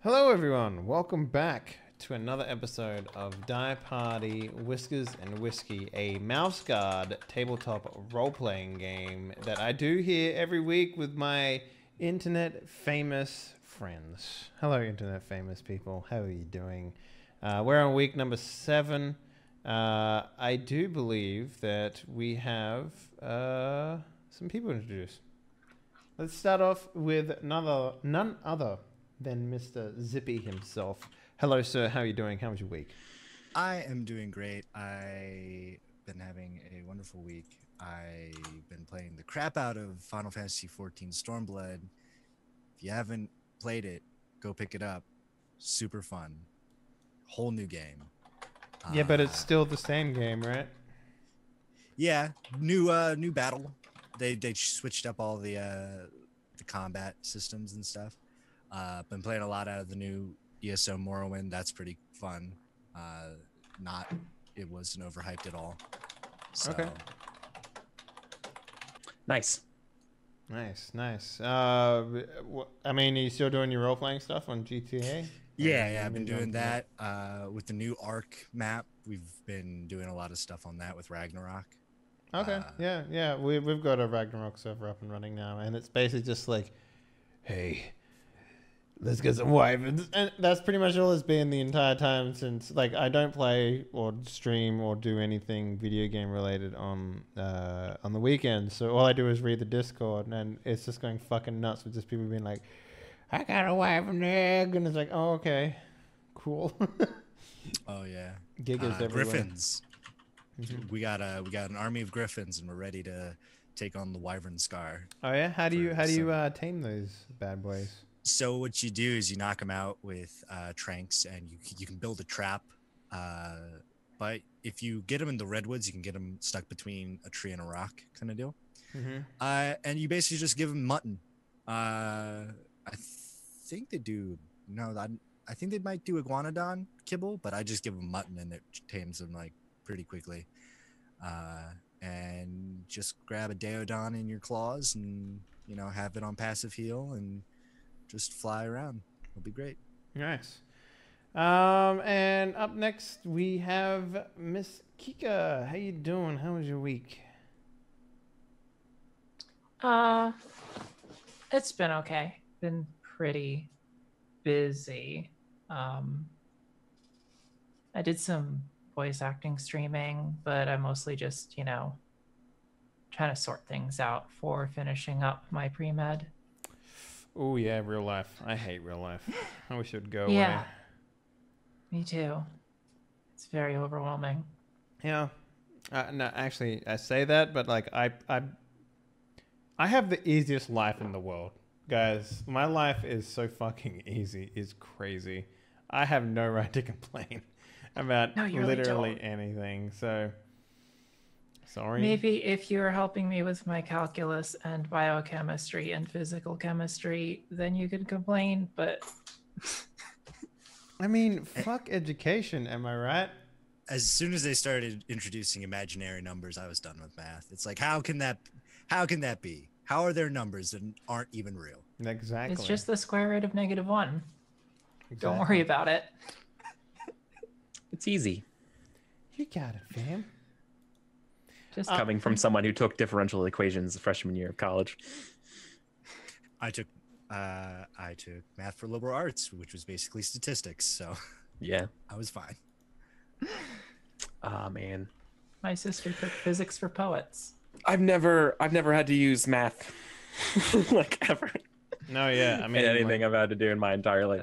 Hello everyone, welcome back to another episode of Die Party, Whiskers and Whiskey, a mouse guard tabletop role-playing game that I do here every week with my internet famous friends. Hello internet famous people, how are you doing? We're on week number 7. I do believe that we have some people to introduce. Let's start off with none other than Mr. Zippy himself. Hello, sir. How are you doing? How was your week? I am doing great. I've been having a wonderful week. I've been playing the crap out of Final Fantasy XIV Stormblood. If you haven't played it, go pick it up. Super fun. Whole new game. Yeah, but it's still the same game, right? Yeah, new battle. They switched up all the combat systems and stuff. Been playing a lot out of the new ESO Morrowind. That's pretty fun. It wasn't overhyped at all. So. Okay. Nice. I mean, are you still doing your role-playing stuff on GTA? Yeah, I've been doing that. With the new Arc map, we've been doing a lot of stuff on that with Ragnarok. Okay, yeah. We've got a Ragnarok server up and running now, and it's basically just like, hey, let's get some wyverns. And that's pretty much all it's been the entire time since, like, I don't play or stream or do anything video game related on the weekends. So all I do is read the Discord, and it's just going fucking nuts with just people being like, I got a wyvern egg, and it's like, oh, okay, cool. Oh yeah, Gigas everywhere. Griffins. Mm-hmm. We got an army of Griffins, and we're ready to take on the Wyvern Scar. Oh yeah, how do you tame those bad boys? So what you do is you knock them out with tranks, and you can build a trap. But if you get them in the redwoods, you can get them stuck between a tree and a rock, kind of deal. Mm-hmm. And you basically just give them mutton. I think they do. No, I think they might do iguanodon kibble, but I just give them mutton, and it tames them like pretty quickly. And just grab a Deodon in your claws, and have it on passive heal, and just fly around. It'll be great. Nice. And up next we have Miss Kika. How you doing? How was your week? It's been okay. Been pretty busy. I did some voice acting streaming, but I'm mostly just, trying to sort things out for finishing up my pre-med. Oh yeah, real life. I hate real life. I wish it would go Yeah, away. me too. It's very overwhelming. Yeah. No, actually, I say that, but like I have the easiest life in the world, guys. My life is so fucking easy. It's crazy. I have no right to complain about literally anything. So, sorry. Maybe if you were helping me with my calculus and biochemistry and physical chemistry, then you could complain, but... I mean, fuck education, am I right? As soon as they started introducing imaginary numbers, I was done with math. It's like, how can that be? How are there numbers that aren't even real? Exactly. It's just the square root of -1. Exactly. Don't worry about it. It's easy. You got it, fam. Just Coming from someone who took differential equations the freshman year of college. I took math for liberal arts, which was basically statistics. So Yeah. I was fine. Ah, man. my sister took physics for poets. I've never had to use math like ever. No, yeah. I mean, in anything I've had to do in my entire life.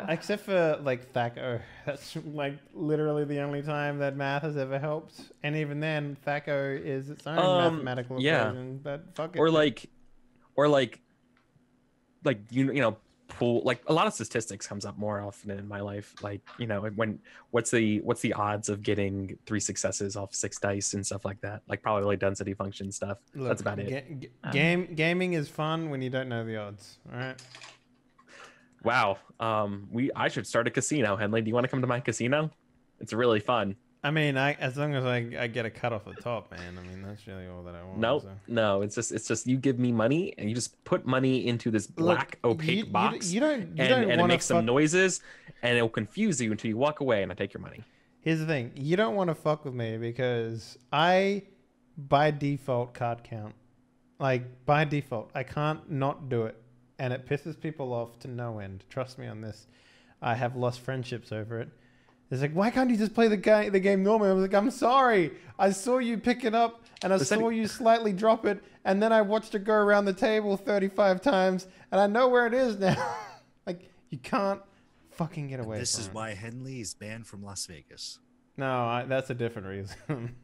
except for like THACO. That's like literally the only time that math has ever helped. And even then, THACO is its own mathematical equation. But fuck it. Or like pool, like a lot of statistics comes up more often in my life. Like, what's the odds of getting 3 successes off 6 dice and stuff like that. Like probability density function stuff. Look, that's about it. Gaming is fun when you don't know the odds. All right. Wow. I should start a casino. Henley, do you want to come to my casino? It's really fun. I mean, as long as I get a cut off the top, man. I mean, that's really all that I want. Nope. So. No, it's just you give me money and you just put money into this black opaque box You don't and it makes some fuck... noises and it will confuse you until you walk away and I take your money. Here's the thing. You don't want to fuck with me because I, by default, card count. Like, by default. I can't not do it. And it pisses people off to no end. Trust me on this. I have lost friendships over it. It's like, why can't you just play the game normally? I was like, I'm sorry. I saw you pick it up, and I saw you slightly drop it, and then I watched it go around the table 35 times, and I know where it is now. Like, you can't fucking get away This from is it. why Henley is banned from Las Vegas. No, that's a different reason.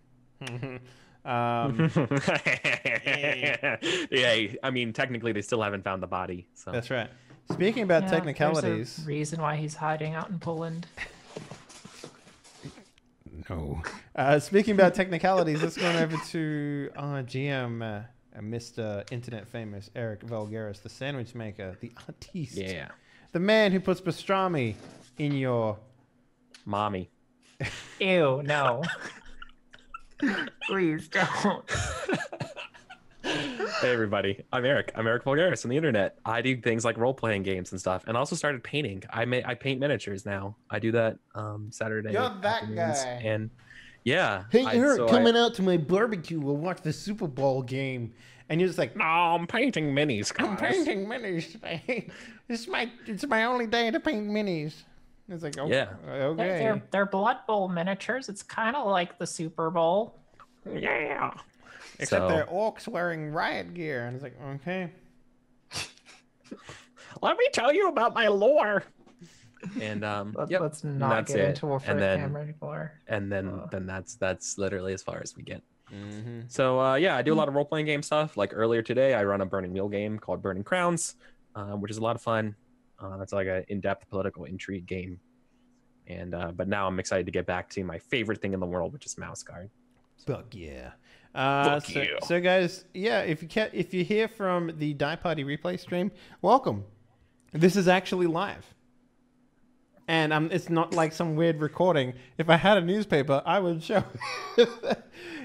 Yeah, I mean, technically they still haven't found the body. So That's right. Speaking about Yeah, technicalities... There's a reason why he's hiding out in Poland. No. Speaking about technicalities, let's go on over to our GM, Mr. Internet Famous, Eric Valgaris, the sandwich maker, the artiste. yeah, The man who puts pastrami in your... mommy. Ew, no. Please don't. Hey everybody, I'm Eric. I'm Eric Vulgaris on the internet. I do things like role-playing games and stuff, and also started painting. I paint miniatures now. I do that Saturday. You're that afternoons. guy. And yeah. Hey, Eric, coming out to my barbecue. We'll watch the Super Bowl game. And you're just like, No, I'm painting minis, guys. I'm painting minis today. It's my only day to paint minis. It's like, oh, Yeah. okay. They're Blood Bowl miniatures. It's kind of like the Super Bowl. Yeah. Except they're orcs wearing riot gear. And it's like, okay. Let me tell you about my lore. And Let's not that's get it. into a And then- camera lore. and then that's literally as far as we get. Mm-hmm. So yeah, I do a lot of role-playing game stuff. Like earlier today, I run a Burning Wheel game called Burning Crowns, which is a lot of fun. It's like an in-depth political intrigue game. And but now I'm excited to get back to my favorite thing in the world, which is Mouse Guard. Fuck yeah. Fuck you. So guys, yeah, if you hear from the Die Party replay stream, welcome. This is actually live. And it's not like some weird recording. If I had a newspaper, I would show.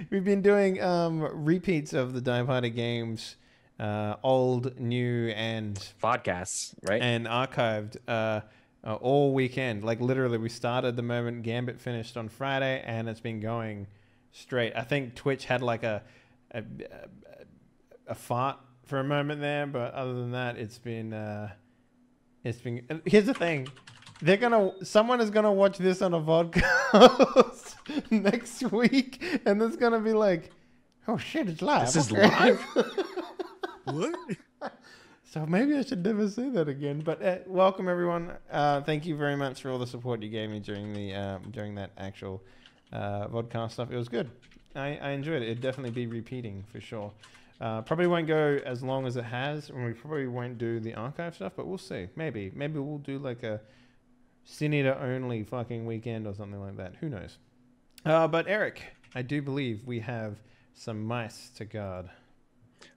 We've been doing repeats of the Die Party games, old, new, and Podcasts, right? and archived all weekend. Like literally, we started the moment Gambit finished on Friday, and it's been going straight. I think Twitch had like a fart for a moment there, but other than that, it's been. Here's the thing. Someone is gonna watch this on a vodcast next week, and it's gonna be like, oh shit, it's live. This is live? What? So maybe I should never say that again. But welcome everyone. Thank you very much for all the support you gave me during that actual vodcast stuff. It was good. I enjoyed it. It'd definitely be repeating for sure. Probably won't go as long as it has, and we probably won't do the archive stuff, but we'll see. Maybe we'll do like a Sin Eater only fucking weekend or something like that. Who knows? But Eric, I do believe we have some mice to guard.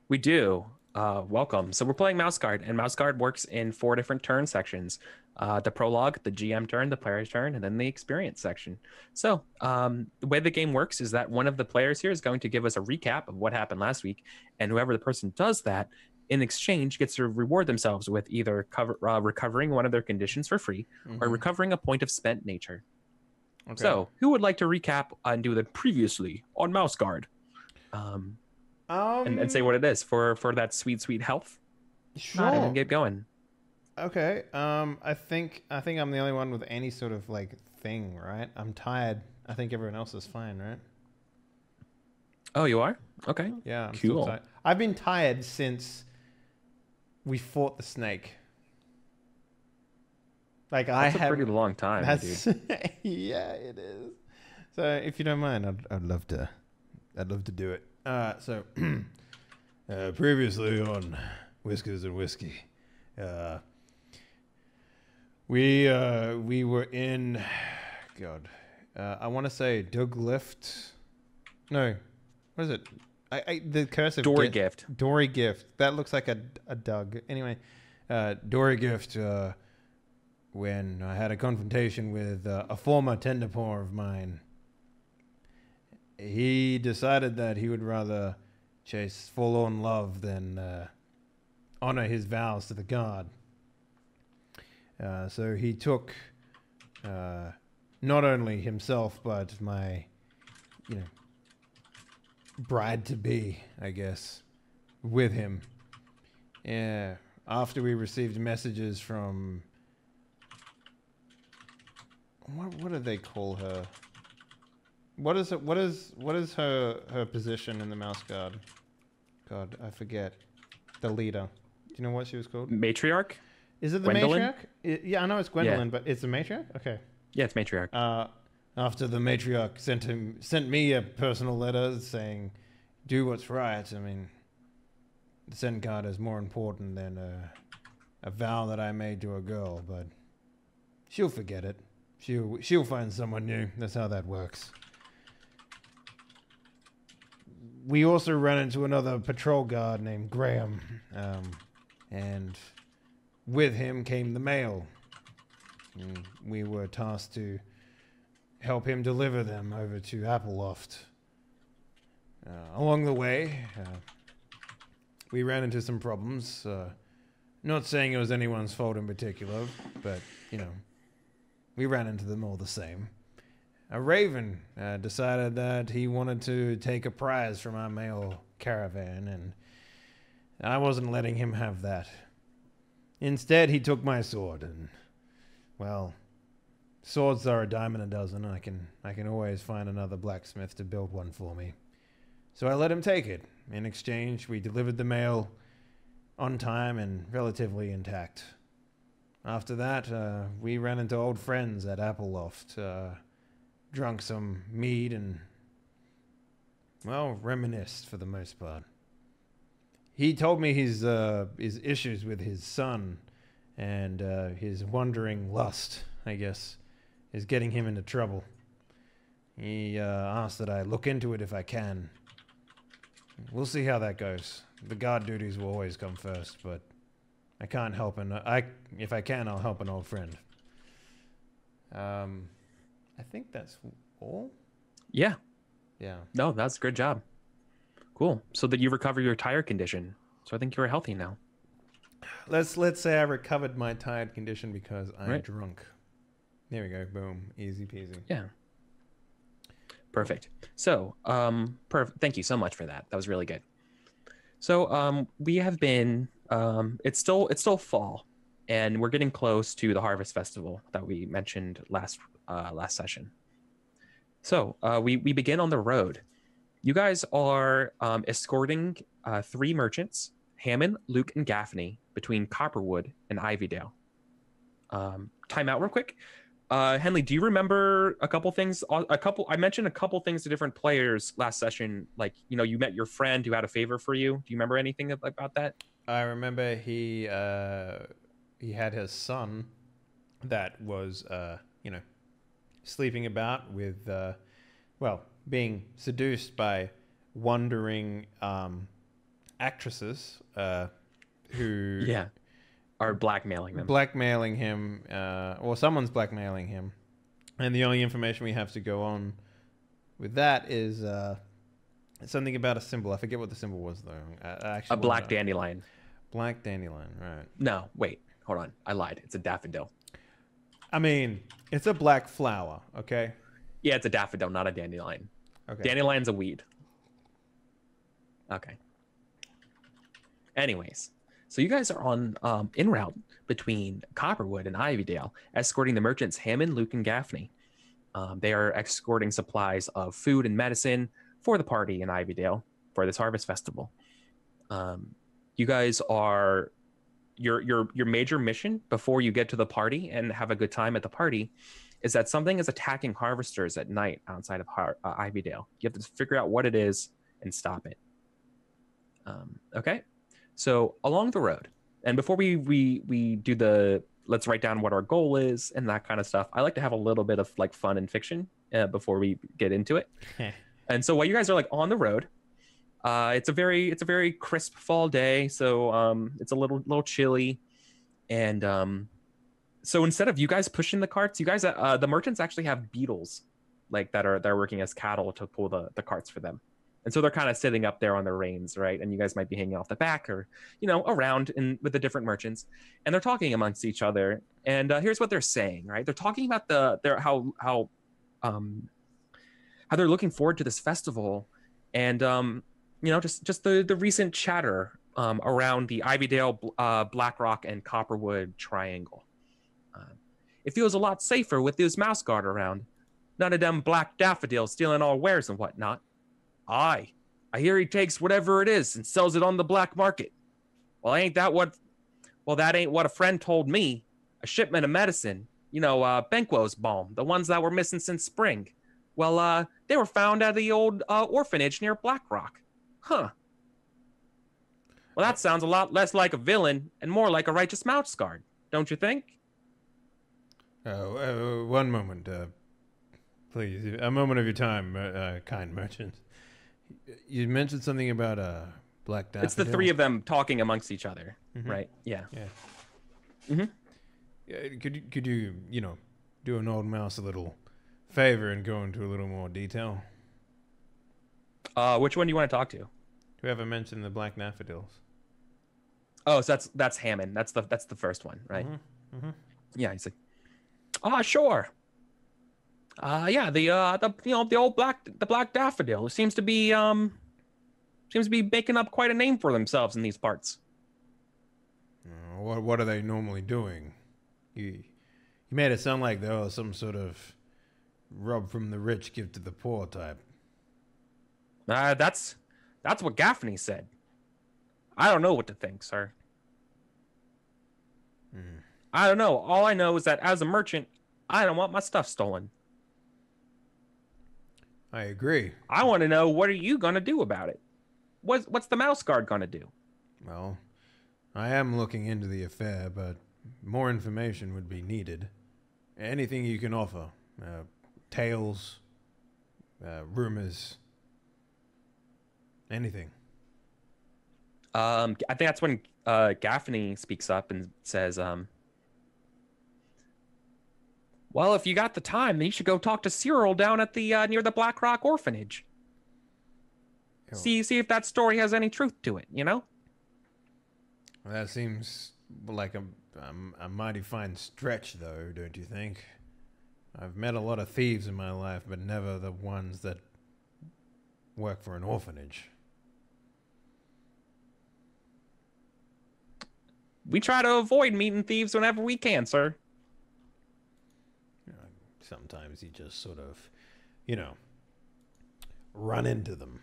We do. Welcome. So we're playing Mouse Guard, and Mouse Guard works in 4 different turn sections. The prologue, the GM turn, the player's turn, and then the experience section. So the way the game works is that one of the players here is going to give us a recap of what happened last week, and whoever the person does that, in exchange, gets to reward themselves with either recovering one of their conditions for free or recovering a point of spent nature. Okay. So who would like to recap and do the previously on Mouse Guard? And say what it is for that sweet health. Sure. And then get going. Okay. I think I'm the only one with any sort of like thing, right? I'm tired. I think everyone else is fine, right? Oh, you are? Okay. Yeah. I'm still Cool. tired. I've been tired since we fought the snake. Like That's a pretty long time, dude. Yeah, it is. So if you don't mind, I'd love to do it. So previously on Whiskers and Whiskey, we were in I want to say Doug Lift. No, what is it? The curse of Dory Gift. Dory Gift. That looks like a Doug. Anyway, Dory Gift. When I had a confrontation with a former tender paw of mine, he decided that he would rather chase forlorn love than honor his vows to the god. So he took not only himself but my, bride to be, I guess, with him. Yeah. After we received messages from what do they call her? What is her position in the Mouse Guard? God, I forget. The leader. Do you know what she was called? Matriarch? Is it the Gwendolyn? matriarch? Yeah, I know it's Gwendolyn, but it's the matriarch? Okay. Yeah, it's Matriarch. After the matriarch sent me a personal letter saying, do what's right. I mean, the Sen Guard is more important than a vow that I made to a girl, but she'll forget it. She'll find someone new. That's how that works. We also ran into another patrol guard named Graham, and with him came the mail. And we were tasked to help him deliver them over to Appleloft. Along the way, we ran into some problems. Not saying it was anyone's fault in particular, but, we ran into them all the same. A raven decided that he wanted to take a prize from our mail caravan, and I wasn't letting him have that. Instead, he took my sword, and, well, swords are a dime a dozen. I can always find another blacksmith to build one for me. So I let him take it. In exchange, we delivered the mail on time and relatively intact. After that, we ran into old friends at Appleloft, drunk some mead and, well, reminisced for the most part. He told me his issues with his son and his wandering lust, I guess, is getting him into trouble. He asked that I look into it if I can. We'll see how that goes. The guard duties will always come first, but I can't help if I can, I'll help an old friend. I think that's all. Yeah. Yeah. No, that's a good job. Cool. So that you recover your tire condition. So I think you're healthy now. Let's say I recovered my tired condition because I'm drunk. There we go. Boom. Easy peasy. Yeah. Perfect. So, thank you so much for that. That was really good. So, we have been. It's still fall, and we're getting close to the Harvest Festival that we mentioned last session. So, we begin on the road. You guys are escorting 3 merchants, Hammond, Luke, and Gaffney, between Copperwood and Ivydale. Time out real quick. Henley, do you remember a couple things? I mentioned a couple things to different players last session. Like, you met your friend who had a favor for you. Do you remember anything about that? I remember he had his son that was, sleeping about with, being seduced by wandering actresses who are blackmailing them. Blackmailing him, or someone's blackmailing him. And the only information we have to go on with that is something about a symbol. I forget what the symbol was, though. A black dandelion. Black dandelion, right. No, wait. Hold on. I lied. It's a daffodil. I mean, it's a black flower, okay? Yeah, it's a daffodil, not a dandelion. Okay. Dandelion's a weed. Okay. Anyways. So you guys are on en route between Copperwood and Ivydale, escorting the merchants Hammond, Luke, and Gaffney. They are escorting supplies of food and medicine for the party in Ivydale for this Harvest Festival. You guys are your major mission before you get to the party and have a good time at the party is that something is attacking harvesters at night outside of Ivydale. You have to figure out what it is and stop it. Okay. So along the road, and before we do the let's write down what our goal is and that kind of stuff, I like to have a little bit of like fun and fiction before we get into it. And so while you guys are like on the road, it's a very crisp fall day, so it's a little chilly, and so instead of you guys pushing the carts, you guys the merchants actually have beetles like that are working as cattle to pull the carts for them. And so they're kind of sitting up there on their reins, right? And you guys might be hanging off the back or, around with the different merchants. And they're talking amongst each other. And here's what they're saying, right? They're talking about how they're looking forward to this festival. And, just the recent chatter around the Ivydale, Blackrock, and Copperwood triangle. It feels a lot safer with this mouse guard around. None of them black daffodils stealing our wares and whatnot. Aye, I hear he takes whatever it is and sells it on the black market. Well, that ain't what a friend told me. A shipment of medicine, Benquo's balm, the ones that were missing since spring. Well, they were found at the old orphanage near Blackrock. Huh. Well, that sounds a lot less like a villain and more like a righteous mouse guard, don't you think? One moment, please. A moment of your time, kind merchant. You mentioned something about black daffodil. It's the three of them talking amongst each other, right? Yeah. Yeah. Could you do an old mouse a little favor and go into a little more detail? Which one do you want to talk to? Whoever mentioned the black daffodils. Oh, so that's Hammond. That's the first one, right? Yeah, he's like, sure. Yeah, the old black daffodil seems to be making up quite a name for themselves in these parts. What are they normally doing? You made it sound like they were some sort of rob from the rich, give to the poor type. That's what Gaffney said. I don't know what to think, sir. I don't know. All I know is that as a merchant, I don't want my stuff stolen. I agree. I want to know, what are you going to do about it? What's the mouse guard going to do? Well, I am looking into the affair, but more information would be needed. Anything you can offer. Tales, rumors, anything. I think that's when Gaffney speaks up and says, well, if you got the time, then you should go talk to Cyril down at the near the Blackrock orphanage. Oh. See if that story has any truth to it, Well, that seems like a mighty fine stretch, though, don't you think? I've met a lot of thieves in my life, but never the ones that work for an orphanage. We try to avoid meeting thieves whenever we can, sir. Sometimes you just sort of, run into them.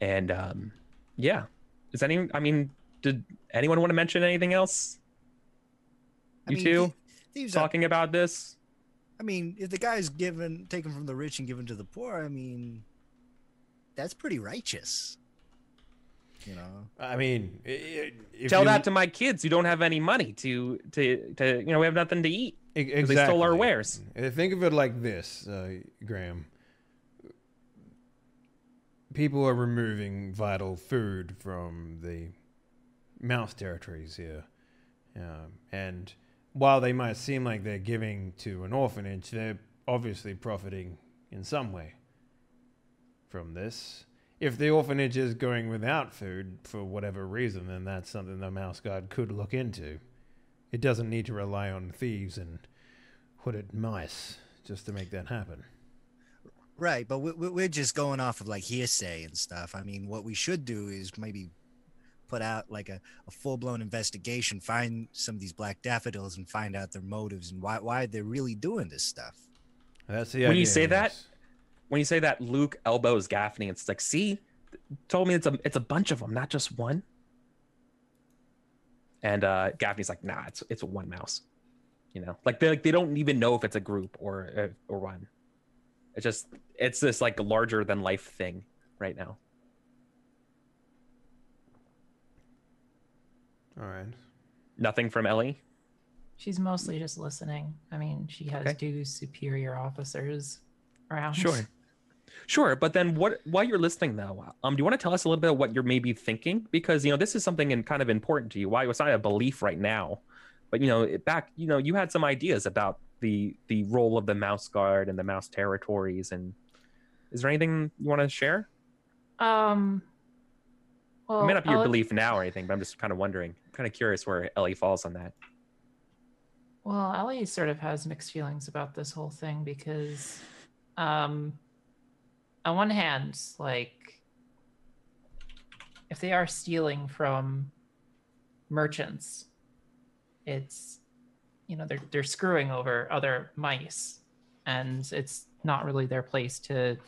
And, yeah. Did anyone want to mention anything else? You two talking about this? If the guy's taken from the rich and given to the poor, that's pretty righteous. Tell that to my kids who don't have any money to we have nothing to eat. Exactly. They stole our wares. Think of it like this, Graham. People are removing vital food from the mouse territories here. And while they might seem like they're giving to an orphanage, they're obviously profiting in some way from this. If the orphanage is going without food for whatever reason, then that's something the Mouse Guard could look into. It doesn't need to rely on thieves and hooded mice just to make that happen. Right, but we're just going off of like hearsay and stuff. What we should do is maybe put out like a full-blown investigation, find some of these black daffodils and find out their motives and why they're really doing this stuff. That's the idea. When you say that, Luke elbows Gaffney. It's like, see, told me it's a bunch of them, not just one. And Gaffney's like, nah, it's one mouse. They don't even know if it's a group or one. It's this like larger than life thing right now. All right. Nothing from Ellie? She's mostly just listening. She has two superior officers around. Sure. But then while you're listening though, do you want to tell us a little bit of what you're maybe thinking? Because, this is something kind of important to you. Why it's not a belief right now, but back, you had some ideas about the role of the mouse guard and the mouse territories. And is there anything you want to share? Well, It may not be your Ellie- belief now or anything, but I'm just kind of wondering. I'm kind of curious where Ellie falls on that. Well, Ellie sort of has mixed feelings about this whole thing because, on one hand, like, if they are stealing from merchants, it's, you know, they're screwing over other mice, and it's not really their place to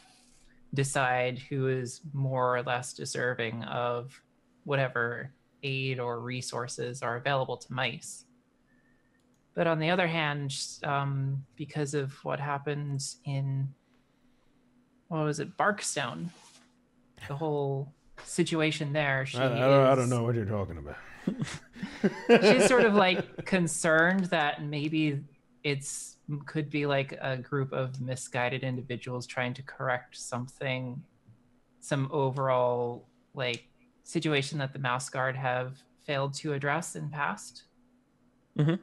decide who is more or less deserving of whatever aid or resources are available to mice. But on the other hand, because of what happened in, what was it, Barkstone, the whole situation there, I don't know what you're talking about. she's sort of like concerned that maybe could be like a group of misguided individuals trying to correct something, some overall like situation that the Mouse Guard have failed to address in past. Mm-hmm.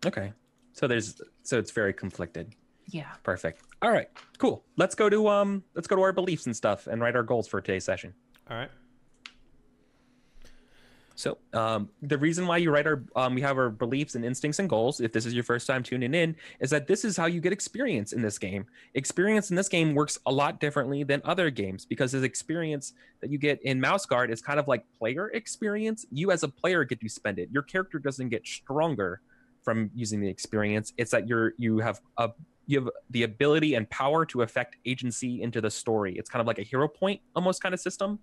Okay, so it's very conflicted. Yeah. Perfect. All right, cool. Let's go to our beliefs and stuff and write our goals for today's session. All right. So the reason why you write we have our beliefs and instincts and goals, if this is your first time tuning in, is that this is how you get experience in this game. Experience in this game works a lot differently than other games because the experience that you get in Mouse Guard is kind of like player experience. You as a player get to spend it. Your character doesn't get stronger from using the experience. It's that you have the ability and power to affect agency into the story. It's kind of like a hero point almost kind of system,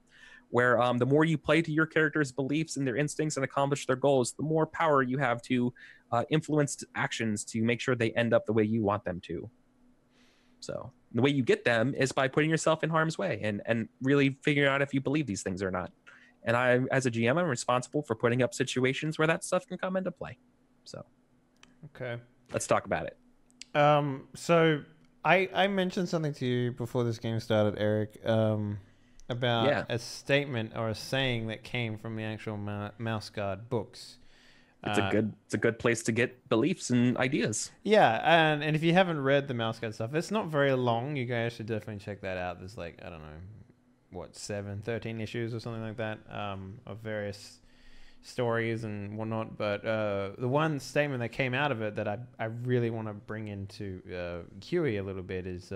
where the more you play to your character's beliefs and their instincts and accomplish their goals, the more power you have to influence actions to make sure they end up the way you want them to. So the way you get them is by putting yourself in harm's way and really figuring out if you believe these things or not. And I, as a GM, I'm responsible for putting up situations where that stuff can come into play. So, okay, let's talk about it. So I mentioned something to you before this game started, Eric. About a statement or a saying that came from the actual Mouse Guard books. It's a good place to get beliefs and ideas. Yeah, and if you haven't read the Mouse Guard stuff, it's not very long. You guys should definitely check that out. There's like, I don't know, 13 issues or something like that, of various stories and whatnot. But the one statement that came out of it that I really want to bring into QE a little bit is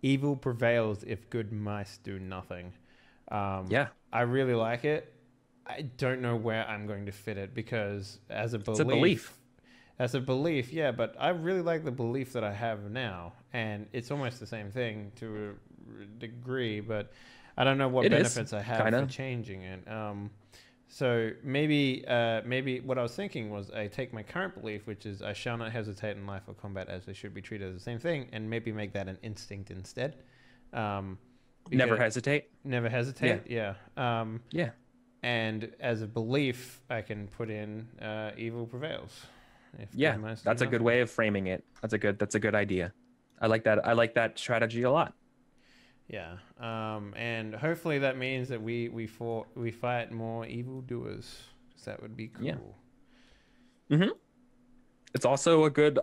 evil prevails if good mice do nothing. Yeah, I really like it. I don't know where I'm going to fit it because as a belief, yeah, but I really like the belief that I have now, and it's almost the same thing to a degree, but I don't know what benefits I have for changing it. So maybe what I was thinking was I take my current belief, which is I shall not hesitate in life or combat as they should be treated as the same thing, and maybe make that an instinct instead. Never hesitate. Never hesitate. Yeah. Yeah. And as a belief, I can put in evil prevails. That's a good way of framing it. That's a good idea. I like that. I like that strategy a lot. Yeah. And hopefully that means that we fight more evildoers. That would be cool. Yeah. Mm-hmm. It's also a good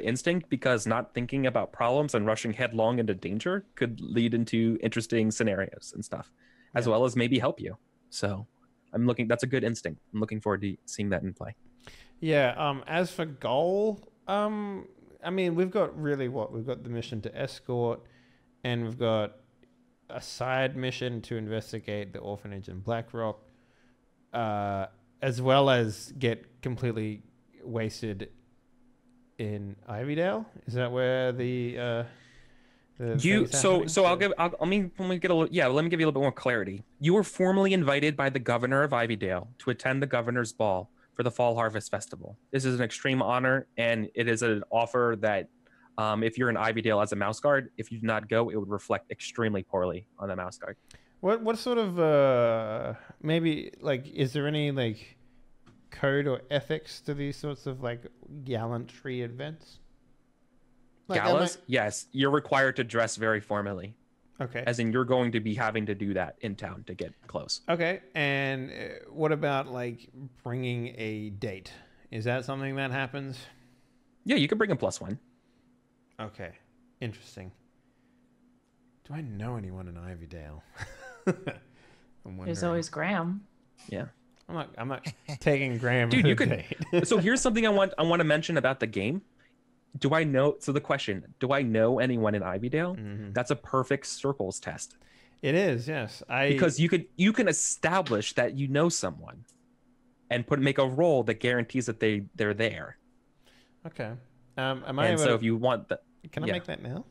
instinct because not thinking about problems and rushing headlong into danger could lead into interesting scenarios and stuff, as well as maybe help you. So that's a good instinct. I'm looking forward to seeing that in play. Yeah. As for goal, I mean, we've got the mission to escort, and we've got a side mission to investigate the orphanage in Blackrock, as well as get completely wasted in Ivydale. Is that where let me give you a little bit more clarity. You were formally invited by the governor of Ivydale to attend the governor's ball for the Fall Harvest Festival. This is an extreme honor, and it is an offer that if you're in Ivydale as a Mouse Guard, if you do not go, it would reflect extremely poorly on the Mouse Guard. What sort of maybe like is there any like code or ethics to these sorts of like gallantry events? Like, galas? Yes, you're required to dress very formally. Okay. As in, you're going to be having to do that in town to get close. Okay. And what about like bringing a date? Is that something that happens? Yeah, you can bring a +1. Okay, interesting. Do I know anyone in Ivydale? I'm wondering. There's always Graham. Yeah. I'm not taking Graham Dude, on you a could. date. So here's something I want to mention about the game. Do I know? So the question: do I know anyone in Ivydale? Mhm. That's a perfect circles test It is, yes. because you can establish that you know someone, and make a roll that guarantees that they're there. Okay. Am I And able so to, if you want that, can I yeah. make that now?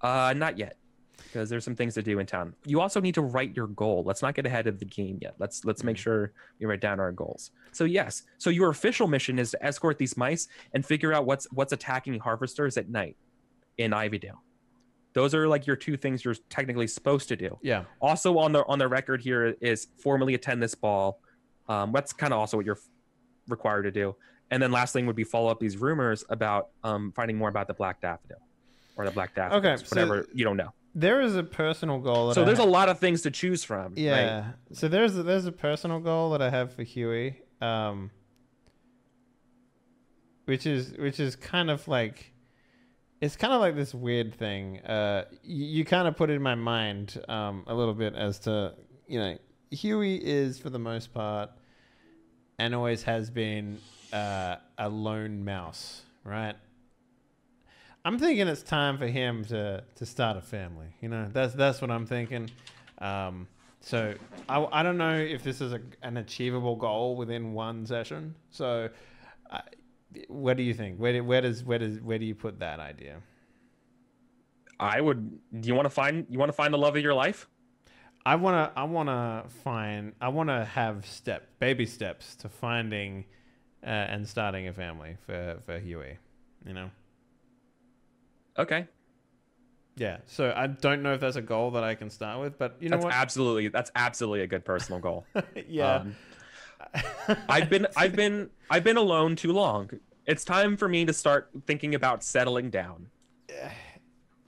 Not yet, because there's some things to do in town. You also need to write your goal. Let's not get ahead of the game yet. Let's make sure we write down our goals. So yes, so your official mission is to escort these mice and figure out what's attacking harvesters at night in Ivydale. Those are like your two things you're technically supposed to do. Yeah. Also on the record here is formally attend this ball. That's kind of also what you're required to do. And then last thing would be follow up these rumors about finding more about the Black Daffodil or the Black Daffodils, Okay, whatever so you don't know. There is a personal goal that So there's a a lot of things to choose from. yeah. Right? So there's a personal goal that I have for Huey, which is kind of like, it's kind of like this weird thing. You kind of put it in my mind a little bit as to, Huey is for the most part and always has been a lone mouse, right? I'm thinking it's time for him to start a family. That's what I'm thinking. So I don't know if this is an achievable goal within one session. So, what do you think? Where do you put that idea? Do you want to find the love of your life? I want to have baby steps to finding and starting a family for Huey. Okay. Yeah. So I don't know if that's a goal that I can start with, but That's what? absolutely a good personal goal. Yeah. I've been alone too long. It's time for me to start thinking about settling down.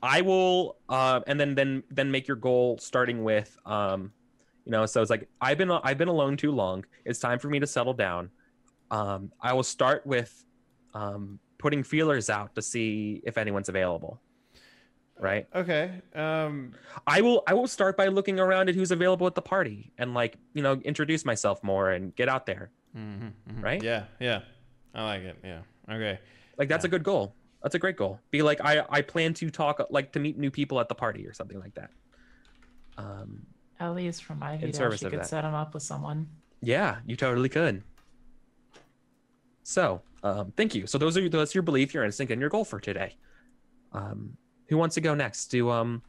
I will and then make your goal starting with so it's like I've been alone too long. It's time for me to settle down. I will start with putting feelers out to see if anyone's available. Right? Okay. I will start by looking around at who's available at the party and introduce myself more and get out there. Mm-hmm, mm-hmm. Right? Yeah. Yeah. I like it. Yeah. Okay. That's a good goal. That's a great goal. Be like, I plan to to meet new people at the party or something like that. Ellie's from Ivy. service She of could that. set him up with someone. Yeah, you totally could. So, thank you. So that's your belief, your instinct, and your goal for today. Who wants to go next? Do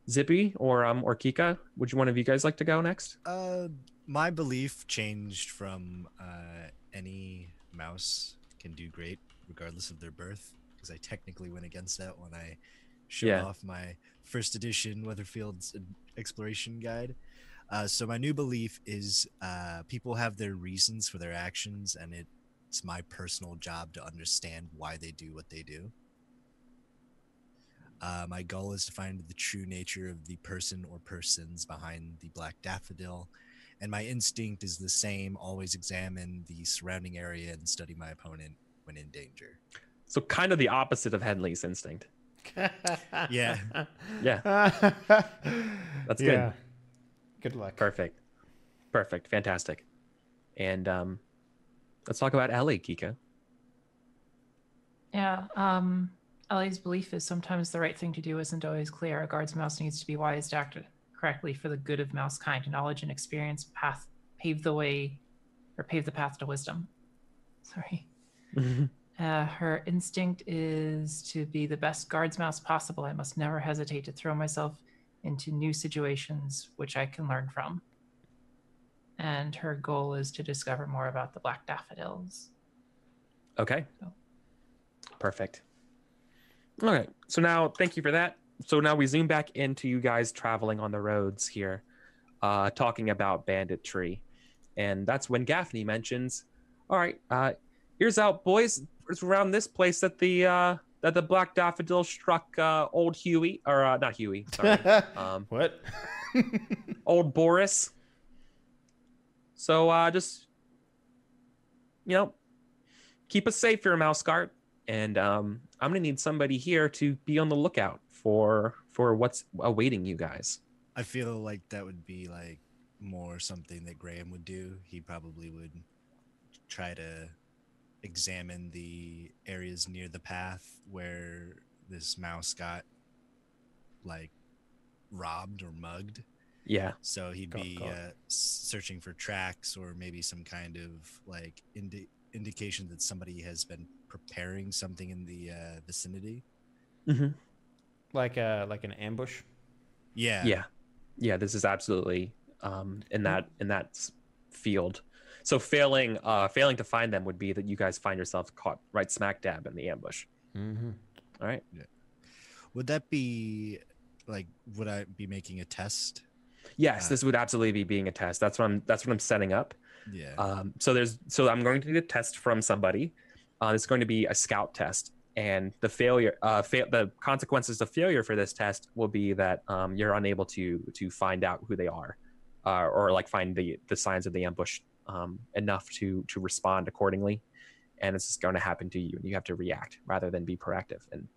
Zippy or Kika? Would one of you guys like to go next? My belief changed from any mouse can do great regardless of their birth, because I technically went against that when I showed off my first edition Weatherfield's exploration guide. So my new belief is people have their reasons for their actions, and it's my personal job to understand why they do what they do. My goal is to find the true nature of the person or persons behind the Black Daffodil, and my instinct is the same: always examine the surrounding area and study my opponent when in danger. So kind of the opposite of Henley's instinct. Yeah. Yeah. That's good. Yeah. Good luck. Perfect. Fantastic. And let's talk about Ellie, Kika. Yeah. Ellie's belief is sometimes the right thing to do isn't always clear. A guard's mouse needs to be wise to act correctly for the good of mouse kind. Knowledge and experience pave the path to wisdom. Sorry. Her instinct is to be the best guard's mouse possible. I must never hesitate to throw myself into new situations which I can learn from. And her goal is to discover more about the Black Daffodils. Okay. Perfect. All right. So now, thank you for that. So now we zoom back into you guys traveling on the roads here, talking about banditry. And that's when Gaffney mentions, all right, here's out, boys. It's around this place that the Black Daffodil struck old Huey, or not Huey, sorry. What? Old Boris. So just, keep us safe here, Mouse Guard. And I'm gonna need somebody here to be on the lookout for what's awaiting you guys. I feel like that would be like more something that Graham would do. He probably would try to examine the areas near the path where this mouse got like robbed or mugged. Yeah. So he'd be searching for tracks or maybe some kind of like indication that somebody has been preparing something in the vicinity. Mm-hmm. Like an ambush. Yeah. This is absolutely in that field. So failing to find them would be that you guys find yourself caught right smack dab in the ambush. Mm-hmm. All right. Yeah. Would that be like? Would I be making a test? Yes, this would absolutely be being a test. That's what I'm setting up. Yeah. So I'm going to need a test from somebody. It's going to be a scout test, and the the consequences of failure for this test will be that you're unable to find out who they are, or like find the signs of the ambush enough to respond accordingly, and this is going to happen to you, and you have to react rather than be proactive and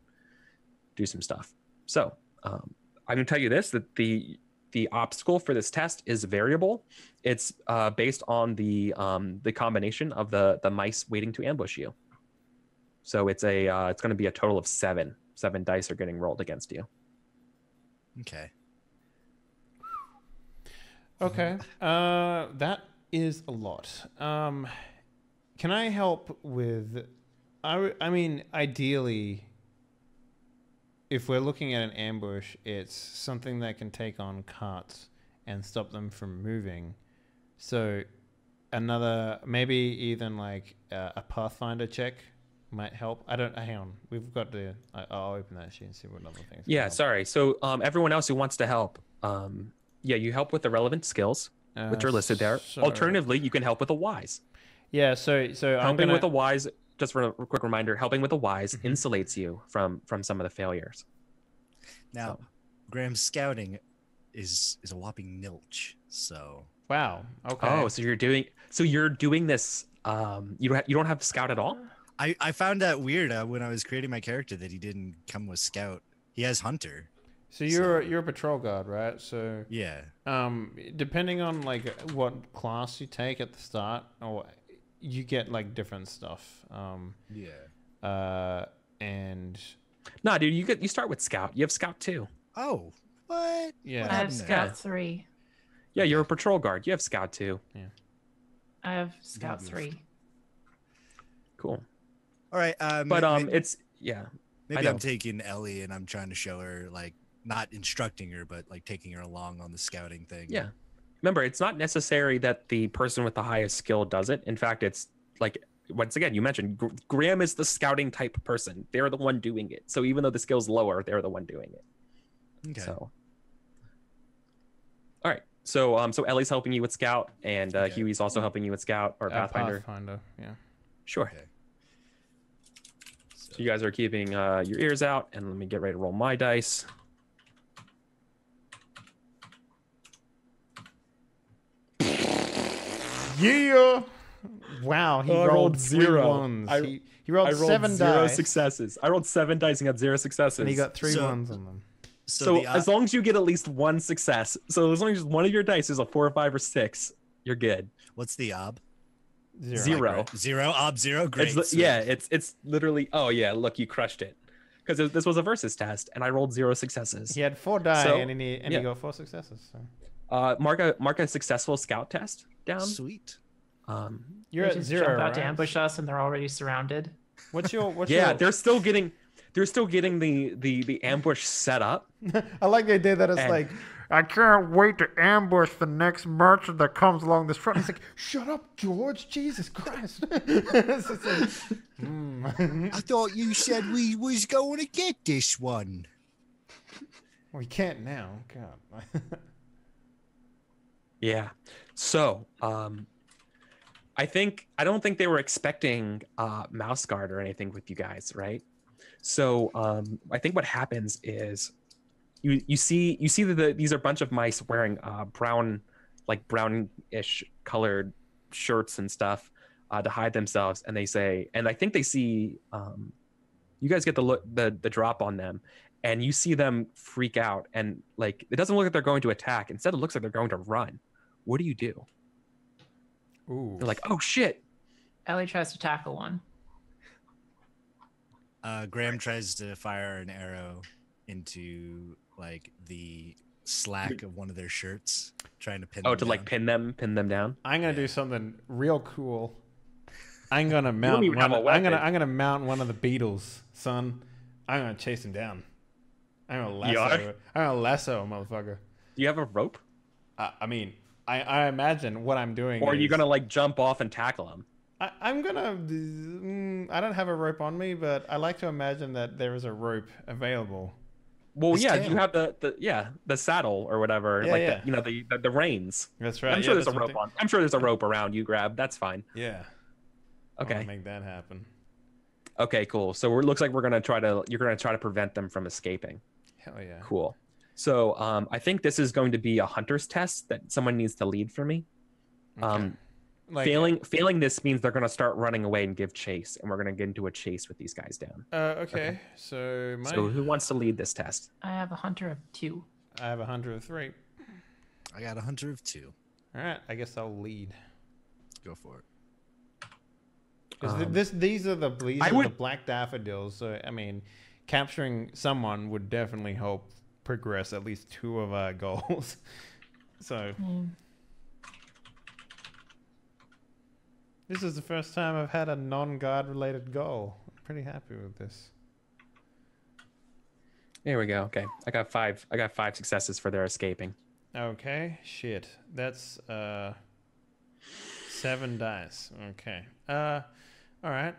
do some stuff. So I'm going to tell you this, that the obstacle for this test is variable. It's based on the combination of the mice waiting to ambush you. So it's going to be a total of 7 dice are getting rolled against you. Okay. Okay. That is a lot. Can I help with? I mean, ideally, if we're looking at an ambush, it's something that can take on carts and stop them from moving. So another, maybe even like a Pathfinder check might help. Hang on. We've got to, I'll open that sheet and see what other things. Yeah, sorry. So everyone else who wants to help, you help with the relevant skills, which are listed there. Sorry. Alternatively, you can help with a wise. Yeah, so Helping with a wise, just for a quick reminder, helping with a wise insulates you from some of the failures. Now, Graham's scouting is a whopping nilch. So Wow. Okay. Oh, so you're doing this. You don't have scout at all. I found that weird when I was creating my character that he didn't come with scout. He has hunter. So you're a patrol guard, right? So yeah. Depending on like what class you take at the start, or you get like different stuff. And no, dude, you start with scout. You have scout 2. Oh, what? Yeah. What I have happened there? scout 3. Yeah, you're a patrol guard. You have scout 2. Yeah. I have scout 3. Cool. All right. But it's maybe I'm taking Ellie and I'm trying to show her, like, not instructing her, but like taking her along on the scouting thing. Yeah. Remember, it's not necessary that the person with the highest skill does it. In fact, it's like, once again, you mentioned Graham is the scouting type person. They're the one doing it. So even though the skill's lower, they're the one doing it. Okay. So, all right. So Ellie's helping you with scout, and Huey's also helping you with scout or Pathfinder. Pathfinder, yeah. Sure. Okay. So you guys are keeping your ears out, and let me get ready to roll my dice. Yeah. Wow, he Oh, I rolled rolled 3 0. ones. I He rolled I rolled 7 0 dice, successes. I rolled 7 dice and got 0 successes. and he got 3 So- ones on them. So as long as you get at least 1 success, so as long as one of your dice is a 4 or 5 or 6, you're good. What's the ob? 0. Zero. Ob 0. Great. It's literally. Oh yeah, look, you crushed it. Because this was a versus test, and I rolled 0 successes. He had 4 die, So, and he got 4 successes. So. Mark a successful scout test down. Sweet. You're They at just 0, jump out right? to ambush us, and they're already surrounded. What's your? Yeah, they're still getting the ambush set up. I like the idea that it's And- like, I can't wait to ambush the next merchant that comes along this front. He's like, shut up, George. Jesus Christ. It's just like, I thought you said we was going to get this one. We can't now. God. Yeah. So, I don't think they were expecting mouse guard or anything with you guys, right? So, I think what happens is you see that these are a bunch of mice wearing brownish colored shirts and stuff. to hide themselves, and they say, and I think they see, you guys get the look, the drop on them, and you see them freak out, and like it doesn't look like they're going to attack. Instead, it looks like they're going to run. What do you do? Ooh. They're like, oh shit. Ellie tries to tackle one. Graham tries to fire an arrow into like the slack of one of their shirts, trying to pin. Oh, them to down. like pin them down. I'm gonna do something real cool. I'm gonna don't mount even one. have a weapon. I'm gonna mount one of the beetles, son. I'm gonna chase him down. I'm gonna You lasso. are? I'm gonna lasso, a motherfucker. Do you have a rope, I mean, I imagine what I'm doing. or are you is- gonna like jump off and tackle him? I'm gonna. I don't have a rope on me, but I like to imagine that there is a rope available. Well, His yeah, tail. you have the saddle or whatever, Yeah, like yeah. the reins. That's right. I'm sure yeah, there's a that's rope what on. I'm sure there's a rope around you. Grab. That's fine. Yeah. I wanna Okay. make that happen. Okay. Cool. So it looks like you're gonna try to prevent them from escaping. Hell yeah. Cool. So I think this is going to be a hunter's test that someone needs to lead for me. Okay. Like, Failing this means they're going to start running away and give chase, and we're going to get into a chase with these guys down. Okay. So So who wants to lead this test? I have a hunter of 2. I have 103. I got a hunter of 2. All right. I guess I'll lead. Go for it. Because these are the I would- black daffodils. So I mean, capturing someone would definitely help progress at least 2 of our goals. So this is the first time I've had a non-guard related goal. I'm pretty happy with this. There we go. Okay, I got 5 successes for their escaping. Okay, shit. That's 7 dice. Okay. All right.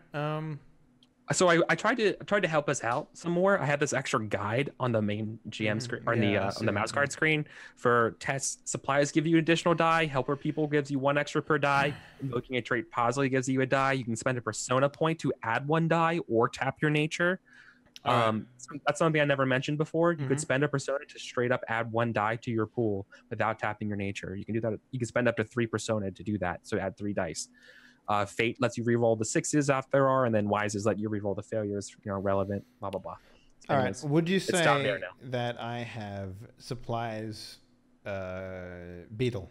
So I tried to help us out some more. I had this extra guide on the main GM screen, or yeah, I on see. the mouse guard screen for tests. Supplies give you additional die. Helper people gives you 1 extra per die. Looking at trait positively gives you a die. You can spend a persona point to add 1 die or tap your nature. All right. So that's something I never mentioned before. You Mhm. could spend a persona to straight up add 1 die to your pool without tapping your nature. You can do that. You can spend up to 3 persona to do that. So add 3 dice. Fate lets you reroll the 6s after there are, and then Wises let you reroll the failures. Relevant. Blah blah blah. All right. Anyways, Would you it's down say there now. that I have supplies beetle?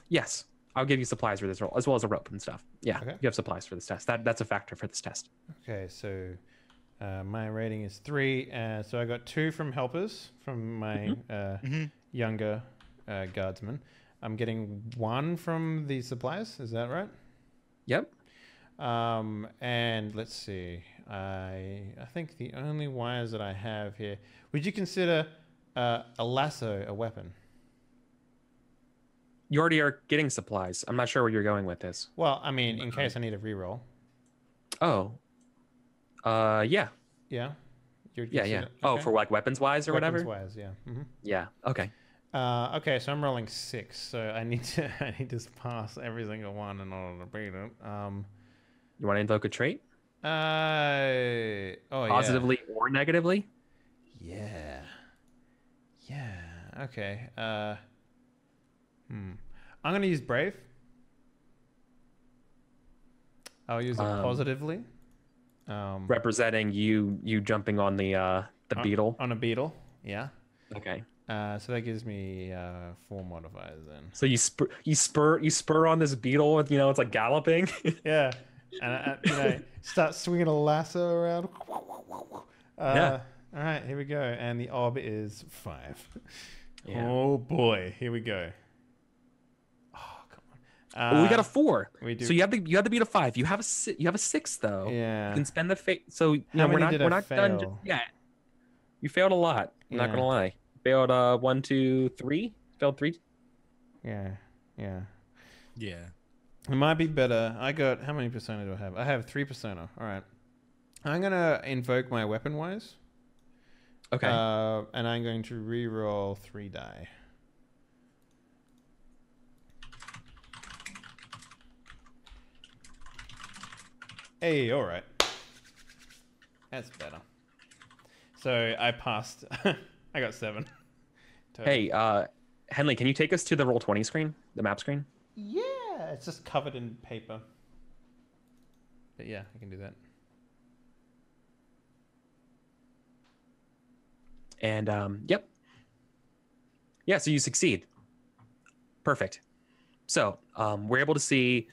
Yes, I'll give you supplies for this roll, as well as a rope and stuff. Yeah, Okay. you have supplies for this test. That's a factor for this test. Okay, so my rating is 3. So I got 2 from helpers from my younger guardsmen. I'm getting 1 from the supplies. Is that right? Yep. And let's see. I think the only wires that I have here. Would you consider a lasso a weapon? You already are getting supplies. I'm not sure where you're going with this. Well, I mean, in case I need a reroll. Oh. Yeah. Yeah. Yeah. Oh, for like weapons wise or whatever. Wires, yeah. Mm-hmm. Yeah. Okay. Okay, so I'm rolling 6, so I need to pass every single one in order to beat it. You want to invoke a trait? Positively or negatively? Yeah. Okay. I'm gonna use brave. I'll use it positively. Representing you jumping on the beetle. On a beetle. Yeah. Okay. So that gives me 4 modifiers then. So you spur on this beetle. It's like galloping. Yeah. And start swinging a lasso around. Yeah. All right, here we go. And the ob is 5. Yeah. Oh boy, here we go. Oh, come on. Well, we got a 4. We do. So you have to beat a 5. You have a 6 though. Yeah. You can spend the fate. So How we're many did I not done fail? yet. You failed a lot. I'm not Yeah. gonna lie. Failed 1, 2, 3. Failed 3. Yeah. Yeah. It might be better. I got, how many persona do I have? I have 3 persona. All right. I'm going to invoke my weapon wise. Okay. And I'm going to re-roll 3 die. Hey, all right. That's better. So I passed. I got 7. Total. Hey, Henley, can you take us to the Roll20 screen, the map screen? Yeah, it's just covered in paper. But yeah, I can do that. And yep. Yeah, so you succeed. Perfect. So we're able to see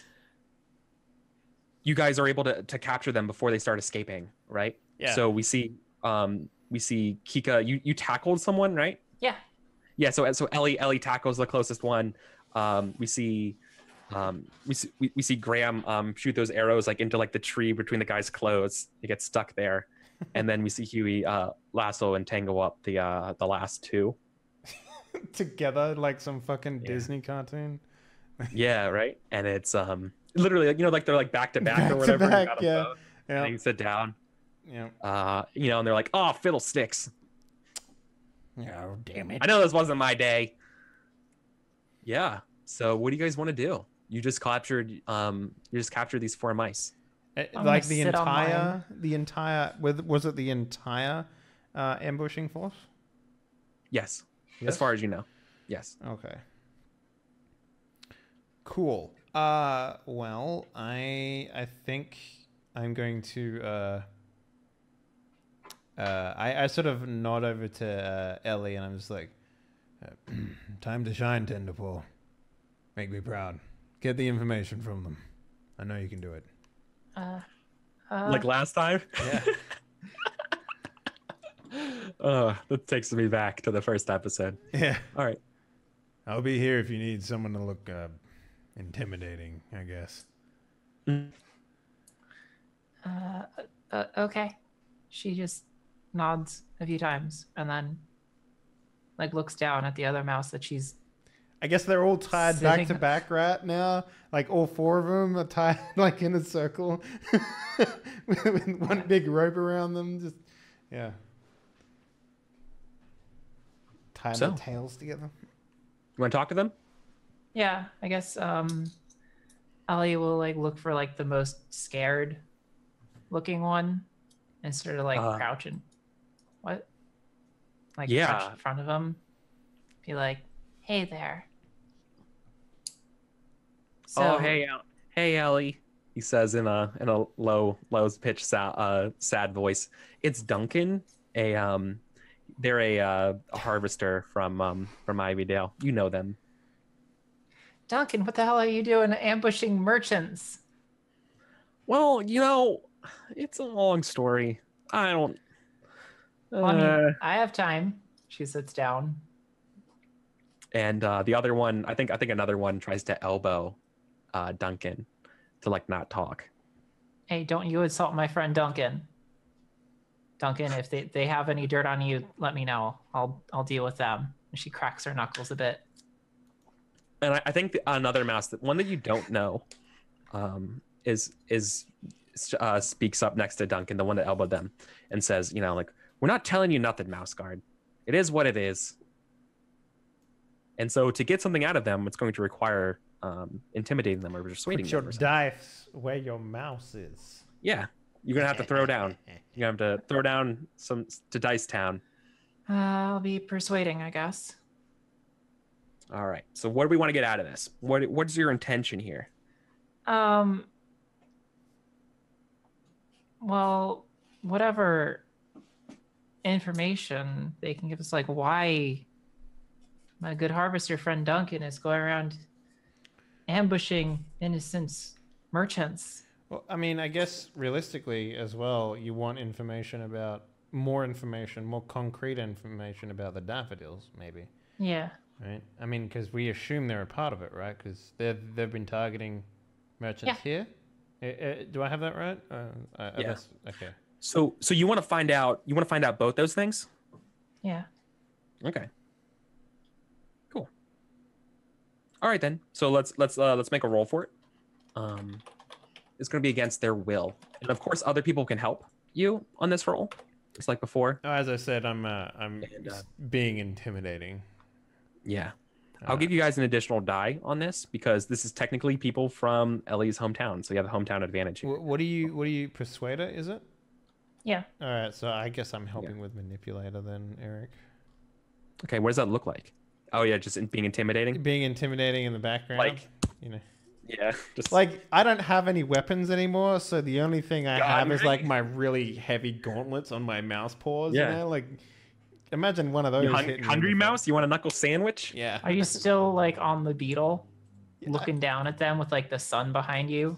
you guys are able to capture them before they start escaping, right? Yeah. So we see Kika, you tackled someone, right? Yeah. Yeah, so Ellie tackles the closest one. We see Graham shoot those arrows like into like the tree between the guy's clothes. He gets stuck there. And then we see Huey lasso and tangle up the last two. Together like some fucking Disney cartoon. Yeah, right. And it's literally like, like they're like back to back or Back to whatever. back, You gotta yeah. vote, Yeah. and you sit down. Yeah. And they're like, oh, fiddlesticks. Oh, damn it. I know this wasn't my day. Yeah. So what do you guys want to do? You just captured these 4 mice. Like the sit on entire was it the entire ambushing force? Yes. Yes? As far as you know. Yes. Okay. Cool. Well, I think I'm going to I sort of nod over to Ellie and I'm just like, time to shine, Tenderpaw. Make me proud. Get the information from them. I know you can do it. Like last time? Yeah. That takes me back to the first episode. Yeah. All right. I'll be here if you need someone to look intimidating, I guess. Okay. She just nods a few times and then like looks down at the other mouse that she's I guess they're all tied back to Sitting- back right now. Like all 4 of them are tied like in a circle with one big rope around them. Just yeah. Tie So? their tails together. You want to talk to them? Yeah, I guess Ellie will like look for like the most scared looking one and sort of like crouch and what? Like crouch in front of him. Be like, hey there. So, hey Ellie. He says in a low pitched sad voice. It's Duncan. They're a harvester from Ivydale. You know them. Duncan, what the hell are you doing ambushing merchants? Well, it's a long story. I don't. Well, I mean, I have time. She sits down. And the other one, I think another one tries to elbow Duncan to like not talk. Hey, don't you insult my friend Duncan. Duncan, if they have any dirt on you, let me know. I'll deal with them. And she cracks her knuckles a bit. And I think another mouse, one that you don't know, speaks up next to Duncan, the one that elbowed them, and says, like, we're not telling you nothing, Mouse Guard. It is what it is. And so to get something out of them, it's going to require intimidating them or persuading Put your them. dice where your mouse is. Yeah, you're gonna have to throw down. You have to throw down some to Dice Town. I'll be persuading, I guess. All right. So what do we want to get out of this? What's your intention here? Well, whatever information they can give us, like why my good harvester friend Duncan is going around ambushing innocent merchants. Well, I mean, I guess realistically as well, you want more concrete information about the daffodils, maybe. Yeah. Right? I mean, because we assume they're a part of it, right? Because they've been targeting merchants here. Do I have that right? Yeah. Okay. So you want to find out both those things? Yeah. Okay. Cool. All right then. So let's make a roll for it. It's going to be against their will, and of course, other people can help you on this roll, just like before. Oh, as I said, I'm being intimidating. Yeah. I'll give you guys an additional die on this because this is technically people from Ellie's hometown, so you have the hometown advantage here. What do you persuader? Is it? Yeah. All right, so I guess I'm helping with manipulator then, Eric. Okay, what does that look like? Oh yeah, just being intimidating. Being intimidating in the background, Like, Yeah, just Like, I don't have any weapons anymore, so the only thing I have is ring? like my really heavy gauntlets on my mouse paws. Yeah. You know, like imagine one of you those hitting me in hungry the mouse. face. You want a knuckle sandwich? Yeah. Are you still like on the beetle, Yeah. looking down at them with like the sun behind you?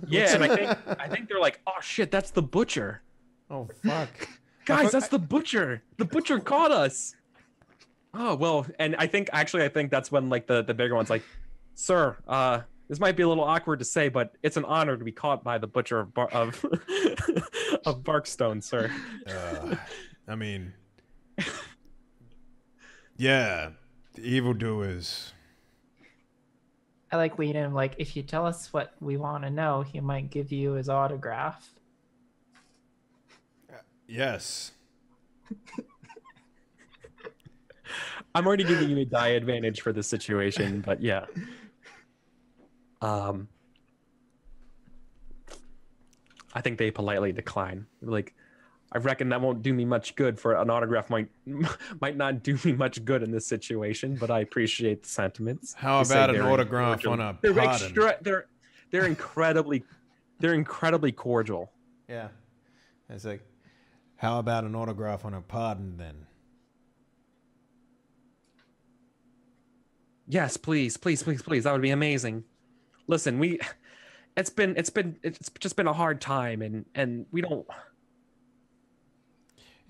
Yeah, and I think they're like, oh shit, that's the butcher. Oh fuck, Guys, that's the butcher. The butcher caught us. Oh well, and I think that's when like the bigger one's like, sir, this might be a little awkward to say, but it's an honor to be caught by the butcher of of Barkstone, sir. I mean, yeah, the evildoers. I like lean in, like, if you tell us what we want to know, he might give you his autograph. Yes. I'm already giving you a die advantage for this situation, but yeah. I think they politely decline. Like, I reckon that won't do me much good. For an autograph might not do me much good in this situation, but I appreciate the sentiments. How You say about an they're autograph on a They're pardon? they're incredibly cordial. Yeah. It's like, how about an autograph on a pardon then? Yes, please. That would be amazing. Listen, it's just been a hard time, and we don't.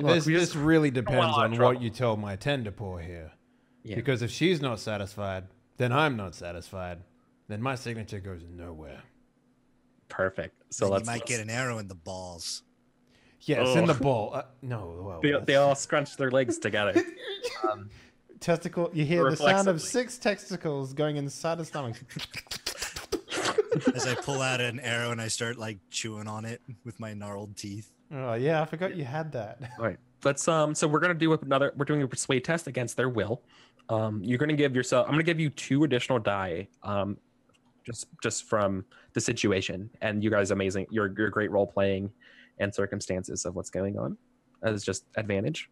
Look, This really want a depends lot of on trouble. what you tell my tender poor here. Yeah. Because if she's not satisfied, then I'm not satisfied. Then my signature goes nowhere. Perfect. So Then let's. you might get an arrow in the balls. Yes, in the Ugh. ball. No, well, They all scrunch their legs together. testicle. You hear the sound of Reflexively. 6 testicles going inside the stomach. As I pull out an arrow and I start like chewing on it with my gnarled teeth. Oh yeah, I forgot you had that. All right. Let's so we're gonna do we're doing a persuade test against their will. You're gonna give yourself I'm gonna give you 2 additional die just from the situation, and you guys amazing. You're great role playing and circumstances of what's going on as just advantage.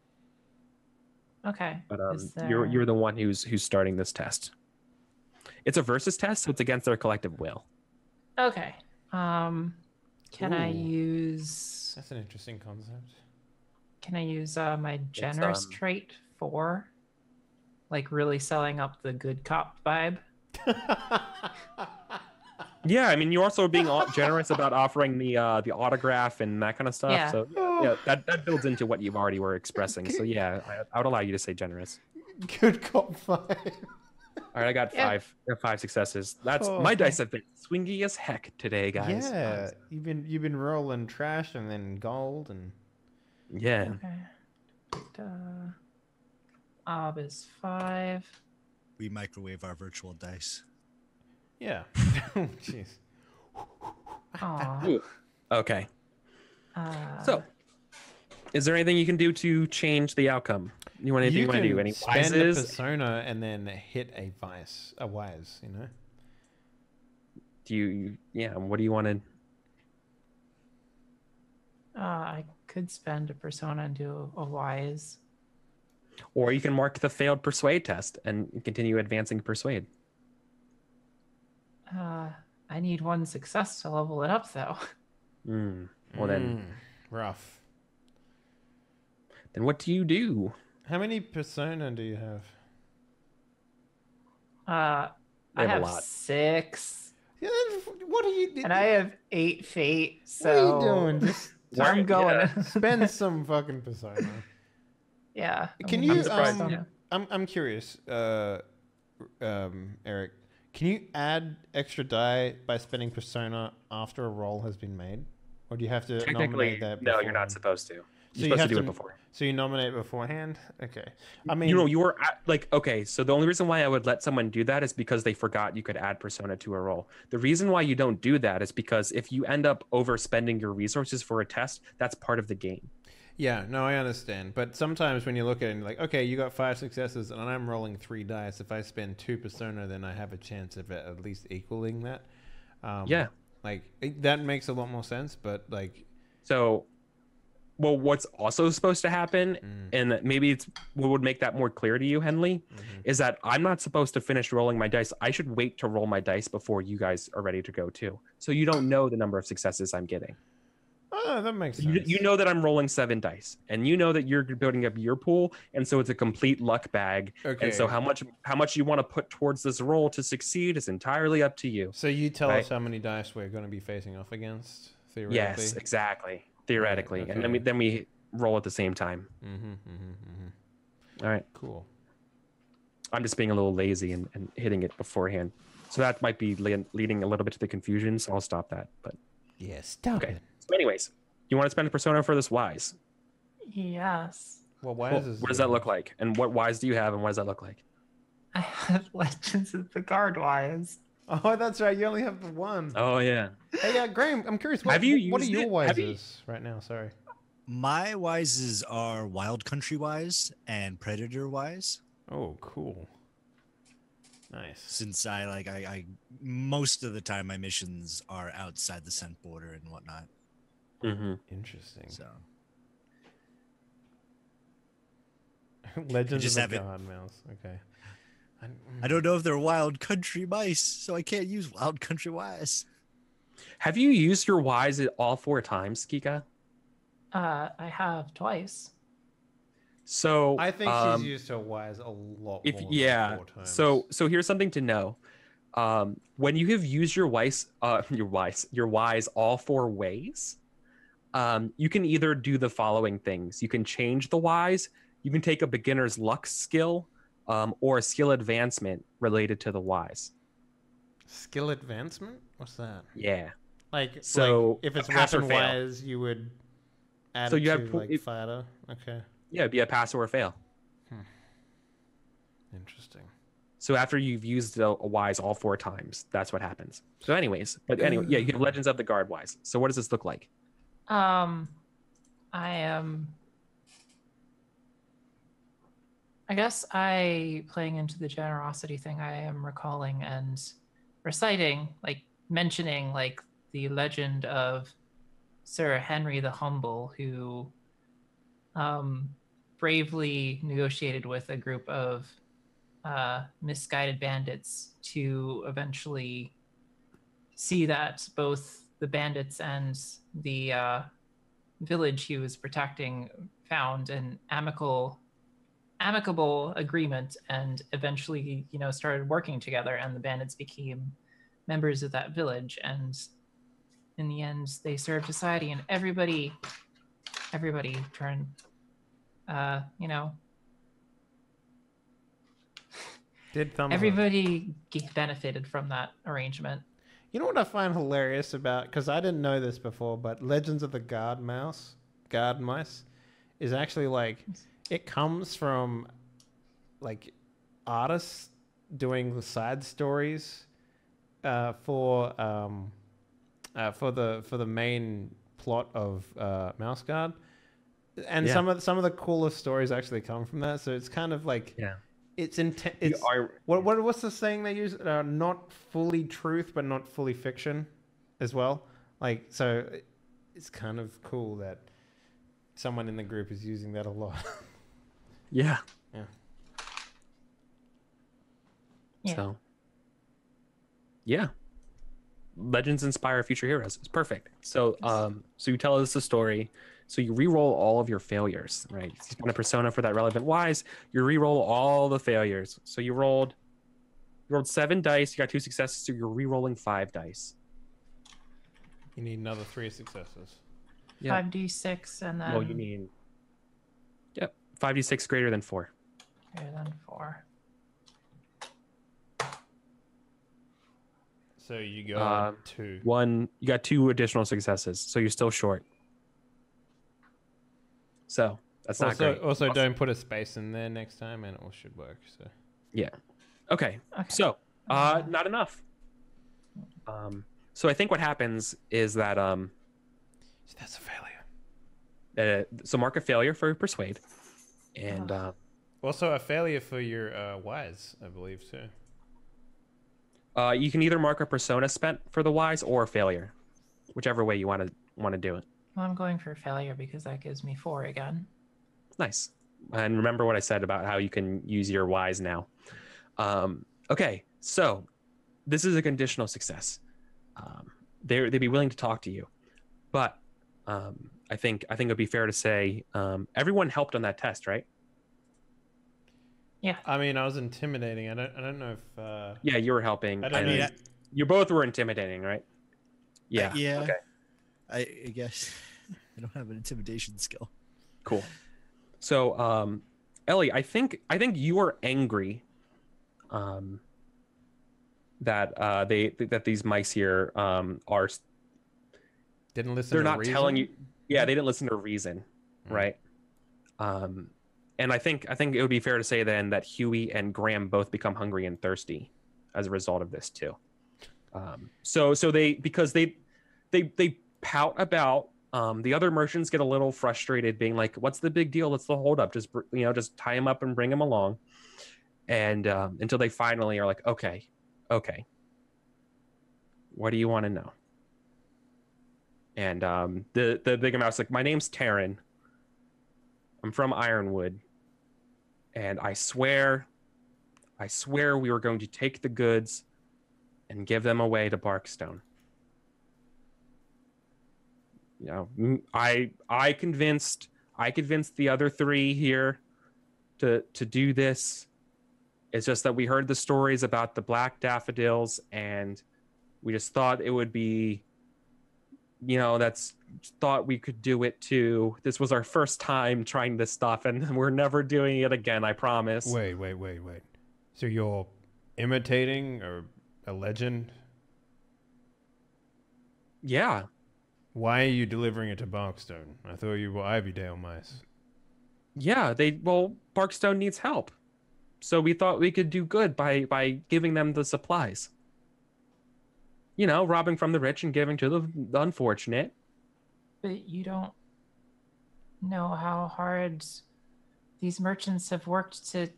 Okay. But Is there... you're the one who's starting this test. It's a versus test, so it's against their collective will. Okay. Can I Ooh. use... That's an interesting concept. Can I use my generous trait for, like, really selling up the good cop vibe? Yeah, I mean, you're also being generous about offering the autograph and that kind of stuff. Yeah. So yeah, that builds into what you already were expressing. So yeah, I would allow you to say generous. Good cop 5. All right, I got Yeah. 5. I got 5 successes. That's Oh, my okay. dice have been swingy as heck today, guys. Yeah, you've been rolling trash and then gold and Yeah. Okay. Ob is 5. We microwave our virtual dice. yeah. Oh, jeez. Aw. Ooh. Okay. Uh, So, is there anything you can do to change the outcome? You want anything you want to do? Any spend a wises? persona and then hit a wise, you know? Do you? Yeah. What do you want to? I could spend a persona and do a wise. Or you can mark the failed persuade test and continue advancing persuade. I need 1 success to level it up, though. Well then Rough. what do you do? How many persona do you have? I have a have lot. 6, Yeah, what are you and I have 8 fate. What are So you doing? Just I'm going. Yeah. spend some fucking persona. Yeah. Can I'm you surprised, persona. I'm curious, Eric, can you add extra die by spending persona after a roll has been made? Or do you have to Technically, nominate that no, you're beforehand? not supposed to. So You're you supposed have to do to- it before. So you nominate beforehand? Okay. I mean, You were like, okay, so the only reason why I would let someone do that is because they forgot you could add persona to a roll. The reason why you don't do that is because if you end up overspending your resources for a test, that's part of the game. yeah, no, I understand. But sometimes when you look at it and you're like, okay, you got 5 successes and I'm rolling 3 dice. If I spend 2 persona, then I have a chance of at least equaling that. Yeah. Like, that makes a lot more sense, but like... So well, what's also supposed to happen, Mm. and maybe it's what would make that more clear to you, Henley, is that I'm not supposed to finish rolling my dice. I should wait to roll my dice before you guys are ready to go too. So you don't know the number of successes I'm getting. Oh, that makes sense. You know that I'm rolling 7 dice, and you know that you're building up your pool, and so it's a complete luck bag. Okay. And so how much you want to put towards this roll to succeed is entirely up to you. So you tell right? us how many dice we're going to be facing off against, theoretically? Yes, exactly. Theoretically, okay. and then we roll at the same time. All right. Cool. I'm just being a little lazy and hitting it beforehand, so that might be leading a little bit to the confusion. So I'll stop that. But Yeah, stop okay. it. So, anyways, you want to spend a persona for this wise? Yes. Well, why Well, is this? what does that look like? And what wise do you have? And what does that look like? I have Legends of the Guard Wise. Oh, that's right. You only have the one. Oh yeah. Hey, Graham, I'm curious. What, Have you what are used your it? Have you- wises right now? Sorry. My wises are Wild Country wise and Predator wise. Oh, cool. Nice. Since I most of the time my missions are outside the scent border and whatnot. Mm-hmm. Interesting. So Legends just of have the it- God Mouse. Okay. I don't know if they're Wild Country mice, so I can't use Wild Country wise. Have you used your wise at all 4 times, Kika? I have twice. So I think she's used her wise a lot more than 4 times. So here's something to know. When you have used your wise all 4 ways, you can either do the following things. You can change the wise, you can take a beginner's luck skill, or a skill advancement related to the wise. Skill advancement? What's that? Yeah. So if it's pass or weapon fail. wise, you would add So it you to have like fighter. Okay. Yeah, it'd be a pass or a fail. Interesting. So after you've used a wise all 4 times, that's what happens. So anyways, yeah, you have Legends of the Guard wise. So what does this look like? I am. I guess playing into the generosity thing, I am recalling and reciting, mentioning, the legend of Sir Henry the Humble, who bravely negotiated with a group of misguided bandits to eventually see that both the bandits and the village he was protecting found an amicable agreement, and eventually started working together, and the bandits became members of that village, and in the end they served society, and everybody turned Did thumbs up. everybody benefited from that arrangement. You know what I find hilarious about, because I didn't know this before, but Legends of the Guard Mice is actually it comes from artists doing the side stories for the main plot of Mouse Guard, and Yeah. some of the coolest stories actually come from that. So it's kind of Yeah. it's what's the saying they use? Not fully truth, but not fully fiction, as well. So it's kind of cool that someone in the group is using that a lot. Yeah. Yeah. Yeah. So, yeah. Legends inspire future heroes. It's perfect. So, so you tell us the story. So you re-roll all of your failures, right? You spend a persona for that relevant wise. You re-roll all the failures. So you rolled 7 dice. You got 2 successes. So you're re-rolling 5 dice. You need another 3 successes. Yeah. 5d6 and then Well, you need 5d6 greater than 4. greater than 4. So you got 2. You got 2 additional successes. So you're still short. So that's not great. Also, don't put a space in there next time, and it all should work. So Yeah. Okay. Okay. So, not enough. So I think what happens is that so that's a failure. so mark a failure for persuade, and Also, a failure for your wise, I believe, too. you can either mark a persona spent for the wise or a failure, whichever way you want to do it. Well, I'm going for failure because that gives me 4 again. Nice. And remember what I said about how you can use your wise now. Okay, so this is a conditional success. They'd be willing to talk to you, but I think it would be fair to say everyone helped on that test, right? Yeah. I mean, I was intimidating. I don't know if. Yeah, you were helping. I don't and know. You both were intimidating, right? Yeah. Yeah. Okay. I guess I don't have an intimidation skill. Cool. So, Ellie, I think you are angry. That these mice here are Didn't listen. they're to not reason? telling you. Yeah, they didn't listen to reason, right? And I think it would be fair to say then that Huey and Graham both become hungry and thirsty as a result of this too. So they because they pout about. The other merchants get a little frustrated, being like, "What's the big deal? What's the holdup? Just tie him up and bring him along." And until they finally are like, "Okay, what do you want to know?" And the big mouse like, "My name's Taryn. I'm from Ironwood, and I swear we were going to take the goods and give them away to Barkstone. You know, I convinced the other 3 here to do this. It's just that we heard the stories about the black daffodils, and we just thought it would be, thought we could do it too. This was our first time trying this stuff, and we're never doing it again, I promise." Wait. So you're imitating a legend? Yeah. Why are you delivering it to Barkstone? I thought you were Ivydale mice. Yeah, Barkstone needs help. So we thought we could do good by giving them the supplies. Robbing from the rich and giving to the unfortunate. But you don't know how hard these merchants have worked to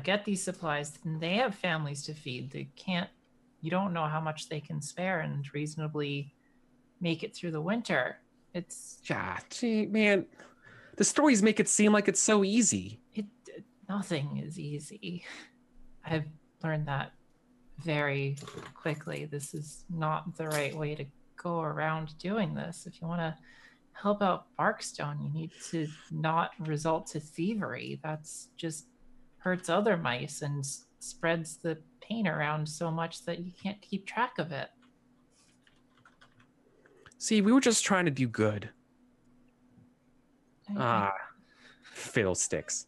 get these supplies, and they have families to feed. You don't know how much they can spare and reasonably make it through the winter. Gee, man, the stories make it seem like it's so easy. Nothing is easy. I've learned that very quickly. This is not the right way to go around doing this. If you want to help out Barkstone, you need to not resort to thievery. That's just hurts other mice and spreads the pain around so much that you can't keep track of it. See, we were just trying to do good. Fiddlesticks.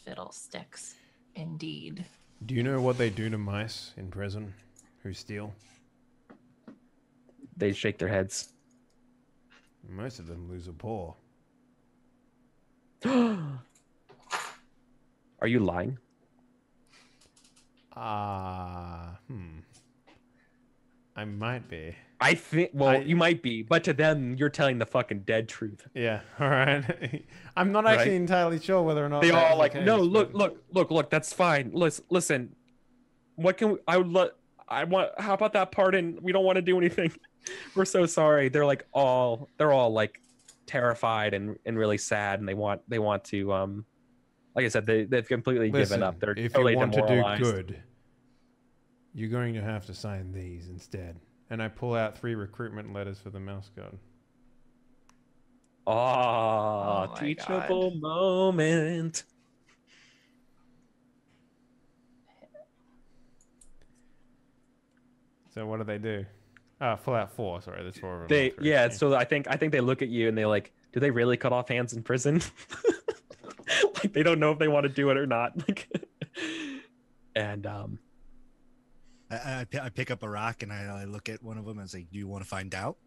Fiddlesticks, indeed. Do you know what they do to mice in prison who steal? They shake their heads. Most of them lose a paw. Are you lying? I might be. I think, you might be, but to them, you're telling the fucking dead truth. Yeah, all right. I'm not actually entirely sure whether or not they all like, the case, no, but... look, that's fine. Listen, what can how about that part? And we don't want to do anything. We're so sorry. They're all like terrified and really sad, and they want to, like I said, they've completely given up. They're if totally you want to do demoralized. good, you're going to have to sign these instead. And I pull out 3 recruitment letters for the mouse guard. Oh, my teachable moment. So what do they do? Pull out 4. Sorry, there's 4 of them. So I think they look at you and they like, do they really cut off hands in prison? Like they don't know if they want to do it or not. And I pick up a rock and I look at one of them and say, "Do you want to find out?"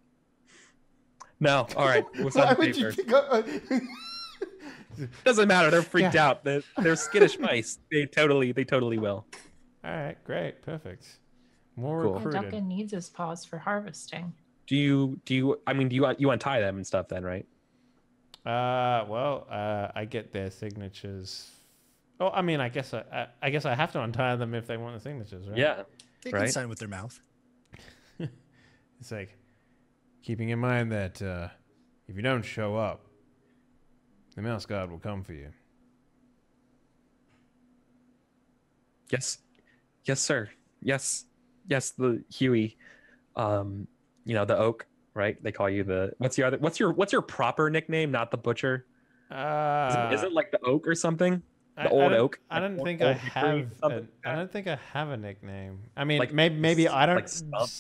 No. All right. Why would you pick up? Doesn't matter. They're freaked out. They're skittish mice. They totally will. All right, great, perfect. More Cool. recruited. Duncan needs his paws for harvesting. Do you untie them and stuff then, right? I get their signatures. Oh, I mean, I guess I have to untie them if they want the signatures, right? Yeah. They can Right. sign with their mouth. It's like, keeping in mind that if you don't show up, the mouse guard will come for you. Yes, yes, sir. Yes, the Huey. The oak, right? They call you the. What's your proper nickname? Not the butcher. Is it like the oak or something? The old oak. I don't Like think old I hickory have. or something I don't think I have a nickname. I mean, Like maybe I don't. like Stump?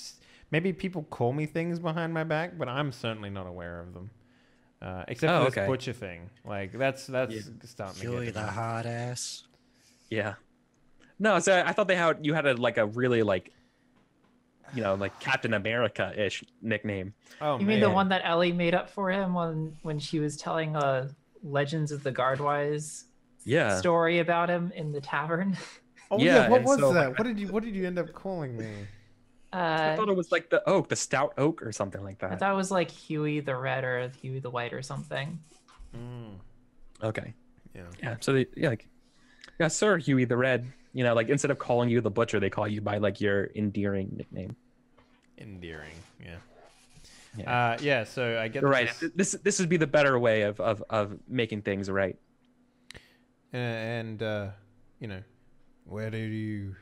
Maybe people call me things behind my back, but I'm certainly not aware of them. Except Oh, for this okay. butcher thing. Like that's starting to Huey get the to me. hot ass. Yeah. No, so I thought you had a really like Captain America-ish nickname. Oh, You mean the man. one that Ellie made up for him when she was telling Legends of the Guardwise Yeah. story about him in the tavern? Oh Yeah, yeah, what and was so, that? What did you end up calling me? I thought it was like the oak, the stout oak or something like I that. thought it was like Huey the Red or Huey the White or something. Okay. Yeah. Yeah. So yeah, Sir Huey the Red. Like instead of calling you the butcher, they call you by like your endearing nickname. Endearing. Yeah. Yeah. So I get You're right. this- This would be the better way of making things right. And where do you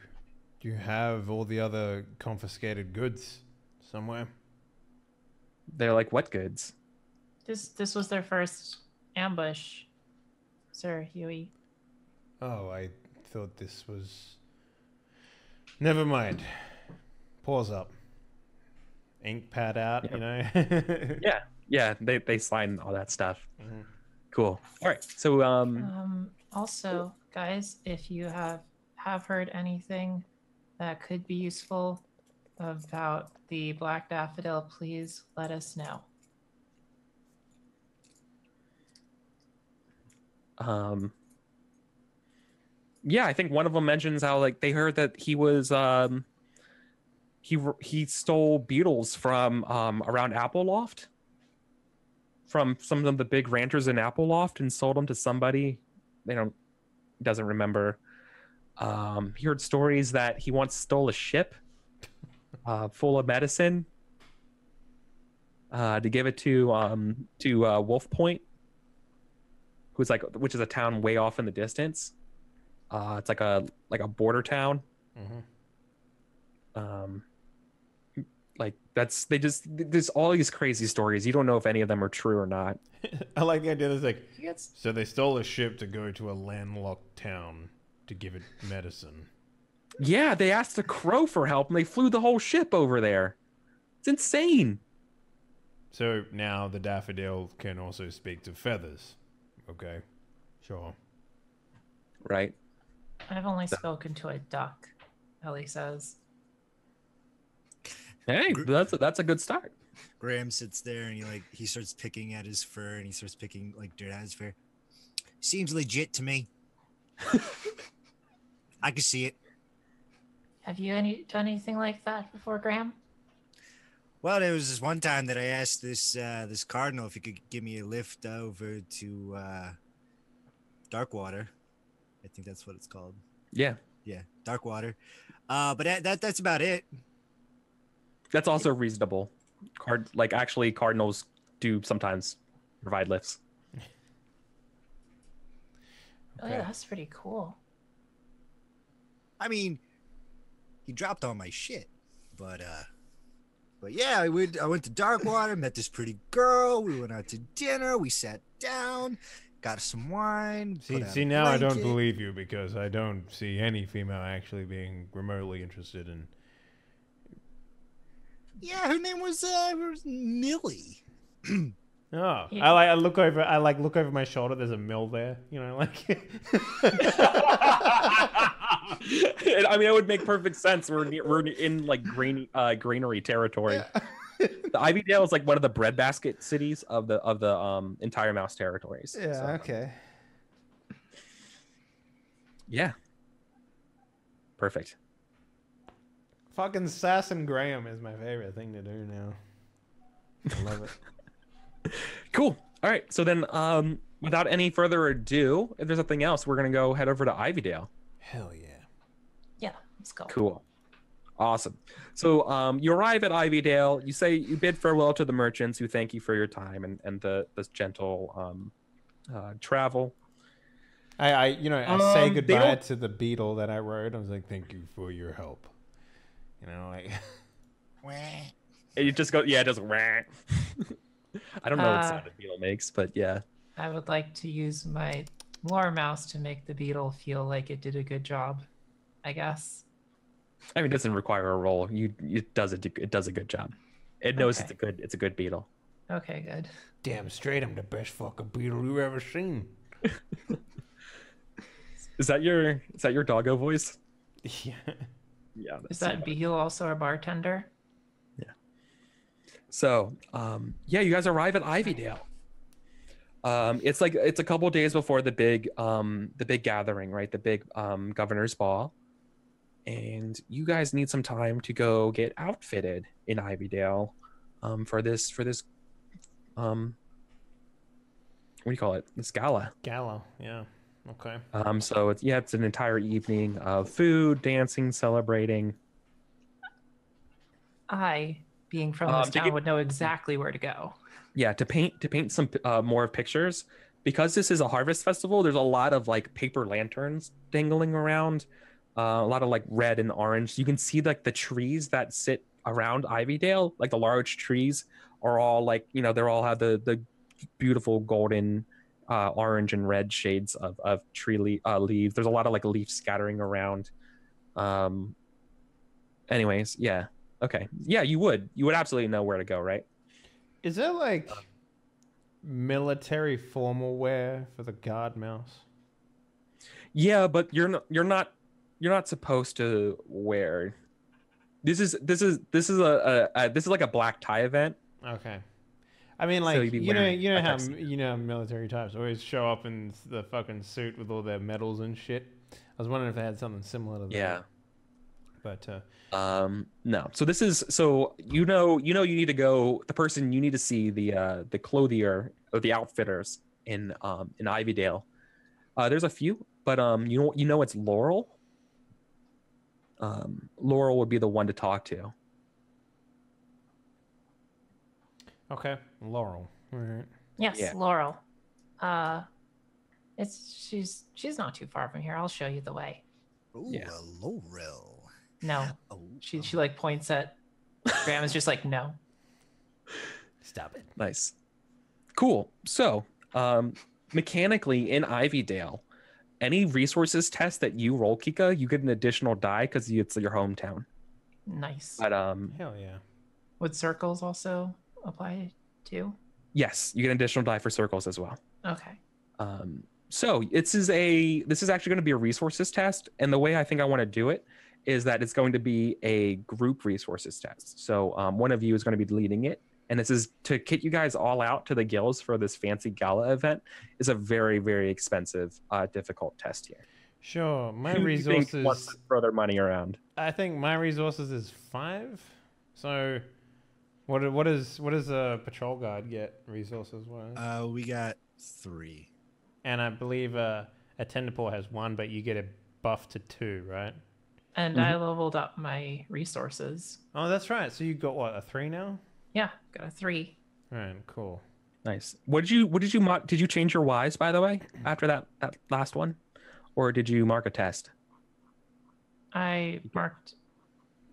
have all the other confiscated goods somewhere? They're like, what goods? This was their first ambush, Sir Huey. Oh, I thought this was. Never mind. Pause up. Ink pad out. Yeah. They sign all that stuff. Mhm. Cool. All right. So Also, guys, if you have heard anything that could be useful about the Black Daffodil, please let us know. Yeah, I think one of them mentions how like they heard that he was he stole beetles from around Appleloft, from some of the big ranchers in Appleloft, and sold them to somebody. Doesn't remember. He heard stories that he once stole a ship full of medicine to give it to Wolf Point, which is a town way off in the distance. It's like a border town. There's all these crazy stories. You don't know if any of them are true or not. I like the idea. There's like, It's so they stole a ship to go to a landlocked town to give it medicine. Yeah, they asked the Crow for help, and they flew the whole ship over there. It's insane. So now the daffodil can also speak to feathers. Okay, sure. Right. I've only spoken to a duck, Ellie says. Hey, that's a good start. Graham sits there and he starts picking at his fur and he starts picking like dirt at his fur. Seems legit to me. I can see it. Have you done anything like that before, Graham? Well, there was this one time that I asked this cardinal if he could give me a lift over to Darkwater. I think that's what it's called. Yeah. Yeah, Darkwater. But that's about it. That's also reasonable. Cardinals do sometimes provide lifts. Oh, yeah, that's pretty cool. I mean, he dropped all my shit, but yeah, I went to Darkwater, met this pretty girl. We went out to dinner. We sat down, got some wine. See, now I don't believe you because I don't see any female actually being remotely interested in. Yeah, her name was Millie. Oh, Yeah. I look over my shoulder. There's a mill there, like. I mean, it would make perfect sense. We're in like granary territory. The Ivydale is like one of the breadbasket cities of the entire Mouse territories. Yeah. So, Okay. yeah. Perfect. Fucking Sass and Graham is my favorite thing to do now. I love it. Cool. All right. So then, without any further ado, if there's nothing else, we're gonna go head over to Ivydale. Hell yeah. Yeah, let's go. Cool. Awesome. So you arrive at Ivydale. You say you bid farewell to the merchants who thank you for your time and this gentle travel. I say They goodbye don't- to the beetle that I rode. I was like, thank you for your help. Like. It just goes, yeah, it does. I don't know what sound a beetle makes, but yeah. I would like to use my lore mouse to make the beetle feel like it did a good job, I guess. I mean, it doesn't require a roll. It does a good job. It knows Okay. it's a good beetle. Okay, good. Damn straight, I'm the best fucking beetle you ever seen. Is that your doggo voice? Yeah. Yeah. Is that beetle also a bartender? So, you guys arrive at Ivydale. It's a couple days before the big gathering, right? The big governor's ball, and you guys need some time to go get outfitted in Ivydale, for this what do you call it? This gala. Gala, yeah. Okay. So it's an entire evening of food, dancing, celebrating. I, being from this to town, get- would know exactly where to go. Yeah, to paint some more pictures, because this is a harvest festival. There's a lot of like paper lanterns dangling around, a lot of like red and orange. You can see like the trees that sit around Ivydale, like the large trees, are all like they all have the beautiful golden, orange and red shades of tree leaves. There's a lot of like leaf scattering around. Anyways, yeah, okay, yeah, you would absolutely know where to go, right? Is there like military formal wear for the guard mouse? Yeah, but you're not supposed to wear. This is like a black tie event. Okay. I mean, So like, you'd be you know wearing a how tuxedo. military types always show up in the fucking suit with all their medals and shit. I was wondering if they had something similar to that. Yeah. But No. So this is you need to go. The person you need to see, the clothier or the outfitters in Ivydale. There's a few, but it's Laurel. Laurel would be the one to talk to. okay, Laurel. All right. Yes, Yeah. Laurel. She's not too far from here. I'll show you the way. Ooh, Yeah. a Laurel. No, Oh, she like points at Graham. Is just like no. Stop it. Nice. Cool. So, mechanically in Ivydale, any resources test that you roll, Kika, you get an additional die because it's your hometown. Nice. But Hell yeah. Would circles also apply too? yes, you get an additional die for circles as well. Okay. So this is actually going to be a resources test, and the way I think I want to do it is that it's going to be a group resources test. So one of you is going to be leading it, and this is to get you guys all out to the guilds for this fancy gala event. Is a very, very expensive, difficult test here. Sure. My Who do you think resources. wants to throw their money around? I think my resources is 5. So, what does a patrol guard get resources wise? we got 3. And I believe a Tenderpaw has 1, but you get a buff to 2, right? And I leveled up my resources. Oh, that's right. So you got what, a 3 now? Yeah, got a 3. All right, cool. Nice. What did you change your Ys, by the way, after that last one, or did you mark a test? I marked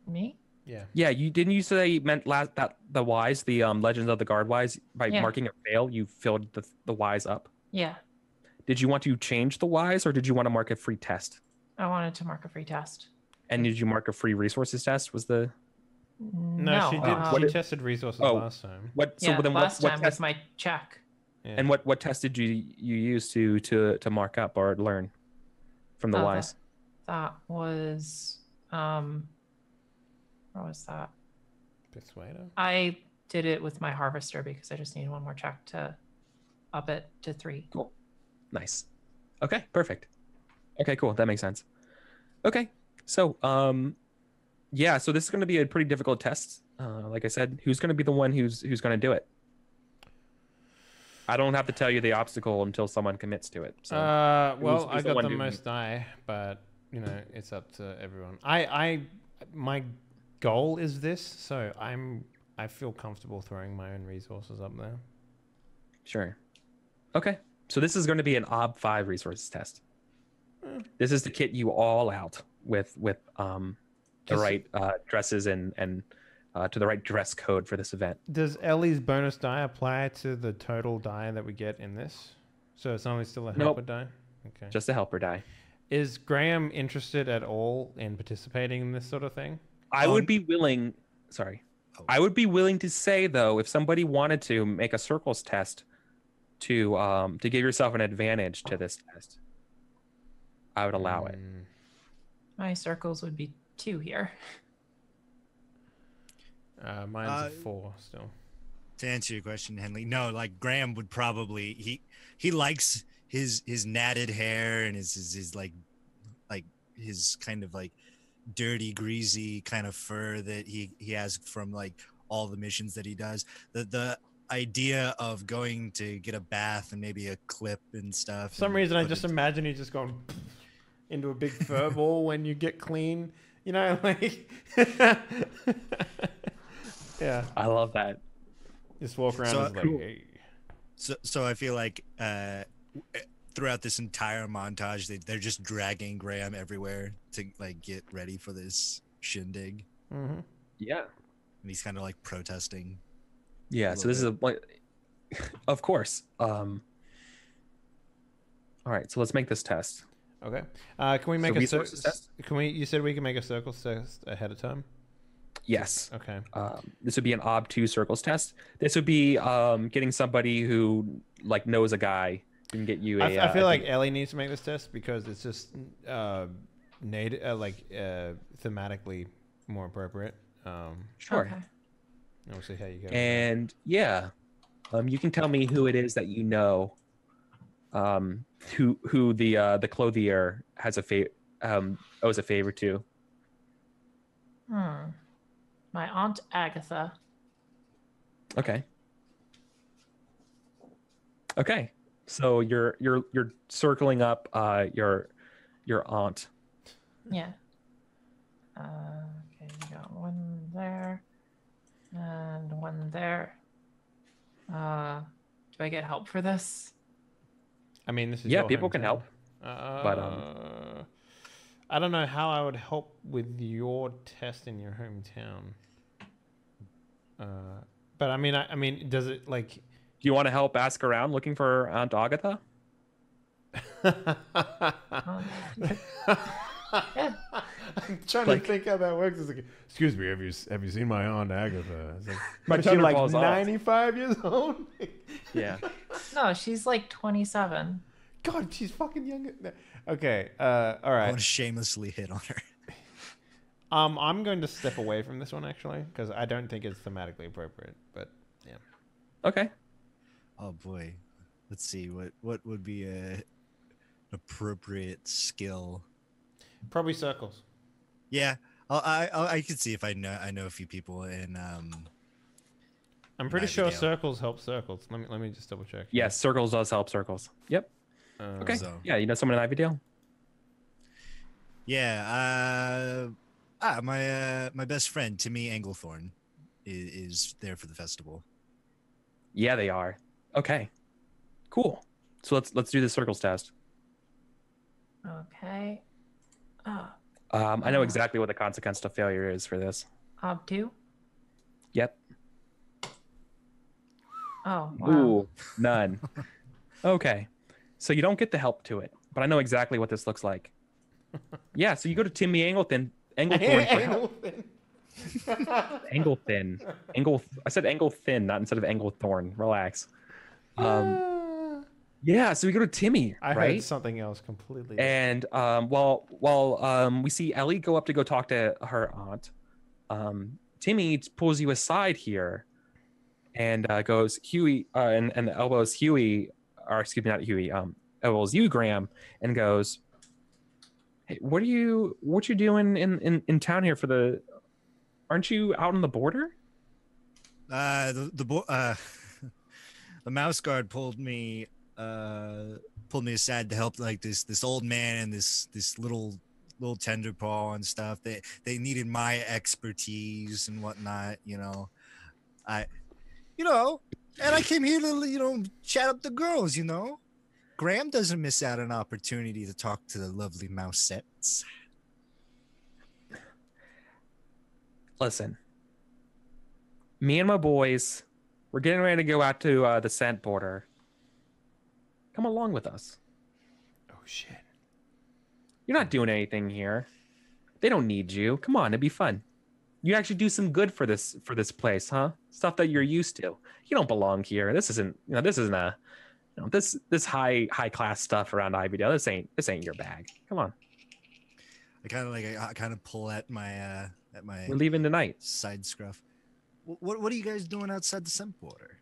me. Yeah. Yeah, you say you meant that the Ys, the Legends of the Guard Ys, by Yeah. marking a fail, you filled the Ys up. Yeah, Did you want to change the Ys, or did you want to mark a free test? I wanted to mark a free test. And did you mark a free resources test? Was the No, she did. What She did- tested resources Oh. last time. what? So Yeah, then last what time test? with my check. Yeah. And what test did you use to mark up or learn from the Oh, Ys? That was where was that? Persuader? I did it with my harvester because I just needed one more check to up it to 3. Cool. Nice. Okay, perfect. Okay, cool. That makes sense. Okay. So, yeah, so this is going to be a pretty difficult test. Like I said, who's going to be the one who's going to do it? I don't have to tell you the obstacle until someone commits to it. So, Well, I who's the got one the who- most die, but it's up to everyone. goal is this, so I feel comfortable throwing my own resources up there. Sure. Okay. So this is going to be an Ob 5 resources test. This is to kit you all out with the Just- right dresses and to the right dress code for this event. Does Ellie's bonus die apply to the total die that we get in this? So it's only still a Nope. helper die? Okay. Just a helper die. Is Graham interested at all in participating in this sort of thing? I would be willing. Sorry. Oh. I would be willing to say though, if somebody wanted to make a circles test to give yourself an advantage to this test, I would allow it. My circles would be 2 here. Mine's a 4 still. To answer your question, Henley, no, like Graham would probably he likes his natted hair and his like his kind of like dirty, greasy kind of fur that he has from like all the missions that he does. The idea of going to get a bath and maybe a clip and stuff. For some reason, I just imagine you just going into a big fur ball when you get clean. You know, like yeah, I love that. just walk around So, and like, cool. hey. So I feel like throughout this entire montage, they're just dragging Graham everywhere to like get ready for this shindig, Mhm. Yeah. and he's kind of like protesting. Yeah. So this is of course. All right. So let's make this test. Okay. Can we make a resources test? Can we? You said we can make a circles test ahead of time. Yes. Okay. This would be an Ob 2 circles test. This would be getting somebody who like knows a guy who can get you a. I feel like Ellie needs to make this test because it's just thematically more appropriate. Sure. Okay. And we'll see how you go. And yeah, you can tell me who it is that you know. Who the clothier has owes a favor to. My Aunt Agatha. Okay. Okay. So you're circling up your aunt. Yeah. Okay, we got one there and one there. Do I get help for this? I mean, this is Yeah, your people can hometown. help. But I don't know how I would help with your test in your hometown. But I mean, does it like? Do you want to help ask around looking for Aunt Agatha? Yeah. I'm trying to think how that works. It's like, excuse me, have you seen my aunt Agatha? It's like, My is she thunder like falls off. 95 years old? Yeah. No, she's like 27. God, she's fucking young. Okay, all I right. want to shamelessly hit on her. I'm going to step away from this one actually because I don't think it's thematically appropriate. But yeah, Okay. Oh boy, let's see what would be a appropriate skill. probably circles. Yeah, I could see if I know a few people in I'm pretty Might be sure Dale. circles help circles. Let me just double check. Yes, circles does help circles. Yep. Okay. So- Yeah, you know someone in Ivydale? Yeah, my best friend Timmy Anglethorne is there for the festival. Yeah, they are. Okay. Cool. So let's do the circles test. Okay. Oh, I know exactly what the consequence to failure is for this. Ob 2? Yep. Oh, wow. Ooh, none. Okay. So you don't get the help to it, but I know exactly what this looks like. Yeah, so you go to Timmy Anglethorne for help. Anglethin. I said Anglethin, not instead of Anglethorne. Relax. Yeah, so we go to Timmy, I right? heard something else completely. And while we see Ellie go up to go talk to her aunt, Timmy pulls you aside here and goes Huey and elbows Huey, or excuse me, not Huey, elbows you, Graham, and goes, "Hey, what you doing in town here for the? Aren't you out on the border?" The mouse guard pulled me aside to help like this old man and this little little tender paw and stuff. They needed my expertise and whatnot. I you know, and I came here to chat up the girls. Graham doesn't miss out an opportunity to talk to the lovely mousettes. Listen, me and my boys, we're getting ready to go out to the scent border. Come along with us. Oh shit. You're not doing anything here. They don't need you. Come on, it'd be fun. You actually do some good for this place, huh? Stuff that you're used to. You don't belong here. This isn't a this high class stuff around Ivydale. This ain't your bag. Come on. I kind of pull at my We're leaving tonight. side scruff. What are you guys doing outside the scent border?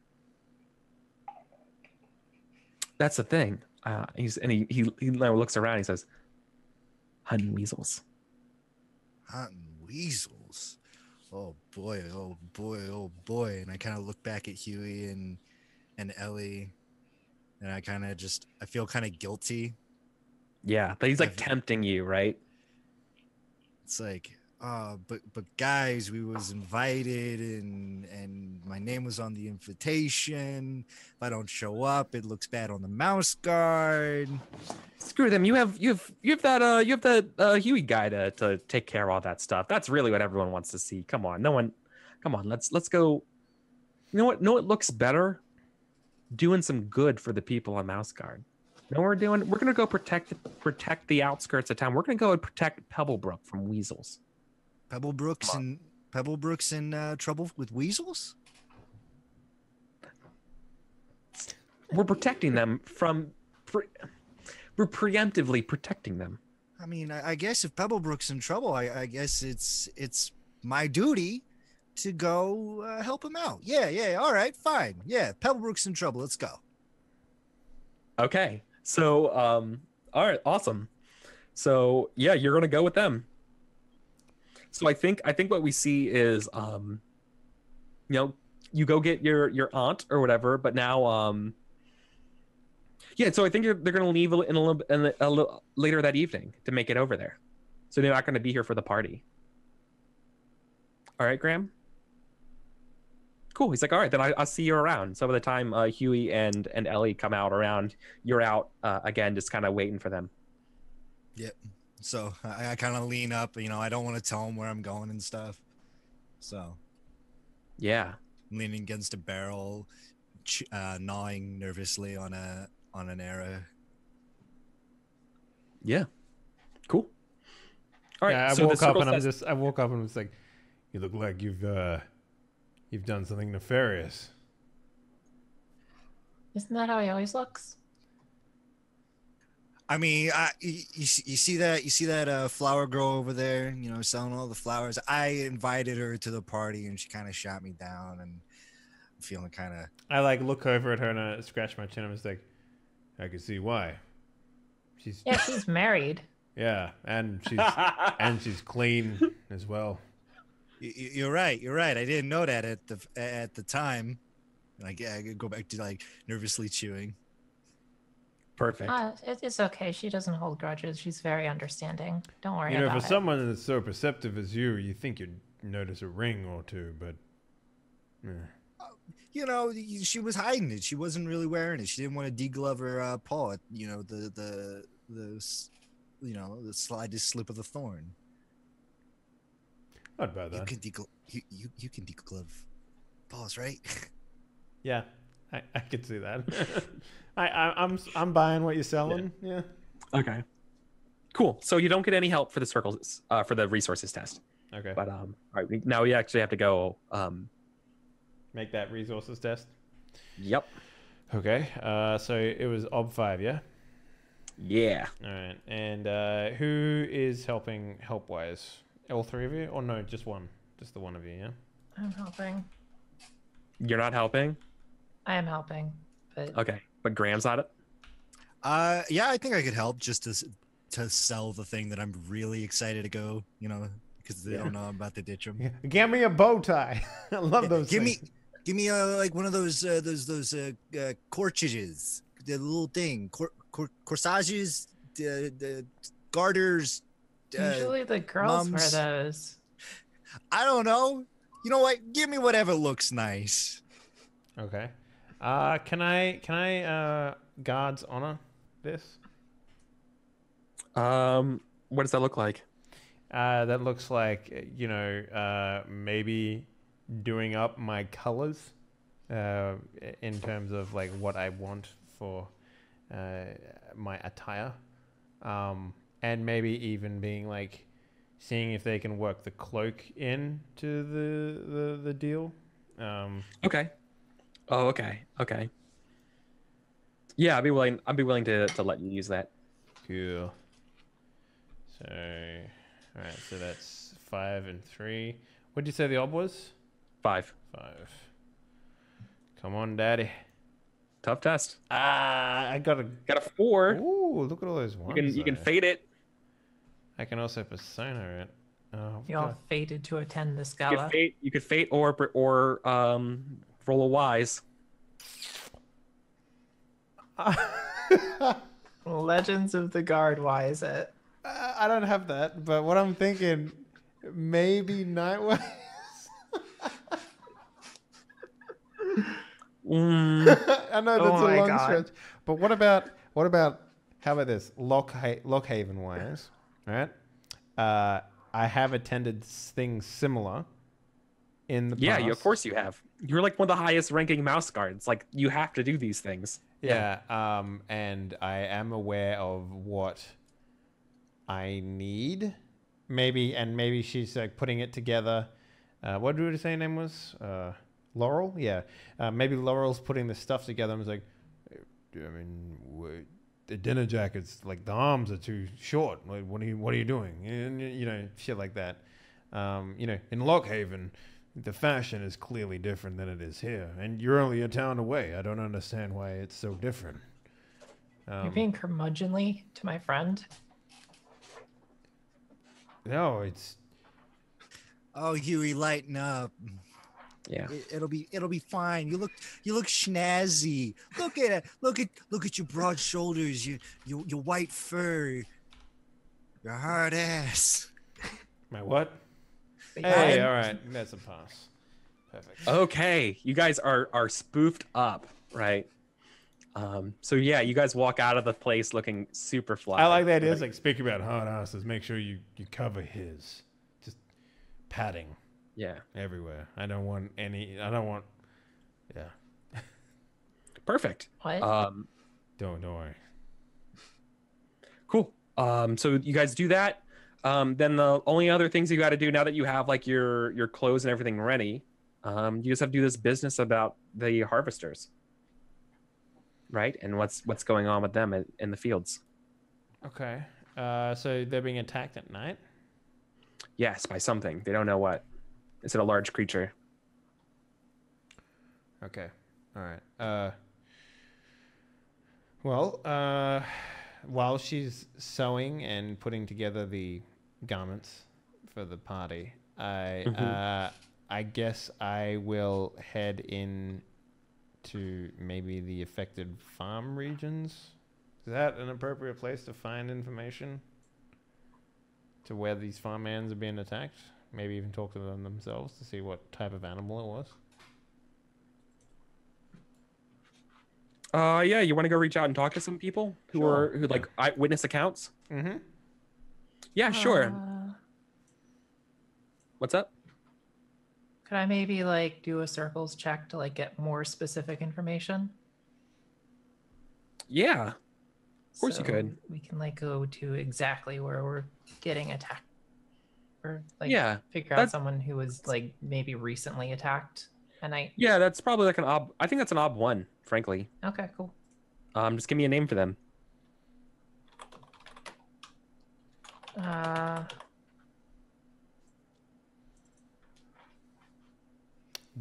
That's the thing. He looks around. He says, "Hunting weasels." Hunting weasels. Oh boy, oh boy, oh boy. And I kind of look back at Huey and Ellie, and I feel kind of guilty. Yeah, but he's like tempting you, right? It's like, but guys, we was invited and my name was on the invitation. If I don't show up, it looks bad on the mouse guard. Screw them. You have that Huey guy to take care of all that stuff. That's really what everyone wants to see. Come on, let's go. You know what? No, it looks better doing some good for the people on Mouse Guard. You know what we're doing? We're gonna go protect the outskirts of town. We're gonna go and protect Pebblebrook from weasels. Pebblebrook's in trouble with weasels? We're protecting them from. We're preemptively protecting them. I mean, I guess if Pebblebrook's in trouble, I guess it's my duty to go help him out. Yeah, all right, fine. Yeah, Pebblebrook's in trouble. Let's go. Okay. So, all right, awesome. So, yeah, you're gonna go with them. So I think what we see is, you go get your aunt or whatever, but now, yeah. So I think they're gonna leave a little later that evening to make it over there. So they're not gonna be here for the party. All right, Graham. Cool. He's like, all right, then I'll see you around. So by the time Huey and Ellie come out around, you're out again, just kind of waiting for them. Yep. So I kind of lean up, I don't want to tell him where I'm going and stuff. So Yeah. I'm leaning against a barrel, gnawing nervously on an arrow. Yeah. Cool. All right. Yeah, so I woke up and says, I woke up and was like, you look like you've done something nefarious. Isn't that how he always looks? I mean, you see that flower girl over there, selling all the flowers. I invited her to the party and she kind of shot me down, and I'm feeling kind of. I like look over at her and I scratch my chin and was like, I can see why. She's married. Yeah, and she's clean as well. You're right. I didn't know that at the time. Like, I could go back to like nervously chewing. Perfect. It's okay. She doesn't hold grudges. She's very understanding. Don't worry about it. For someone that's so perceptive as you think you'd notice a ring or two, but she was hiding it. She wasn't really wearing it. She didn't want to deglove her paw at, the slightest slip of the thorn. Not bad that. You can deglove paws, right? Yeah, I could see that. I'm buying what you're selling. Yeah. Okay. Cool. So you don't get any help for the circles for the resources test. Okay. But all right, now we actually have to go make that resources test. Yep. Okay. So it was OB5, yeah? Yeah. All right. And who is helping help-wise? All three of you? Or no, just one? Just the one of you, yeah? I'm helping. You're not helping? I am helping, but okay. But Graham's not it? Yeah, I think I could help just to sell the thing that I'm really excited to go, because they don't know I'm about to ditch them. Yeah. Get me a bow tie. I love those things. Give me like one of those corsages, the little thing, corsages, the garters, Usually the girls mums. wear those. I don't know. You know what? Give me whatever looks nice. Okay. Can I guards honor this? What does that look like? That looks like, maybe doing up my colors in terms of like what I want for my attire. And maybe even being like seeing if they can work the cloak into the deal. Okay. Oh, okay. Okay. Yeah, I'd be willing to let you use that. Cool. So, all right. So that's 5 and 3. What did you say the ob was? 5. 5. Come on, daddy. Tough test. I got a 4. Ooh, look at all those ones. You can though. fade it. I can also persona it. Oh, You all God. fated to attend this You gala. could fade or roll a wise. Legends of the Guard, why is it? I don't have that, but what I'm thinking, maybe Nightwise. I know that's Oh a my long God. stretch, but what about how about this Lockhaven wise, right? I have attended things similar in the past. Yeah, of course you have. You're like one of the highest ranking mouse guards. Like you have to do these things. Yeah, and I am aware of what I need. Maybe she's like putting it together. What did we say her name was? Laurel? Yeah. Maybe Laurel's putting the stuff together and was like, I mean, the dinner jackets, like the arms are too short. Like, what are you doing? And, shit like that. In Lockhaven, the fashion is clearly different than it is here. And you're only a town away. I don't understand why it's so different. You're being curmudgeonly to my friend. No, it's... Oh, Huey, lighten up. Yeah. It'll be fine. You look snazzy. Look at it. Look at your broad shoulders. Your white fur. Your hard ass. My what? But Hey, yeah, all right. That's a pass. Perfect. Okay, you guys are spoofed up, right? So yeah, you guys walk out of the place looking super fly. I like that. It is right? like, speaking about hard asses, make sure you cover his. Just padding Yeah. everywhere. I don't want... Yeah. Perfect. What? Don't worry. Cool. So you guys do that. Then the only other things you got to do now that you have like your clothes and everything ready, you just have to do this business about the harvesters, right? And what's going on with them in the fields. Okay. So they're being attacked at night? Yes, by something. They don't know what. Is it a large creature? Okay. All right. While she's sewing and putting together the garments for the party, I guess I will head in to maybe the affected farm regions. Is that an appropriate place to find information to where these farmhands are being attacked? Maybe even talk to them themselves to see what type of animal it was. Yeah, you want to go reach out and talk to some people who like eyewitness accounts? Mm-hmm. Yeah, sure. What's up? Could I maybe like do a circles check to like get more specific information? Yeah. Of course you could. We can like go to exactly where we're getting attacked. Or like figure out that's- someone who was like maybe recently attacked at night. Yeah, that's probably like an ob. I think that's an ob 1, frankly. Okay, cool. Just give me a name for them.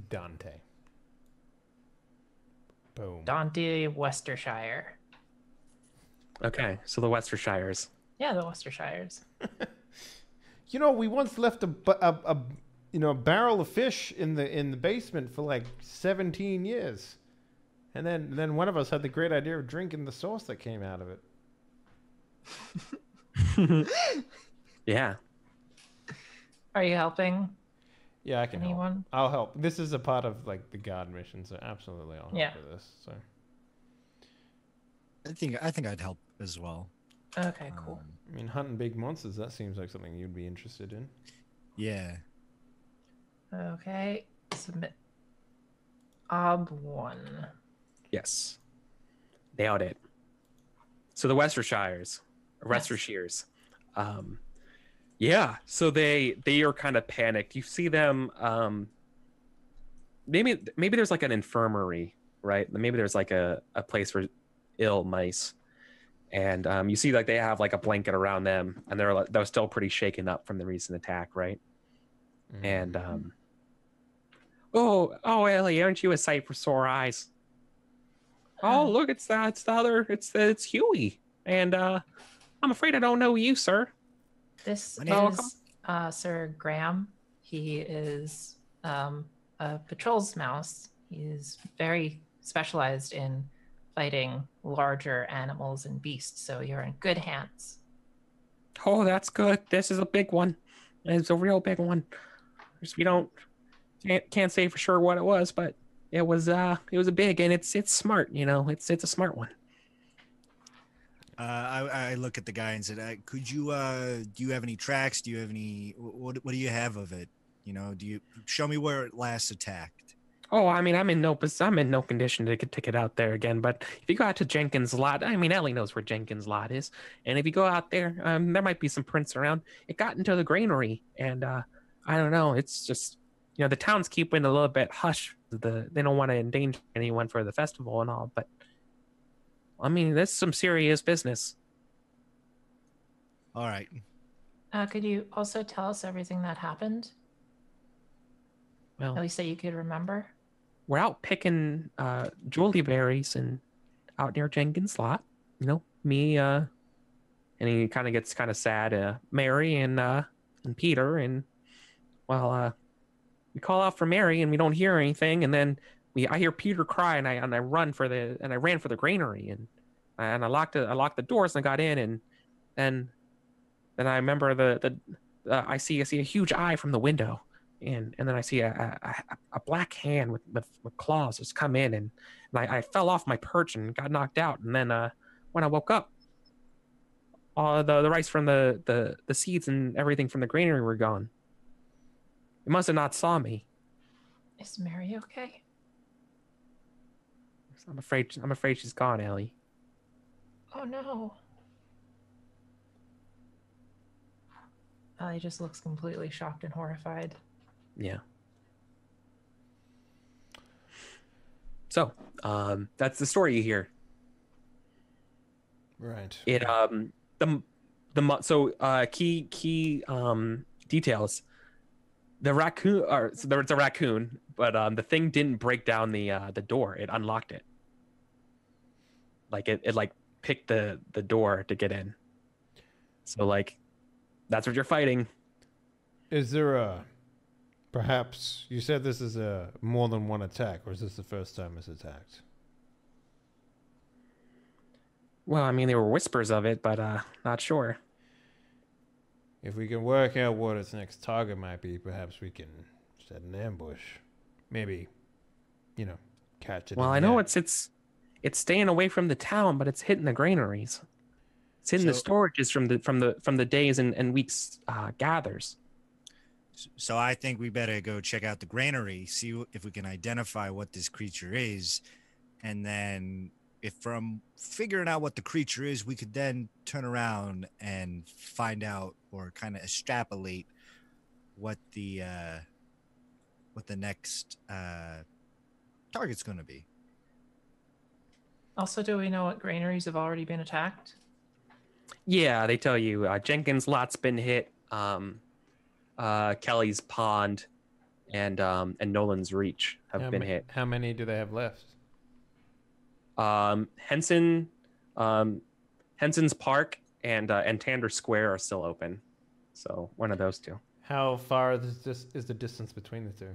Dante. Boom. Dante Westershire. Okay, so the Westershires. Yeah, the Westershires. We once left a barrel of fish in the basement for like 17 years, and then one of us had the great idea of drinking the sauce that came out of it. Yeah. Are you helping? Yeah, I can help. Anyone? I'll help. This is a part of like the guard mission, so absolutely I'll help Yeah. with this. So I think I'd help as well. Okay, cool. I mean, hunting big monsters, that seems like something you'd be interested in. Yeah. Okay, submit. Ob 1. Yes. Nailed it. So the Westershires, Westershires, yeah. So they are kind of panicked. You see them. Maybe there's like an infirmary, right? Maybe there's like a place for ill mice, and you see like they have like a blanket around them, and they're still pretty shaken up from the recent attack, right? And oh Ellie, aren't you a sight for sore eyes? Oh look, it's Huey, and I'm afraid I don't know you, sir. This My is Sir Graham. He is a patrol's mouse. He is very specialized in fighting larger animals and beasts, so you're in good hands. Oh, that's good. This is a big one. It's a real big one. We can't say for sure what it was, but it was a big, and it's smart. You know, it's a smart one. I look at the guy and said, "Could you do you have any tracks? Do you have any what do you have of it? You know, do you show me where it last attacked?" Oh, I mean, I'm in no condition to get out there again. But if you go out to Jenkins' lot, I mean, Ellie knows where Jenkins' lot is, and if you go out there, there might be some prints around. It got into the granary, and I don't know. It's just, you know, the town's keeping a little bit hush. They don't want to endanger anyone for the festival and all, but I mean, this is some serious business. All right. Could you also tell us everything that happened? Well, At least that you could remember. we're out picking jewelry berries and out near Jenkins' lot. You know, me and he kind of gets kind of sad. Mary and Peter, and well, we call out for Mary and we don't hear anything, and then I hear Peter cry, and I ran for the granary, and I locked the doors and I got in, and then I remember I see a huge eye from the window. And then I see a black hand with claws just come in, and I fell off my perch and got knocked out. And then when I woke up, all the rice from the seeds and everything from the granary were gone. It must have not saw me. Is Mary okay? I'm afraid she's gone, Ellie. Oh no. Ellie just looks completely shocked and horrified. Yeah. So, that's the story you hear. Right. It key details. The raccoon, or so it's a raccoon, but the thing didn't break down the door. It unlocked it. Like it like picked the door to get in. So like, that's what you're fighting. Is there perhaps you said this is a more than one attack, or is this the first time it's attacked? Well, I mean, there were whispers of it, but not sure. If we can work out what its next target might be, perhaps we can set an ambush. Maybe, catch it. Well, I know it's staying away from the town, but it's hitting the granaries. It's hitting the storages from the days and weeks gathers. So I think we better go check out the granary, see if we can identify what this creature is, and then if from figuring out what the creature is, we could then turn around and find out or kind of extrapolate what the next target's going to be. Also, do we know what granaries have already been attacked? Yeah, they tell you Jenkins' lot's been hit. Kelly's Pond and Nolan's Reach have been hit. How many do they have left? Henson's Park and Tander Square are still open, so one of those two. How far is the distance between the two?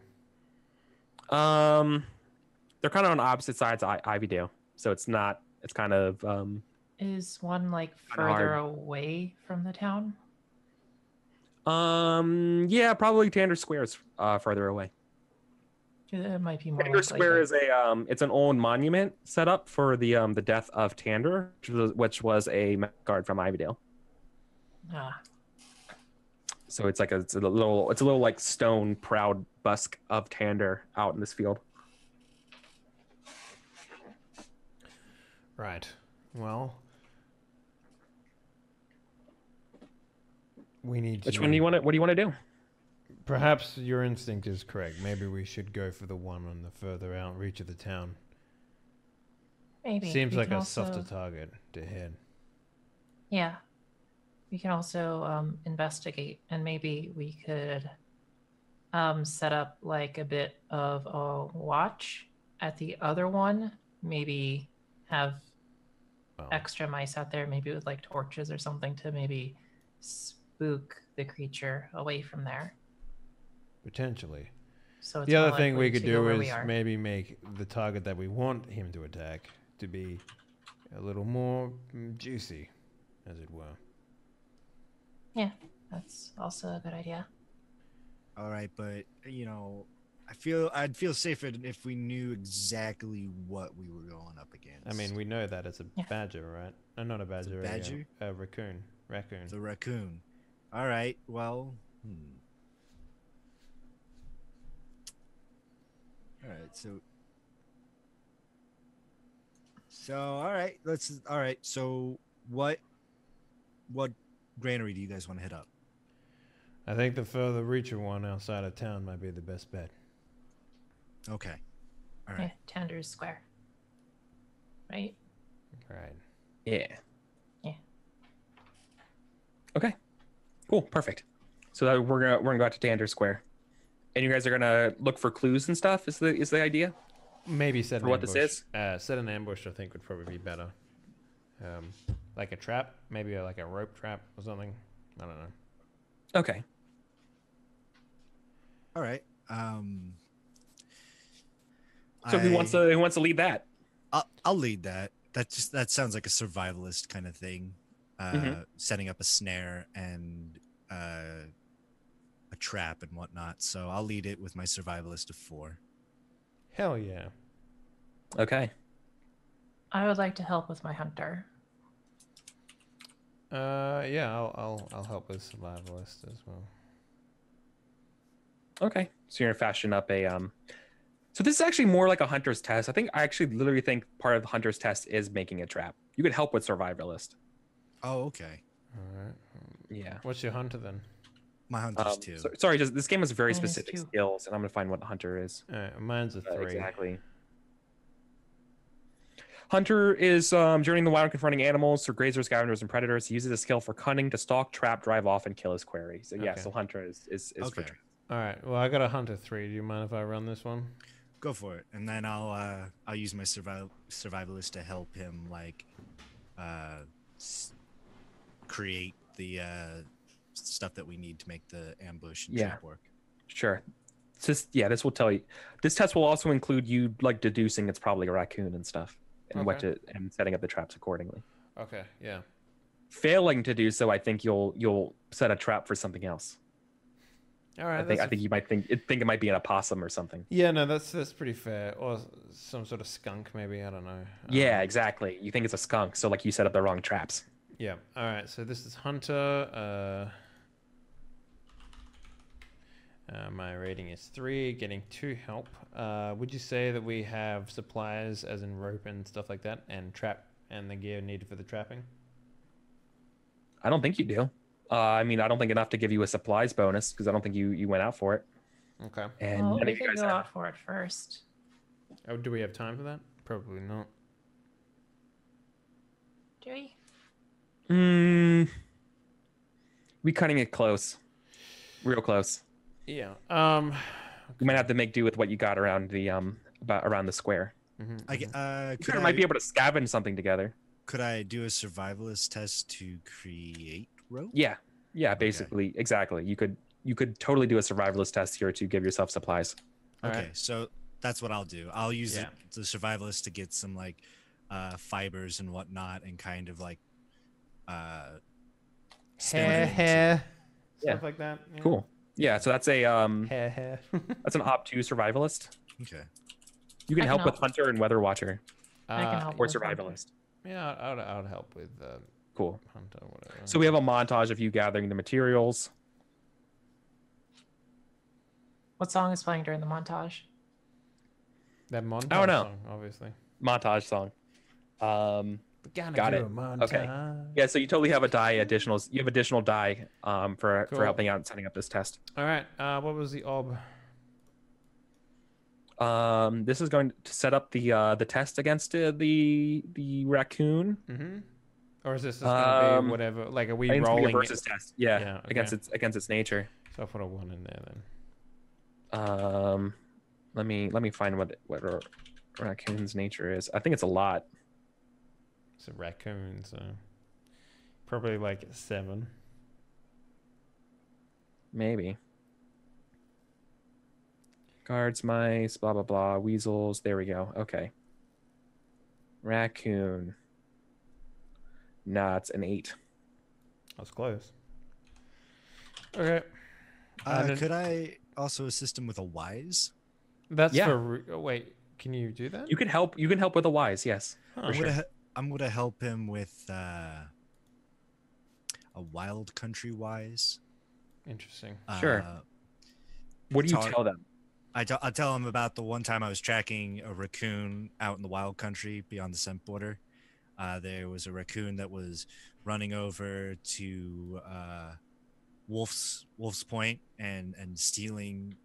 They're kind of on opposite sides of Ivydale, so it's not. It's kind of Is one like Kinda further hard. away from the town? Yeah, probably Tander Square is further away. It might be more Tander likely. Square is it's an old monument set up for the death of Tander, which was a guard from Ivydale. Ah, So it's like it's a little like stone proud busk of Tander out in this field. Right. Well, we need Which to. one do you want to? What do you want to do? Perhaps your instinct is correct. Maybe we should go for the one on the further out reach of the town. maybe. Seems We like can a softer also- target to hit. Yeah. We can also investigate, and maybe we could set up like a bit of a watch at the other one. Maybe have Well, extra mice out there, maybe with like torches or something to maybe spook the creature away from there. potentially. So it's The more other thing we likely could to go do where is we are. maybe make the target that we want him to attack to be a little more juicy, as it were. Yeah, that's also a good idea. All right, but I'd feel safer if we knew exactly what we were going up against. I mean, we know that it's a Yeah. badger, right? Not a badger. badger? A raccoon. Raccoon. the raccoon. All right, well, All right, all right. So what granary do you guys want to hit up? I think the further reacher one outside of town might be the best bet. Okay. All Yeah, right. Tander's Square. Right? Right. Yeah. Yeah. Okay. Cool. Perfect. So that we're gonna go out to Tander Square, and you guys are gonna look for clues and stuff. Is the idea? Maybe set an For what ambush. this Set an ambush, I think, would probably be better. Like a trap, maybe like a rope trap or something. I don't know. Okay. All right. So who wants to lead that? I'll lead that. That sounds like a survivalist kind of thing. Setting up a snare and a trap and whatnot. So I'll lead it with my survivalist of 4. Hell yeah. Okay. I would like to help with my hunter. Yeah, I'll help with survivalist as well. Okay. So you're gonna fashion up a So this is actually more like a hunter's test. I actually literally think part of the hunter's test is making a trap. You could help with survivalist. Oh, okay. All right. Yeah. What's your hunter then? My hunter's 2. Sorry, just this game has very Mine is specific 2. skills, and I'm gonna find what the hunter is. Mine's a 3. Exactly. Hunter is journeying the wild, confronting animals through grazers, scavengers, and predators. He uses a skill for cunning to stalk, trap, drive off, and kill his quarry. So yeah, Okay. so hunter is for Okay. trap. All right. Well, I got a hunter 3. Do you mind if I run this one? Go for it, and then I'll use my survivalist to help him create the stuff that we need to make the ambush and Yeah. trap work. Sure. This will tell you. This test will also include you like deducing it's probably a raccoon and stuff, and and setting up the traps accordingly. Okay. Yeah. Failing to do so, I think you'll set a trap for something else. All right. I think you might think it might be an opossum or something. Yeah. No, that's pretty fair. Or some sort of skunk, maybe. I don't know. Yeah, exactly. You think it's a skunk, so like you set up the wrong traps. Yeah. All right. So this is hunter. My rating is 3, getting 2 help. Would you say that we have supplies, as in rope and stuff like that, and trap and the gear needed for the trapping? I don't think you do. I mean, I don't think enough to give you a supplies bonus because I don't think you went out for it. Okay. And Well, none we of you could guys go have. out for it first. Oh, do we have time for that? Probably not. Do we? We cutting it close, real close. Yeah. You might have to make do with what you got around the around the square. Could You might be able to scavenge something together. Could I do a survivalist test to create rope? Yeah, basically, exactly. You could totally do a survivalist test here to give yourself supplies. Okay, Alright. so that's what I'll do. I'll use Yeah. the survivalist to get some fibers and whatnot, and kind of Hair. Yeah. stuff like that. Yeah. Cool. Yeah, so that's a Hair. that's an Op 2 survivalist. Okay. You can I can help with help. Hunter and Weather Watcher I can help or with Hunter. Survivalist. Yeah, I would help with Cool. Hunter, whatever. So we have a montage of you gathering the materials. What song is playing during the montage? That montage I don't know. song, obviously. Montage song. Gotta Got do it. a montage. Okay. Yeah, so you totally have a die additionals. You have additional die for Cool. helping out and setting up this test. All right. What was the ob? This is going to set up the test against the raccoon. Mm-hmm. Or is this just gonna be whatever? Like, are we I think it's gonna be rolling a versus test. Yeah, Yeah, okay. against its nature. So I'll put a 1 in there then. Let me find what a raccoon's nature is. I think it's a lot. It's a raccoon, so probably like 7. Maybe. Guards, mice, blah blah blah, weasels. There we go. Okay. Raccoon. Nah, it's an 8. That's close. Okay. Could I also assist him with a wise? That's Yeah. for. Oh, wait, can you do that? You can help. You can help with a wise. Yes. Huh. For sure. I'm gonna help him with a wild country wise. Interesting. Sure. What do you talk- tell them? I tell him about the one time I was tracking a raccoon out in the wild country beyond the scent border. There was a raccoon that was running over to Wolf's Point and stealing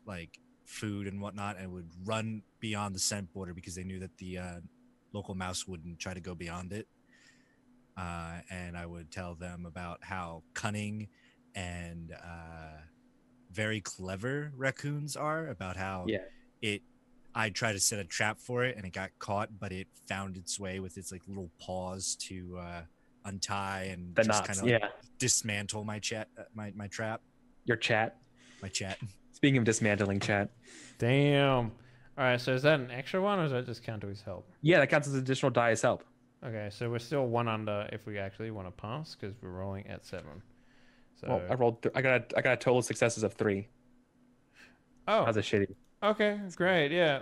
like food and whatnot, and would run beyond the scent border because they knew that the local mouse wouldn't try to go beyond it. And I would tell them about how cunning and very clever raccoons are, about how I tried to set a trap for it and it got caught, but it found its way with its like little paws to untie and The just knots. kind of dismantle my my trap. Your chat. My chat. Speaking of dismantling chat. Damn. All right. So is that an extra one, or does that just count to his help? Yeah, that counts as additional die as help. Okay. So we're still 1 under if we actually want to pass because we're rolling at 7. So. Well, I rolled. I got a total successes of 3. Oh. How's a shitty? Okay. Great. Yeah.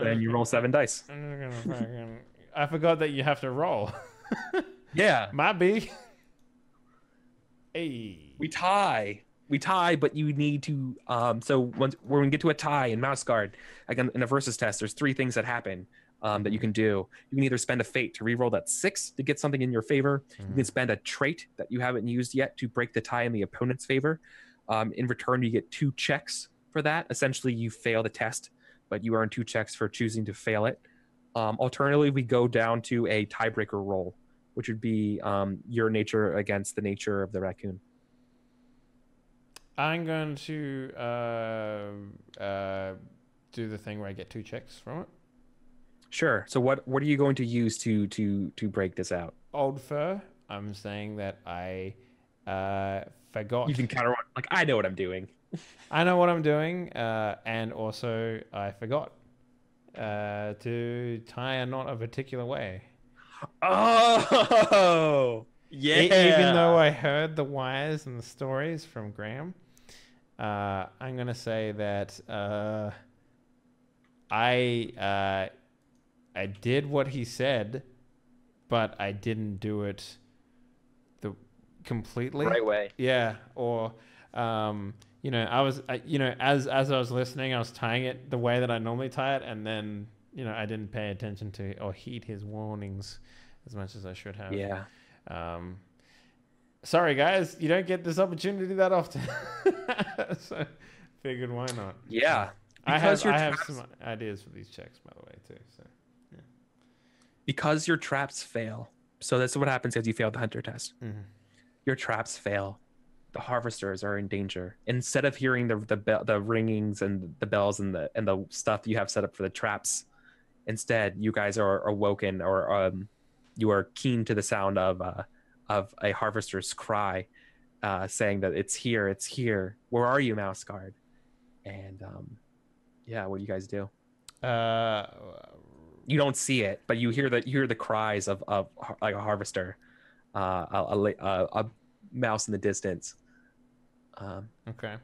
Then you roll 7 dice. I'm just gonna fucking. I forgot that you have to roll. Yeah. Might be. Hey. We tie, but you need to. So when we get to a tie in Mouse Guard, again in a versus test, there's 3 things that happen that you can do. You can either spend a fate to reroll that 6 to get something in your favor. You can spend a trait that you haven't used yet to break the tie in the opponent's favor. In return, you get 2 checks for that. Essentially, you fail the test, but you earn 2 checks for choosing to fail it. Alternatively, we go down to a tiebreaker roll, which would be your nature against the nature of the raccoon. I'm going to do the thing where I get 2 checks from it. Sure. So what are you going to use to break this out? Old fur. I'm saying that I forgot. You can counter like I know what I'm doing. I know what I'm doing, and also I forgot to tie a knot a particular way. Oh, yeah. Even though I heard the wires and the stories from Graham, I'm gonna say that I did what he said, but I didn't do it the completely right way. Yeah, or as I was listening, I was tying it the way that I normally tie it, and then I didn't pay attention to or heed his warnings as much as I should have. Yeah. Sorry guys, you don't get this opportunity that often. So figured why not. Yeah. I have some ideas for these checks, by the way, too. So yeah. Because your traps fail. So that's what happens as you fail the hunter test. Mm-hmm. Your traps fail. The harvesters are in danger. Instead of hearing the ringings and the bells and the stuff you have set up for the traps, instead you guys are awoken, or you are keen to the sound of a harvester's cry, saying that it's here. Where are you, Mouse Guard? And what do you guys do? You don't see it, but you hear the cries of like a harvester, a mouse in the distance, Okay.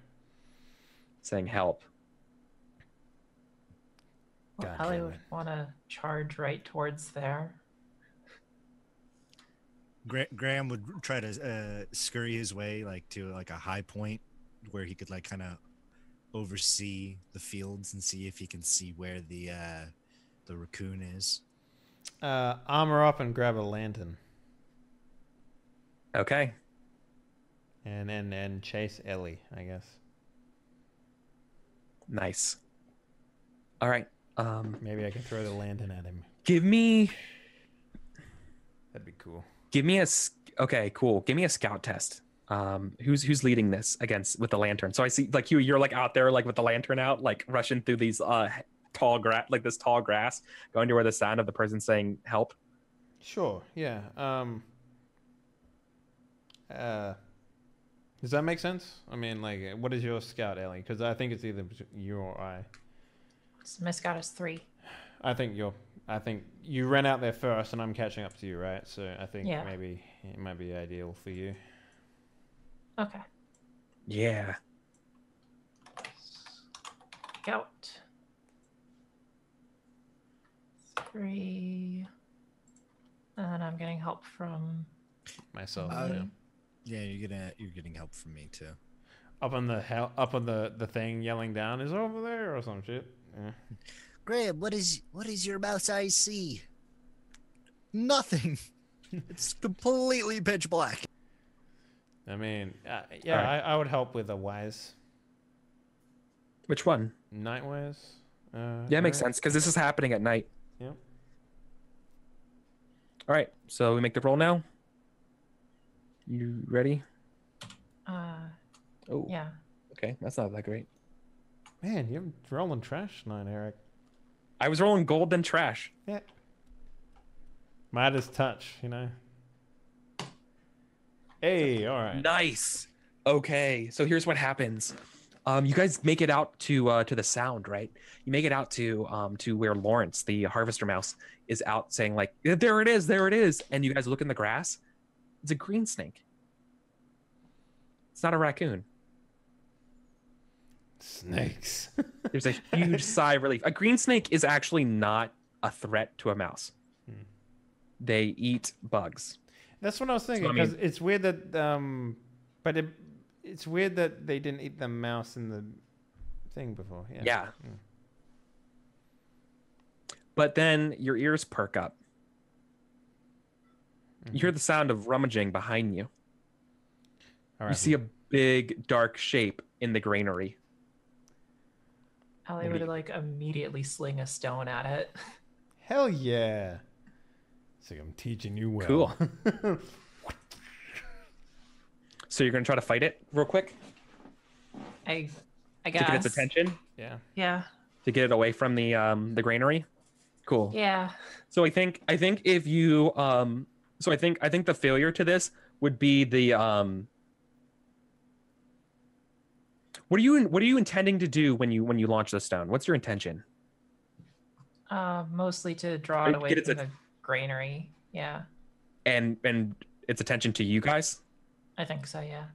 saying help. Well, God Ellie damn would it. want to charge right towards there. Graham would try to scurry his way like to like a high point where he could like kind of oversee the fields and see if he can see where the raccoon is. Armor up and grab a lantern. Okay. And chase Ellie, I guess. Nice. All right. Maybe I can throw the lantern at him. Give me That'd be cool. okay, cool. Give me a scout test. Who's leading this against with the lantern? So I see like you're like out there like with the lantern out, like rushing through these tall grass, like this tall grass, going to where the sound of the person saying help. Sure, yeah. Does that make sense? I mean, like, what is your scout, Ellie? Because I think it's either you or I. So my scout is 3. I think you ran out there first, and I'm catching up to you, right? So I think Yeah. maybe it might be ideal for you. Okay. Yeah. Scout. 3. And I'm getting help from Myself, Ellie. yeah. Yeah, you're getting help from me too. Up on the thing, yelling down is over there or some shit. Yeah. Graham, what is your mouse eyes see? Nothing. It's completely pitch black. I mean, yeah, All right. I would help with a wise Which one? night wise. Yeah, it makes sense because this is happening at night. Yep. All right. So we make the roll now. You ready? Oh. Yeah. Okay, that's not that great. Man, you're rolling trash tonight, Eric. I was rolling gold then trash. Yeah. Midas touch, you know. Hey, all right. Nice. Okay, so here's what happens. You guys make it out to the sound, right? You make it out to where Lawrence, the harvester mouse, is out saying like, there it is, and you guys look in the grass. It's a green snake. It's not a raccoon. Snakes. There's a huge sigh of relief. A green snake is actually not a threat to a mouse. They eat bugs. That's what I was thinking, So, I mean- because it's weird that but it's weird that they didn't eat the mouse in the thing before. Yeah. Yeah. But then your ears perk up. You hear the sound of rummaging behind you. All You right. see a big dark shape in the granary. Ellie would like immediately sling a stone at it. Hell yeah. It's like I'm teaching you well. Cool. So you're gonna try to fight it real quick I to guess. get its attention, Yeah. Yeah. to get it away from the granary. Cool. Yeah. So I think if you so I think the failure to this would be the what are you intending to do when you launch the stone? What's your intention? Mostly to draw Or it away get its from the granary. Yeah. And its attention to you guys? I think so, yeah.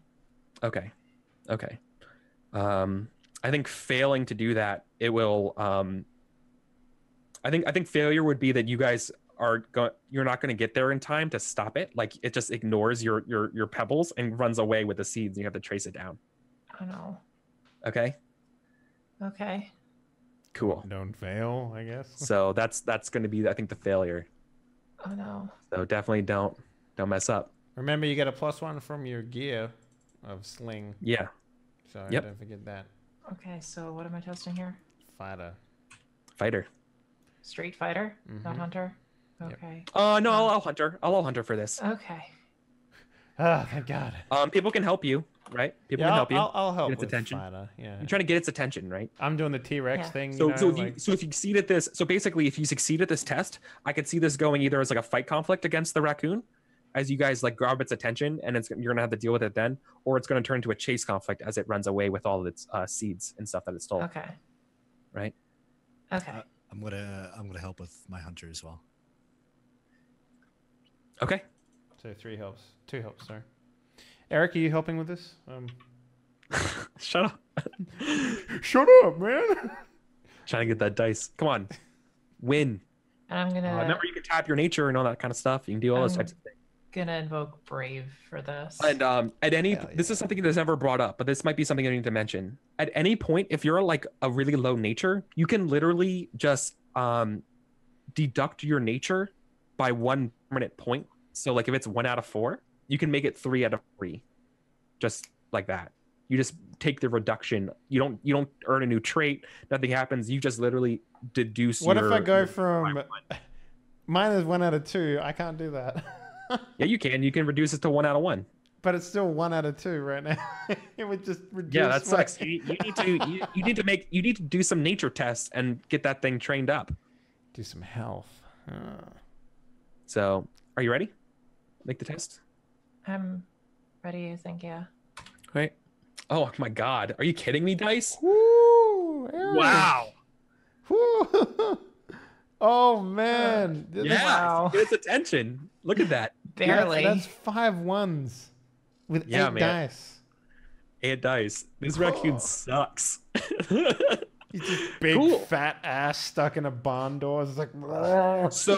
Okay. I think failing to do that, it will I think failure would be that you guys you're not going to get there in time to stop it. Like it just ignores your pebbles and runs away with the seeds and you have to trace it down. Oh no. Okay? Okay. Cool. Don't fail, I guess. So that's going to be I think the failure. Oh no. So definitely don't mess up. Remember, you get a +1 from your gear of sling. Yeah. So Yep. don't forget that. Okay, so what am I testing here? Fighter. Fighter. Straight fighter, not Mhm. hunter. Yep. Okay. No, I'll allow hunter. I'll allow hunter for this. Okay. Ah, thank God. People can help you, right? People Yeah, can help you. I'll help Get its with attention. fighter. Yeah. You're trying to get its attention, right? I'm doing the T-Rex Yeah. thing. So, you know, so, if like, you, so if you succeed at this, so basically, if you succeed at this test, I could see this going either as like a fight conflict against the raccoon, as you guys like grab its attention, and you're gonna have to deal with it then, or it's gonna turn into a chase conflict as it runs away with all of its seeds and stuff that it stole. Okay. Right? Okay. I'm gonna help with my hunter as well. Okay. so 3 helps. 2 helps, sorry. Eric, are you helping with this? Shut up. Shut up, man. Trying to get that dice. Come on. Win. And I'm gonna Remember, you can tap your nature and all that kind of stuff. You can do all those types of things. gonna invoke Brave for this. And at any, Hell this yeah. is something that's never brought up, but this might be something I need to mention. At any point, if you're like a really low nature, you can literally just deduct your nature by 1 permanent point. So like if it's 1 out of 4, you can make it 3 out of 3, just like that. You just take the reduction. You don't earn a new trait. Nothing happens. You just literally deduce. What if I go from mine is 1 out of 2? I can't do that. Yeah, you can. You can reduce it to 1 out of 1. But it's still 1 out of 2 right now. It would just reduce. Yeah, that my- sucks. You need to do some nature tests and get that thing trained up. Do some health. So, are you ready? Make the test. I'm ready, I think, yeah. Right. Oh my God! Are you kidding me, dice? Woo! Eric. Wow. Woo. Oh man. Yeah. Wow. Get its attention. Look at that. Barely. That's 5 ones with 8 Yeah, man. dice. 8 dice. This raccoon sucks. He's just big Cool. fat ass stuck in a barn door. It's like So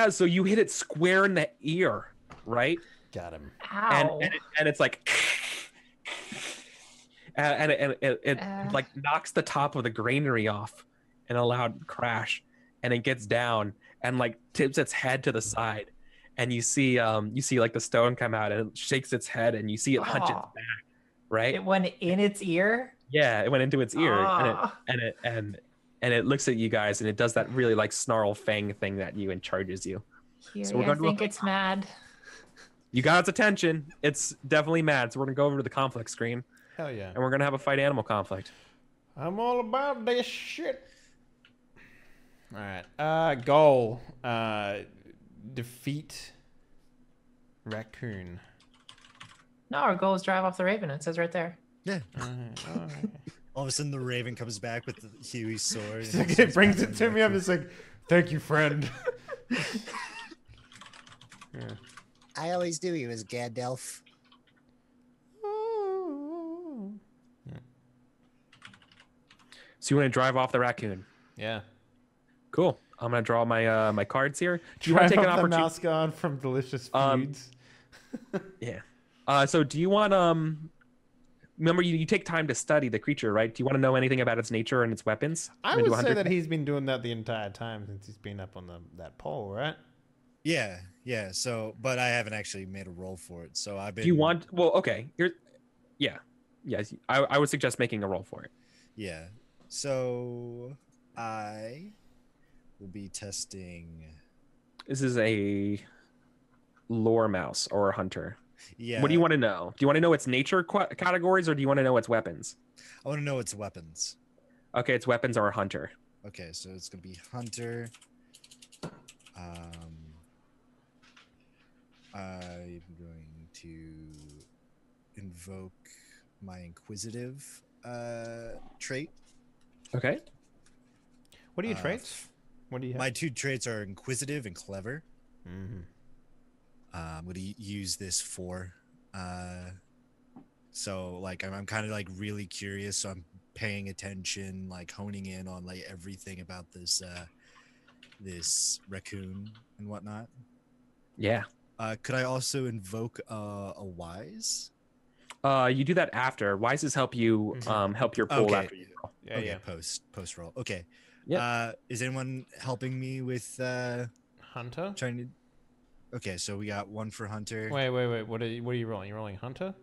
so you hit it square in the ear, right? got him. Ow. And it's like and it like knocks the top of the granary off in a loud crash, and it gets down and like tips its head to the side, and you see like the stone come out, and it shakes its head, and you see it hunch its Aw. back, right? It went in its ear? Yeah, it went into its ear, Aw. and it looks at you guys, and it does that really like snarl fang thing at you and charges you. Here, So we're I gonna do a think it's mad. You got its attention. It's definitely mad. So we're gonna go over to the conflict screen, Hell yeah. and we're gonna have a fight animal conflict. I'm all about this shit. All right. Goal. Defeat raccoon. No, our goal is drive off the raven. It says right there. Yeah. All right. All of a sudden, the raven comes back with the Huey sword. It's and like, starts it brings it battling to me. I'm raccoon. just like, thank you, friend. Yeah. I always knew he was Gandalf. So you want to drive off the raccoon? Yeah. Cool. I'm gonna draw my my cards here. Do you want to take an the opportunity? mouse guard from Delicious Um, Foods? Yeah. So do you want Remember, you take time to study the creature, right? Do you want to know anything about its nature and its weapons? I Wanna do would a say hunter that check? he's been doing that the entire time since he's been up on that pole, right? Yeah, yeah. So, but I haven't actually made a roll for it. So I've been. Do you want? Well, okay. Yes. I would suggest making a roll for it. Yeah. So I will be testing. This is a lore mouse or a hunter. Yeah. What do you want to know? Do you want to know its nature categories, or do you want to know its weapons? I want to know its weapons. Okay, its weapons are a hunter. Okay, so it's gonna be hunter. I'm going to invoke my inquisitive trait. Okay. What are your Uh, traits? What do you have? My 2 traits are inquisitive and clever. Mhm. I'm gonna use this for. So like I'm kind of like really curious. So I'm paying attention, like honing in on like everything about this this raccoon and whatnot. Yeah. Could I also invoke a wise? You do that after. Wises help you help your pool Okay. after you roll. Yeah, Okay, yeah. post roll. Okay. Yep. Is anyone helping me with Hunter? trying to? Okay, so we got 1 for hunter. Wait. What are you rolling? You're rolling Hunter?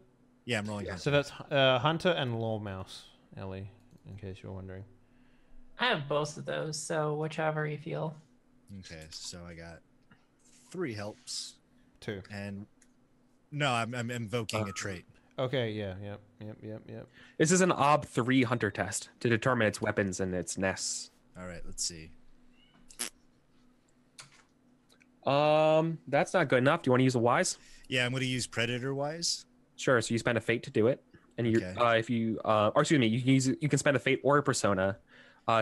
Yeah, I'm rolling. Hunter. So that's Hunter and Law Mouse, Ellie, in case you're wondering. I have both of those, so whichever you feel. Okay, so I got 3 helps 2. and no, I'm invoking a trait. Okay, yeah, yep. This is an Ob 3 hunter test to determine its weapons and its nests. All right, let's see. That's not good enough. Do you want to use a wise? Yeah, I'm going to use predator wise. Sure. So you spend a fate to do it, and you, Okay. if you, or excuse me, you can spend a fate or a persona.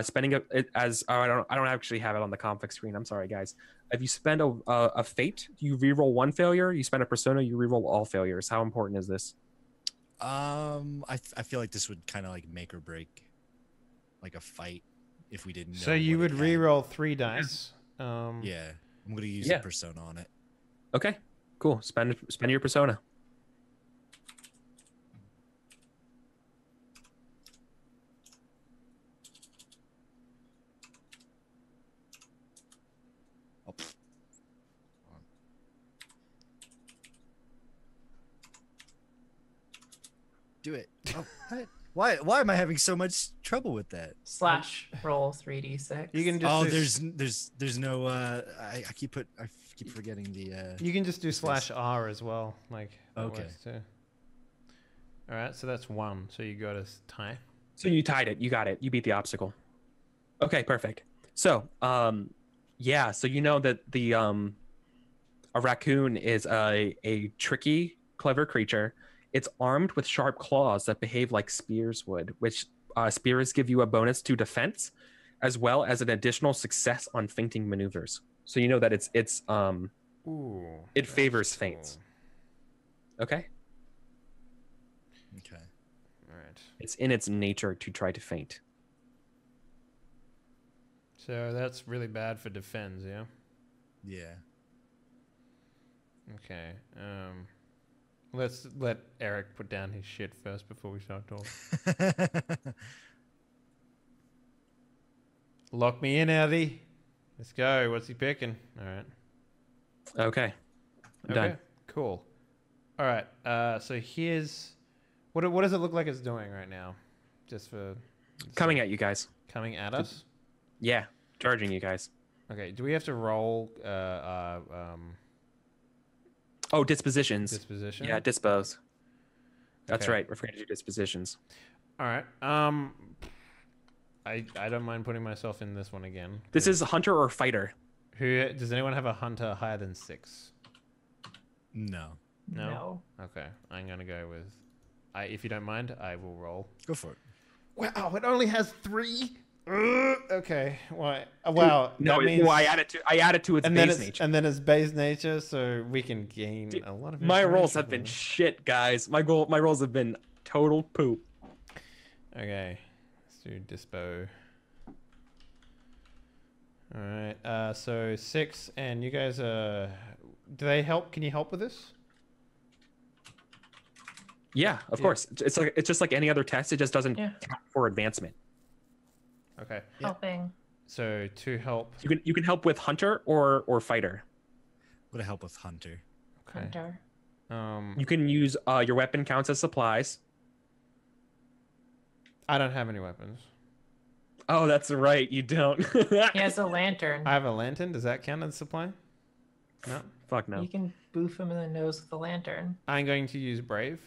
Spending it as I don't actually have it on the conflict screen. I'm sorry, guys. If you spend a fate, you reroll one failure. You spend a persona, you reroll all failures. How important is this? I feel like this would kind of like make or break, like a fight, if we didn't know. So you what would it had. re-roll 3 dice. Yeah, I'm gonna use Yeah. a persona on it. Okay, cool. Spend your persona. Oh, pff. Do it. Oh, what? Why am I having so much trouble with that? / roll 3d6. You can just Oh, do, there's no. I keep forgetting the. you can just do Space. /R as well. Like that Okay. works too. All right, so that's 1. So you got a tie. So you tied it. You got it. You beat the obstacle. Okay, perfect. So, yeah. So you know that the a raccoon is a tricky, clever creature. It's armed with sharp claws that behave like spears would, which spears give you a bonus to defense, as well as an additional success on feinting maneuvers. So you know that Ooh. it favors feints. Okay. Okay. All right. It's in its nature to try to feint. So that's really bad for defense, yeah. Yeah. Okay. Let's let Eric put down his shit first before we start talking. Lock me in, Eddie. Let's go. What's he picking? All right. Okay. I'm done. Cool. All right. So here's what does it look like it's doing right now? Just for Coming at you guys. coming at us. Yeah, charging you guys. Okay. Do we have to roll Oh, dispositions. disposition? Yeah, dispose. That's Okay. right. We're forgetting to do dispositions. All right. I don't mind putting myself in this one again. This is hunter or fighter. Who does anyone have a hunter higher than 6? No. No? Okay, I'm gonna go with. If you don't mind, I will roll. Go for it. Wow, it only has 3. Okay, why? Wow, No, that means. well, I add it to its and then base it's nature. and then it's base nature, so we can gain Dude, a lot of. My rolls information have been from shit, guys. My rolls have been total poop. it. Okay, let's do dispo. All right, so 6, and you guys do they help? Can you help with this? Yeah, of course. It's just like any other test. It just doesn't Yeah. count for advancement. Okay, Yeah. Helping. so to help. You can help with hunter or fighter. Would it help with hunter? Okay. Hunter. You can use your weapon counts as supplies. I don't have any weapons. Oh, that's right. You don't. He has a lantern. I have a lantern. Does that count as supply? No. Fuck no. You can boof him in the nose with the lantern. I'm going to use brave.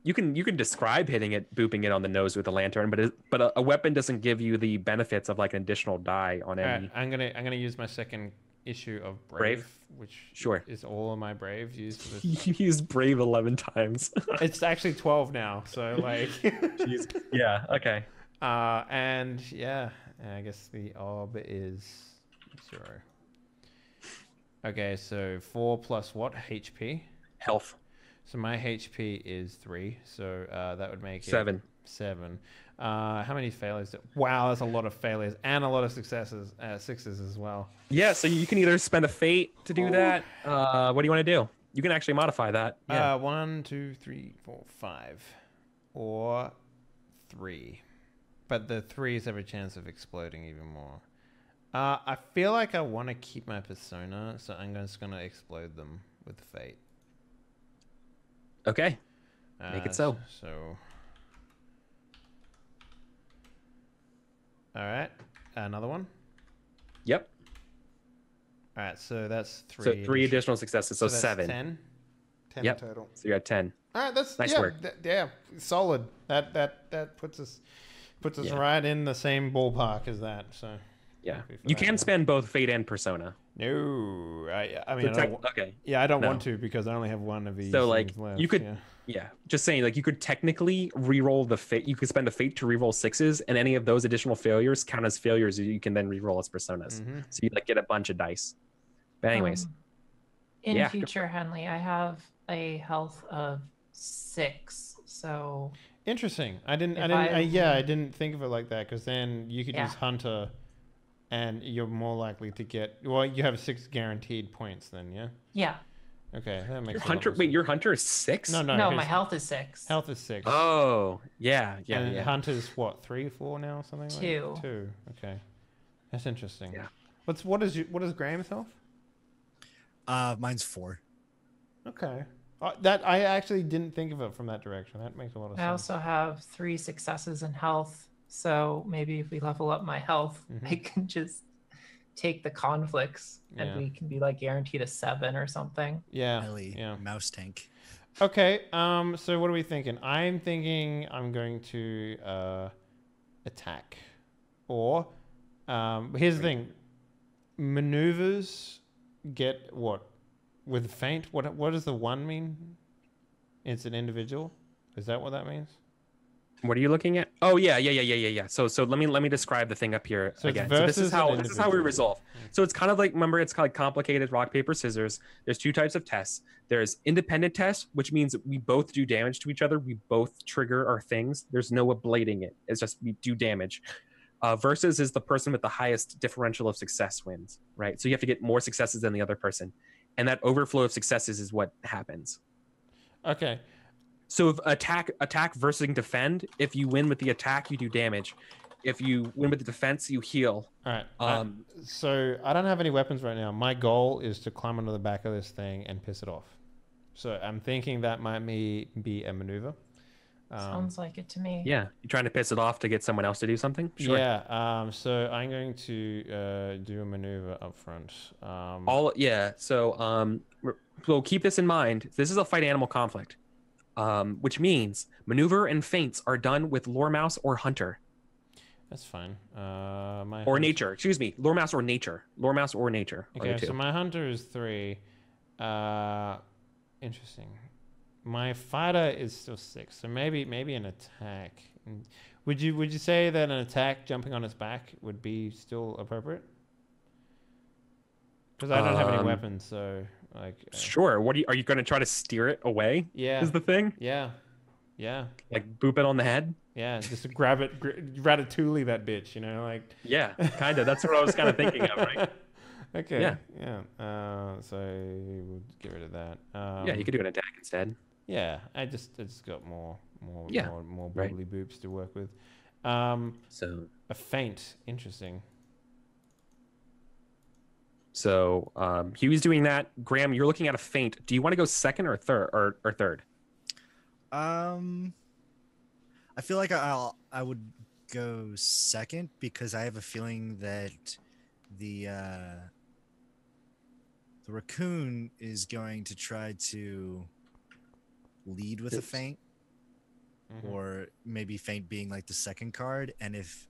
You can describe hitting it, booping it on the nose with a lantern, but a weapon doesn't give you the benefits of like an additional die on All any. right, I'm gonna use my second issue of Brave? brave, which Sure. is all of my brave used for this. You used brave 11 times. It's actually 12 now, so like. Jeez. Yeah. Okay. And yeah, I guess the orb is 0. Okay, so 4 plus what HP? Health. So my HP is 3, so that would make 7. it 7. How many failures? Wow, that's a lot of failures and a lot of successes, 6s as well. Yeah. So you can either spend a fate to do that. What do you want to do? You can actually modify that. Yeah. 1, 2, 3, 4, 5, or 3. But the 3s have a chance of exploding even more. I feel like I want to keep my persona, so I'm just going to explode them with fate. Okay. Make it so. So. All right. Another one. Yep. All right. So that's 3. So 3 additional successes. So that's 7. 10. 10 Yep. total. So you're at 10. All right. That's Nice yeah, work. yeah. Solid. That puts us Yeah. right in the same ballpark as that. So. Yeah. happy for You that can one. spend both fate and persona. No, I mean, Okay. yeah, I don't No. want to because I only have one of these. So, like, things left, you could- yeah. Yeah. Just saying, like, you could technically re-roll the fate. You could spend a fate to re-roll 6s, and any of those additional failures count as failures. You can then re-roll as personas. Mhm. So you like get a bunch of dice. But anyways, In yeah. future, Henley, I have a health of 6, so Interesting. I didn't think of it like that because then you could Yeah. use Hunter, and you're more likely to get. Well, you have 6 guaranteed points then, yeah. yeah. Okay, that makes Your a lot hunter. more Wait, sense. your hunter is 6? No, No, my his health is 6. health is 6. Oh, yeah. And Hunter's what, 3, 4 now, something like 2. 2. Okay, that's interesting. Yeah. What is Graham's health? Mine's 4. Okay. That I actually didn't think of it from that direction. That makes a lot of I sense. also have 3 successes in health, so maybe if we level up my health, I can just take the conflicts and we can be like guaranteed a 7 or something. Yeah. Ellie, Yeah. mouse tank. Okay. So what are we thinking? I'm thinking I'm going to attack, or here's the thing: maneuvers get what with feint. What does the 1 mean? It's an individual. Is that what that means? What are you looking at? Oh yeah. So let me describe the thing up here So it's again. So this is versus how an this is how we individual. resolve. So it's kind of like, remember, it's kind of like complicated rock paper scissors. There's 2 types of tests. There's independent tests, which means we both do damage to each other. We both trigger our things. There's no ablating it. It's just we do damage. Versus is the person with the highest differential of success wins, right? So you have to get more successes than the other person, and that overflow of successes is what happens. Okay. So if attack versus defend, if you win with the attack, you do damage. If you win with the defense, you heal. All right. So I don't have any weapons right now. My goal is to climb onto the back of this thing and piss it off. So I'm thinking that might be a maneuver. Sounds like it to me. Yeah, you're trying to piss it off to get someone else to do something. Sure. Yeah. So I'm going to do a maneuver up front. So we'll keep this in mind. This is a fight animal conflict, which means maneuver and feints are done with lore mouse or hunter. That's fine. Nature. Excuse me. Lore mouse or nature. Lore mouse or nature. Okay, so my hunter is 3. Interesting. My fighter is still 6, so maybe an attack. Would you say that an attack jumping on its back would be still appropriate? Because I don't have any weapons, so like. Sure. Are you going to try to steer it away? Yeah. Is the thing? Yeah. Like boop it on the head? Yeah, just to grab it, ratatouille that bitch, like. Yeah, kind of. That's what I was kind of thinking of, right? Okay. Yeah. So we'll get rid of that. Yeah, you could do an attack instead. Yeah, I just got more right. boobly boobs to work with. So a feint, interesting. So Huey's doing that. Graham, you're looking at a feint. Do you want to go second or third? I feel like I would go second because I have a feeling that the raccoon is going to try to lead with a feint, or maybe feint being like the second card. And if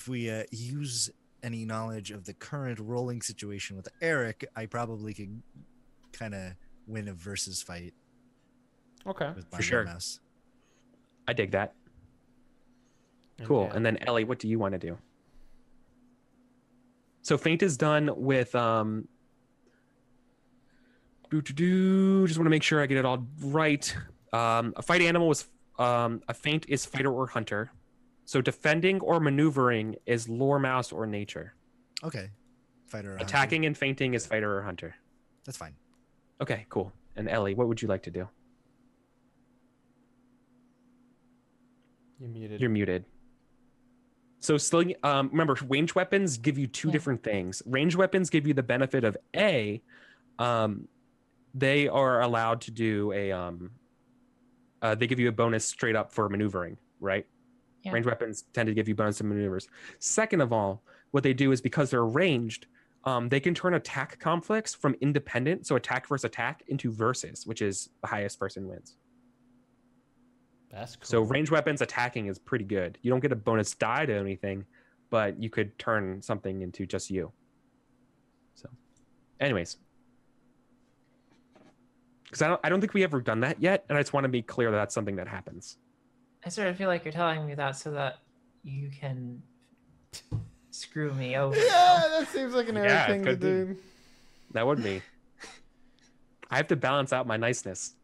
we use any knowledge of the current rolling situation with Eric, I probably could kind of win a versus fight. Okay, for sure. Mouse. I dig that. Cool. And then Ellie, what do you want to do? So feint is done with just want to make sure I get it all right. A fight animal was a feint is fighter or hunter. So defending or maneuvering is lore mouse or nature. Okay. Fighter or attacking hunter. And feinting is fighter or hunter. That's fine. Okay, cool. And Ellie, what would you like to do? You're muted. So sling, remember, ranged weapons give you 2 different things. Ranged weapons give you the benefit of they are allowed to do they give you a bonus straight up for maneuvering, right? Yeah. Ranged weapons tend to give you bonus to maneuvers. Second of all, what they do is because they're ranged, they can turn attack conflicts from independent, so attack versus attack, into versus, which is the highest person wins. That's cool. So ranged weapons attacking is pretty good. You don't get a bonus die to anything, but you could turn something into just you. So, anyways, because I don't think we ever done that yet, and I just want to be clear that that's something that happens. I sort of feel like you're telling me that so that you can screw me over. Yeah, that seems like an Eric thing to do. That would be. I have to balance out my niceness.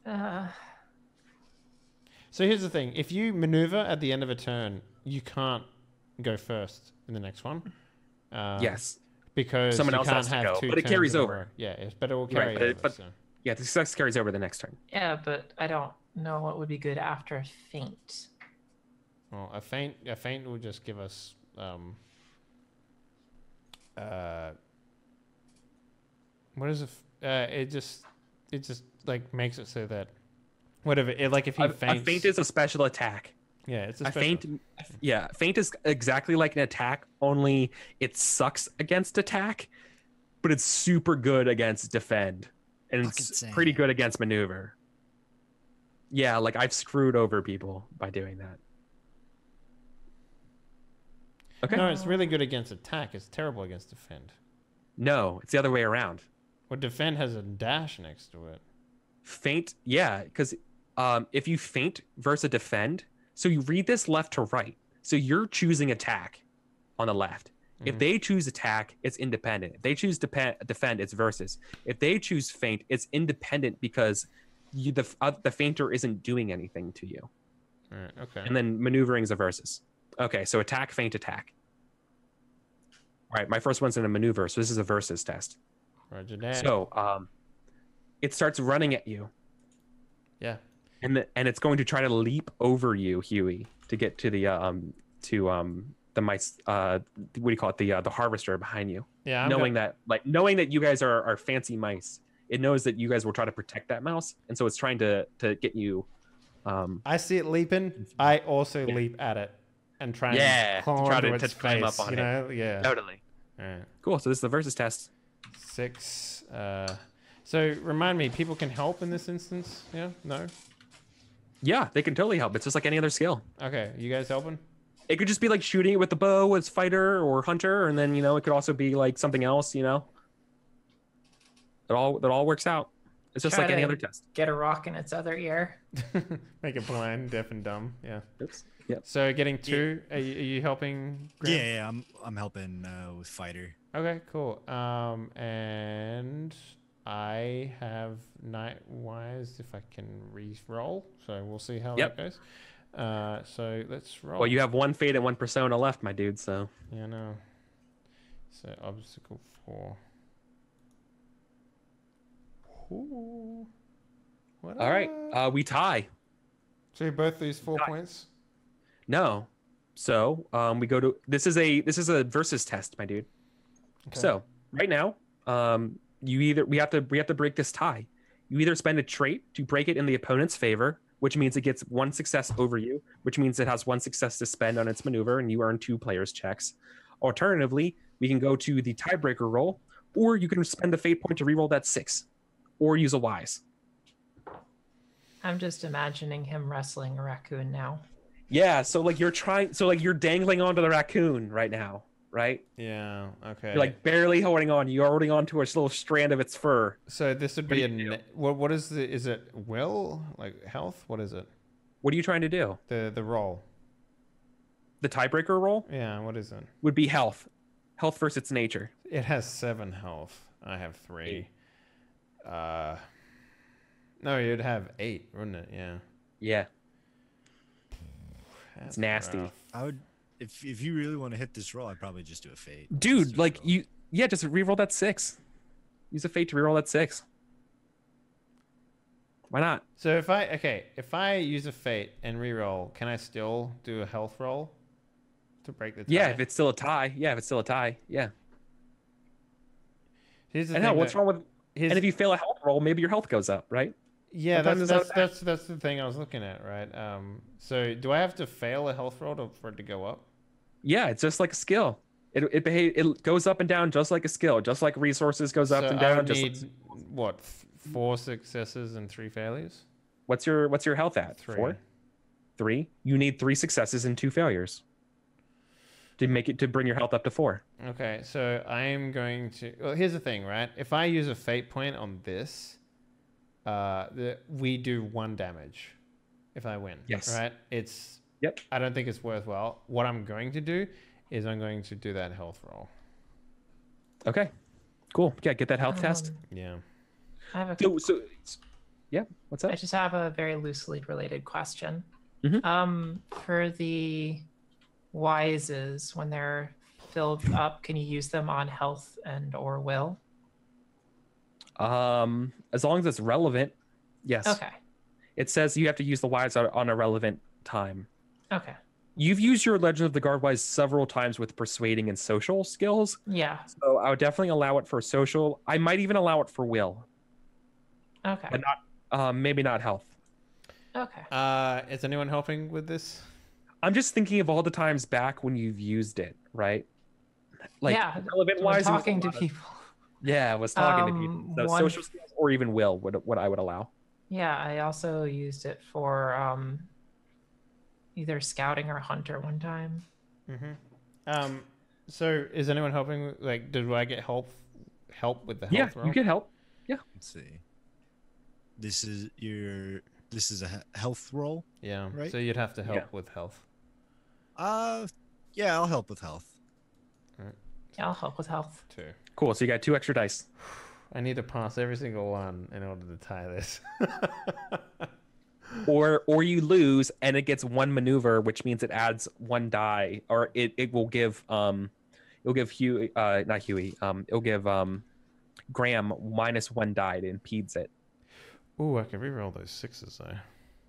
So here's the thing: if you maneuver at the end of a turn, you can't go first in the next one. Yes. Because Someone you else can't has to have go, two but it turns carries in a over. row. Yeah, but it will Right, carry over. but So. yeah, the success carries over the next turn. Yeah, but I don't know what would be good after a feint. Well, a feint will just give us what is it? It just like makes it so that whatever it, like if he A faints. feint is a special attack. Yeah, it's a A special. feint. Yeah, feint is exactly like an attack, only it sucks against attack, but it's super good against defend, and it's Fucking pretty same. good against maneuver. Yeah, like I've screwed over people by doing that. Okay. No, it's really good against attack. It's terrible against defend. No, it's the other way around. Well, defend has a dash next to it. Feint, yeah, because if you feint versus a defend, so you read this left to right. So you're choosing attack on the left. If they choose attack, it's independent. If they choose defend, it's versus. If they choose feint, it's independent because the feinter isn't doing anything to you. All right, okay. And then maneuvering is a versus. Okay, so attack, feint, attack. All right, my first one's in a maneuver, so this is a versus test. Roger that. So it starts running at you. Yeah. And it's going to try to leap over you, Huey, to get to the mice. What do you call it? The harvester behind you. Yeah. Knowing that you guys are fancy mice, it knows that you guys will try to protect that mouse, and so it's trying to get you. I see it leaping. I also leap at it and try and claw try onto to its climb face. up on you it. know? Yeah. Totally. All right. Cool. So this is the versus test. 6. So remind me, people can help in this instance. Yeah. No. Yeah, they can totally help. It's just like any other skill. Okay. You guys helping? It could just be like shooting it with the bow as fighter or hunter, and then it could also be like something else. It all works out. It's just Try like any to other test. Get a rock in its other ear. Make it blind, deaf, and dumb. Yeah. Oops. Yep. So getting 2. Are you helping? Graham? Yeah, I'm helping with fighter. Okay. Cool. And I have Nightwise if I can re-roll. So we'll see how that goes. So let's roll. Well, you have one fate and one persona left, my dude. So Yeah, no. So obstacle 4. Ooh. What all right, we tie. So you both lose 4 points. No, so we go to this is a versus test, my dude. Okay. So right now, we have to break this tie. You either spend a trait to break it in the opponent's favor, which means it gets 1 success over you, which means it has 1 success to spend on its maneuver, and you earn 2 players' checks. Alternatively, we can go to the tiebreaker roll, or you can spend the fate point to reroll that 6, or use a wise. I'm just imagining him wrestling a raccoon now. Yeah, so you're dangling onto the raccoon right now, right? Yeah. Okay. You're like barely holding on. You're holding on to a little strand of its fur. So this would What be do you do? what is the? Is it will, like health? What is it? What are you trying to do? The roll. The tiebreaker roll Yeah. What is it? would be health. Health versus its nature. It has 7 health. I have 3. No, you'd have 8, wouldn't it? Yeah. Yeah. That's It's nasty. rough. I would, if you really want to hit this roll, I'd probably just do a fate. Dude, Just like roll. just reroll that 6. Use a fate to reroll that 6. Why not? So if I use a fate and reroll, can I still do a health roll to break the tie? Yeah, if it's still a tie. Yeah, if it's still a tie. Yeah. Here's the And thing. what's wrong with? And if you fail a health roll, maybe your health goes up, right? Yeah, Sometimes that's the thing I was looking at, right? So do I have to fail a health roll for it to go up? Yeah, it's just like a skill. It goes up and down just like a skill, just like resources goes up So and I down. would Just need what 4 successes and 3 failures. what's your health at? 3. 4? 3. You need 3 successes and 2 failures to bring your health up to 4. Okay, so I am going to. Well, here's the thing, right? If I use a fate point on this, we do 1 damage if I win. Yes. Right? It's. Yep. I don't think it's worthwhile. What I'm going to do is I'm going to do that health roll. Okay, cool. Yeah, get that health test. Yeah. I have a Yeah, what's I up? just have a very loosely related question. Mhm. For the wises, when they're filled up, can you use them on health and or will? As long as it's relevant, yes. Okay. It says you have to use the wise on a relevant time. Okay. You've used your Legend of the Guard wise several times with persuading and social skills, Yeah. so I would definitely allow it for social. I might even allow it for will, Okay. but not maybe not health. Okay. Is anyone helping with this? I'm just thinking of all the times back when you've used it, right? Like Yeah. relevant When wise, it was a talking to lot of- people. yeah, I was talking to people. So One. social skills or even will would what I would allow. Yeah, I also used it for either scouting or hunter one time. So is anyone helping? Like, do I get help with the Yeah, health roll? you get help. Yeah. Let's see. This is a health roll. Yeah. Right? So you'd have to help Yeah. with health. Yeah, I'll help with health. Yeah, I'll help with health. 2. Cool. So you got 2 extra dice. I need to pass every single one in order to tie this. Or you lose and it gets 1 maneuver, which means it adds 1 die, or it will give it'll give Huey not Huey it'll give Graham -1 die. It impedes it. Ooh, I can reroll those 6s though.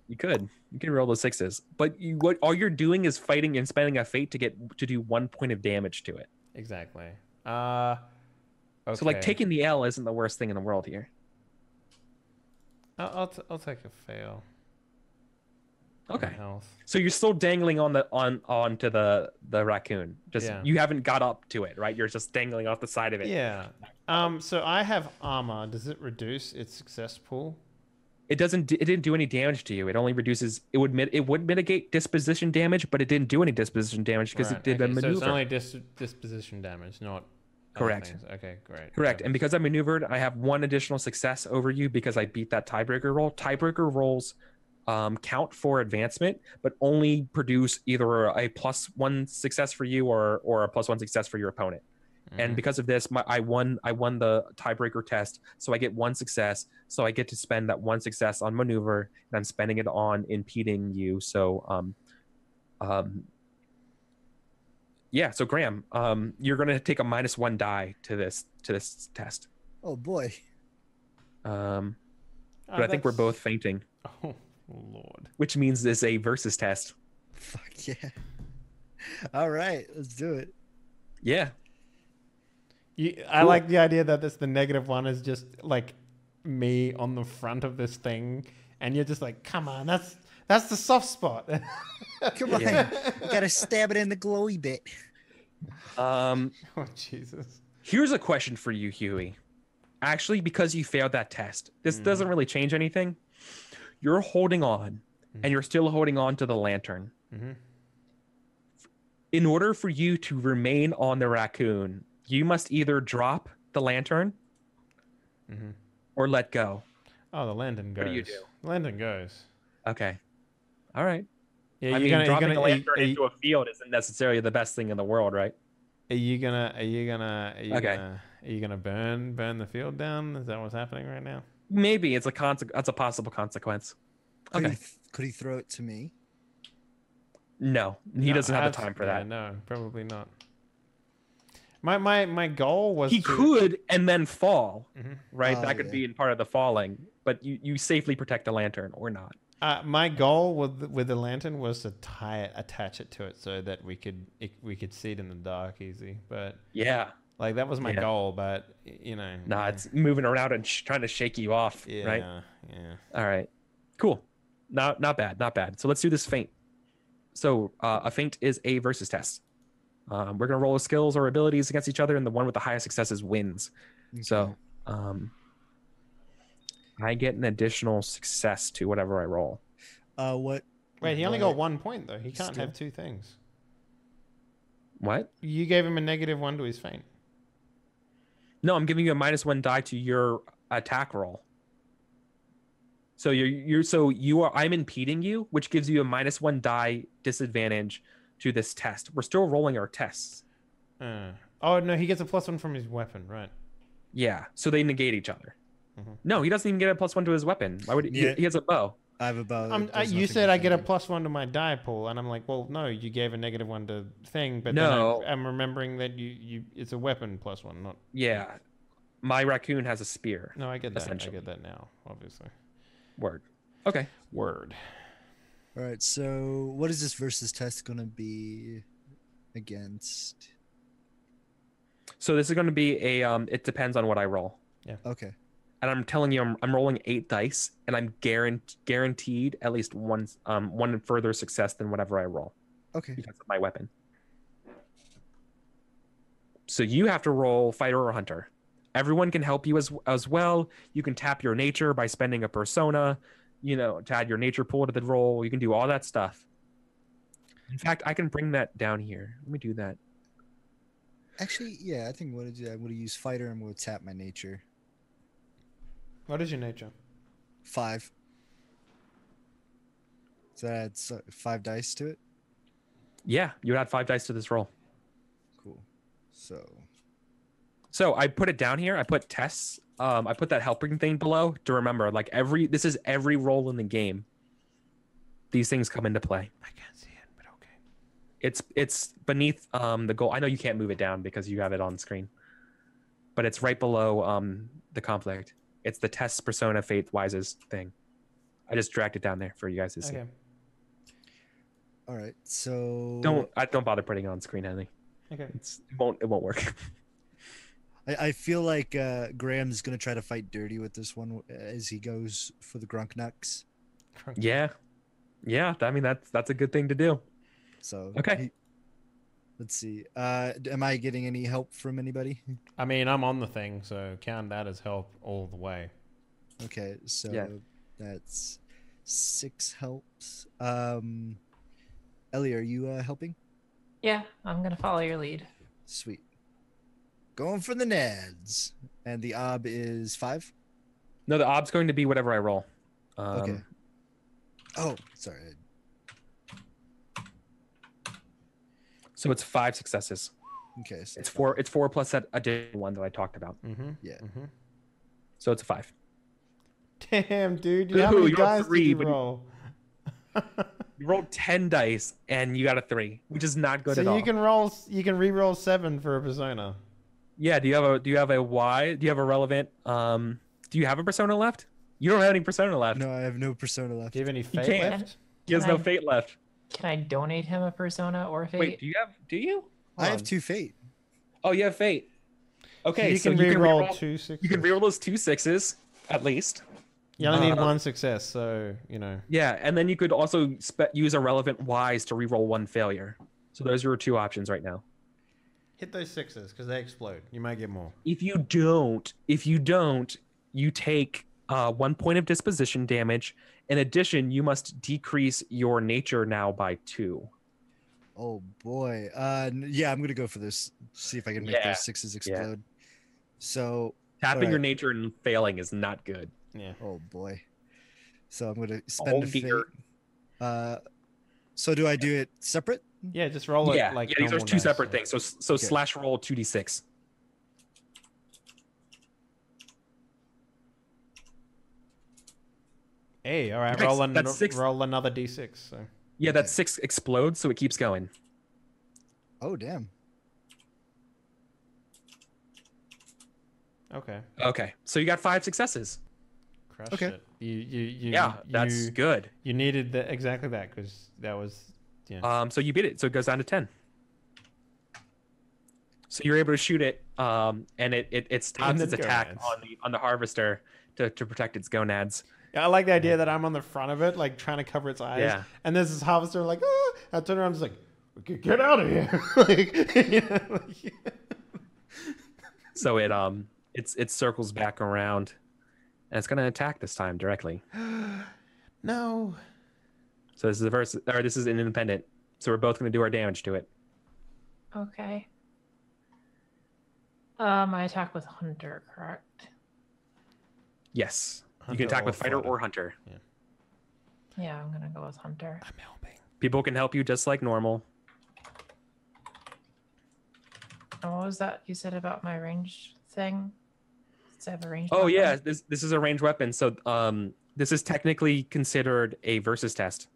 You can roll those 6s, but what all you're doing is fighting and spending a fate to do 1 point of damage to it. Exactly. Okay. So like taking the L isn't the worst thing in the world here. I'll take a fail. on Okay. Health. So you're still dangling onto the raccoon. Just Yeah. you haven't got up to it, right? You're just dangling off the side of it. Yeah. So I have armor. Does it reduce its success pool? It didn't do any damage to you. It only reduces. It would mitigate disposition damage, but it didn't do any disposition damage because Right, it did okay, a maneuver. So it's only disposition damage, not other Correct. things. Okay, great. Correct. And because I maneuvered, I have 1 additional success over you because I beat that tiebreaker roll. Tiebreaker rolls count for advancement, but only produce either a +1 success for you or a +1 success for your opponent. And because of this, I won the tiebreaker test, so I get 1 success. So I get to spend that 1 success on maneuver, and I'm spending it on impeding you. So yeah. So Graham, you're gonna take a -1 die to this test. Oh boy. But I think we're both fainting, Oh Lord. which means it's a versus test. Fuck yeah. All right, let's do it. Yeah. I like the idea that the -1 is just like me on the front of this thing, and you're just like, come on, that's the soft spot. Come on. Yeah. You gotta stab it in the glowy bit. Um. Oh Jesus. Here's a question for you, Huey. Actually, because you failed that test, this doesn't really change anything. You're holding on, and you're still holding on to the lantern. Mhm. In order for you to remain on the raccoon, you must either drop the lantern or let go. Oh, the lantern goes. What do you do? The lantern goes. Okay. All right. Yeah, I mean, dropping the lantern into a field isn't necessarily the best thing in the world, right? Are you gonna burn the field down? Is that what's happening right now? Maybe it's that's a possible consequence. Okay. Could he throw it to me? No, he doesn't have the time for that. No, probably not. My goal was He could and then fall, right? Oh, That could yeah. be in part of the falling, but you safely protect the lantern or not. My goal with the lantern was to attach it to it so that we could see it in the dark easy. But Yeah. like that was my Yeah. goal. But you know, Nah, it's moving around and trying to shake you off, yeah, right? yeah. All right. Cool. Not bad. So let's do this feint. So a feint is a versus test. We're gonna roll the skills or abilities against each other, and the one with the highest successes wins. So I get an additional success to whatever I roll. What? Wait, he only what got 1 point though. He can't skill? have 2 things. What? You gave him a -1 to his feint. No, I'm giving you a -1 die to your attack roll. So I'm impeding you, which gives you a -1 die disadvantage to this test. We're still rolling our tests. Oh no, he gets a +1 from his weapon, right? Yeah, so they negate each other. Mhm. No, he doesn't even get a +1 to his weapon. Why would Yeah. he has a bow? I have a bow. You said I get a +1 to my die pool, and I'm like, well, no, you gave a -1 to thing, but No. then I'm remembering that you it's a weapon +1, not. Yeah, my raccoon has a spear. No, I get that. I Essentially. get that now, obviously. Word. Okay. Word. All right. So what is this versus test gonna be against? So this is going to be a it depends on what I roll. Okay. And I'm telling you, I'm rolling 8 dice, and I'm guaranteed at least one further success than whatever I roll Okay. because of my weapon. So you have to roll fighter or hunter. Everyone can help you as well. You can tap your nature by spending a persona, to add your nature pool to the roll. You can do all that stuff. In fact, I can bring that down here. Let me do that. Actually, yeah, I think I'm gonna do that. I'm gonna use fighter. I'm gonna tap my nature. What is your nature? 5. So that's 5 dice to it. Yeah, you would add 5 dice to this roll. Cool. So I put it down here. I put tests. I put that helping thing below to remember. Like this is every roll in the game. These things come into play. I can't see it, but okay. It's beneath the goal. I know you can't move it down because you have it on screen, but it's right below the conflict. It's the test persona fate wises thing. I just dragged it down there for you guys to see. Okay. All right. So Don't bother putting it on screen, Henry. Okay. It won't work. I feel like Graham's gonna try to fight dirty with this one as he goes for the grunk knucks. Yeah. I mean that's a good thing to do. So Okay. let's see. Am I getting any help from anybody? I mean, I'm on the thing, so count that as help all the way. Okay, so Yeah. that's 6 helps. Ellie, are you helping? Yeah, I'm gonna follow your lead. Sweet. Going for the Neds. And the ob is 5? No, the ob's going to be whatever I roll. Okay. Oh, sorry. So it's 5 successes. Okay. So It's 4. It's 4 plus that additional one that I talked about. Mm-hmm. Yeah. Mm-hmm. So it's a 5. Damn, dude. How many you rolled dice 3, did you but- roll? You rolled 10 dice and you got a 3, which is not good So at all. you can re-roll 7 for a persona. Yeah. Do you have a Y? Do you have a relevant? Do you have a persona left? You don't have any persona left. No, I have no persona left. Do you have any fate can't. left? He has Can no I- fate left. Can I donate him a persona or a fate? Wait, do you? I Hold have on. 2 fate. Oh, you have fate. Okay, So you can re-roll 2 6s. You can reroll those 2 6s at least. You only need Uh, 1 success, so Yeah, and then you could also use a relevant Ys to reroll 1 failure. So those are your 2 options right now. hit those 6s because they explode. You might get more. If you don't, you take 1 point of disposition damage. In addition, you must decrease your nature now by 2. Oh boy. Yeah, I'm gonna go for this. See if I can make Yeah. those 6s explode. So Tapping Alright. your nature and failing is not good. Yeah. oh boy. So I'm gonna spend Oh, a fate. dear. So do I do it separate? Yeah, just roll it Yeah, like these are normal 2 dice, separate so- things. So Okay. slash roll 2d6. Hey, all right, Okay, that's 6. roll another d6. So Yeah, that Okay. 6 explodes, so it keeps going. Oh damn. okay, Okay, so you got 5 successes. crush Okay. it. You Yeah, that's good. You needed exactly that because that was yeah. So you beat it, so it goes down to 10. So you're able to shoot it, and it stops the its attack gonads. on the harvester to protect its gonads. Yeah, I like the idea that I'm on the front of it, like trying to cover its eyes. Yeah. And there's this harvester like, ah! I turn around, just like, get out of here! Like, you know, like- So it circles back around, and it's gonna attack this time directly. no. So this is this is an independent. So we're both gonna do our damage to it. Okay. I attack with Hunter, correct? Yes, you Hunter can attack or with fighter fighter. or hunter. Yeah, I'm gonna go with Hunter. I'm helping. People can help you just like normal. And what was that you said about my range thing? Does it have a range? Oh yeah, this is a ranged weapon. So this is technically considered a versus test.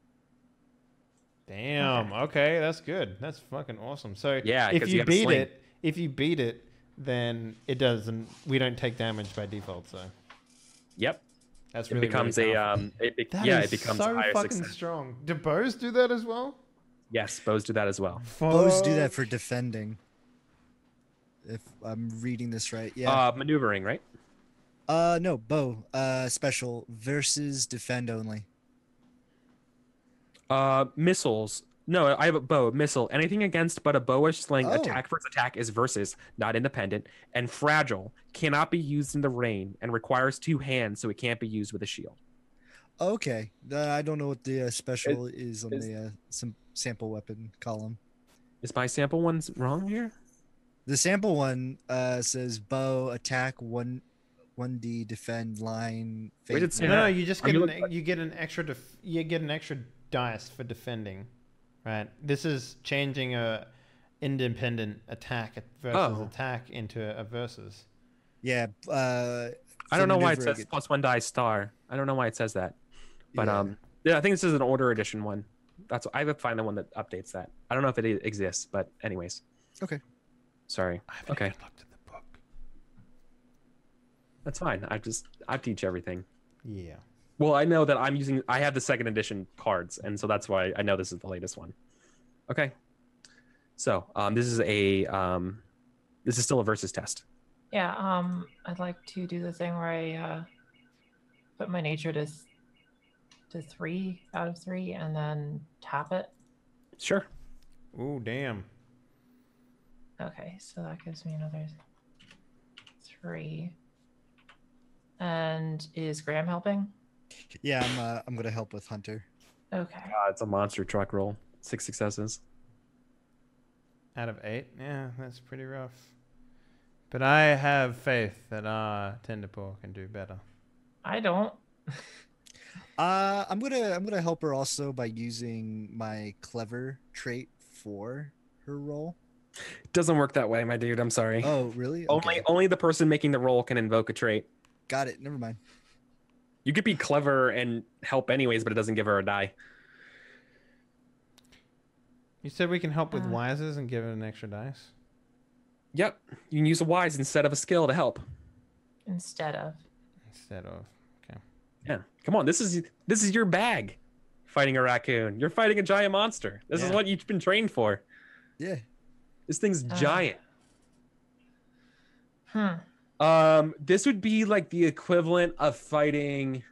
Damn. Okay, that's good. That's fucking awesome. So Yeah, if 'cause you you have a beat sling. it, then it doesn't. We don't take damage by default. So Yep. that's It really becomes really a powerful. it becomes so a higher fucking success. strong. Do bows do that as well? Yes, bows do that as well. Bows do that Fuck. for defending. If I'm reading this right, yeah. Maneuvering, right? No, bow. Special versus defend only. Missiles. No, I have a bow, missile. Anything against but a bow or sling, Oh. attack versus attack is versus, not independent, and fragile. Cannot be used in the rain and requires 2 hands, so it can't be used with a shield. Okay, I don't know what the special is on the some sample weapon column. Is my sample ones wrong here? The sample one says bow attack 1d defend line. Where did it fate, say No, no, that? you just I'm get gonna you get an extra dice for defending, right? This is changing a independent attack versus Oh. attack into a versus. Yeah. I don't know why it says +1 die star. I don't know why it says that. But yeah, I think this is an order edition one. That's I would find the one that updates that. I don't know if it exists, but anyways. Okay. Sorry. I haven't Okay. even looked at the book. That's fine. I teach everything. Yeah. Well, I know that I have the 2nd edition cards, and so that's why I know this is the latest one. Okay. So, this is still a versus test. Yeah, I'd like to do the thing where I put my nature to 3 out of 3 and then tap it. Sure. Ooh, damn. Okay, so that gives me another 3. And is Graham helping? Yeah, I'm gonna help with Hunter. Okay. It's a monster truck roll. 6 successes. Out of 8? Yeah, that's pretty rough. But I have faith that Tenderpaw can do better. I don't. I'm gonna help her also by using my clever trait for her roll. It doesn't work that way, my dude. I'm sorry. Oh, really? Okay. Only the person making the roll can invoke a trait. Got it. Never mind. You could be clever and help anyways, but it doesn't give her a die. You said we can help with wises and give it an extra dice? Yep. You can use a wise instead of a skill to help. Instead of. Okay. Yeah. Come on, this is your bag. Fighting a raccoon. You're fighting a giant monster. This is Yeah. what you've been trained for. Yeah. This thing's giant. This would be like the equivalent of fighting.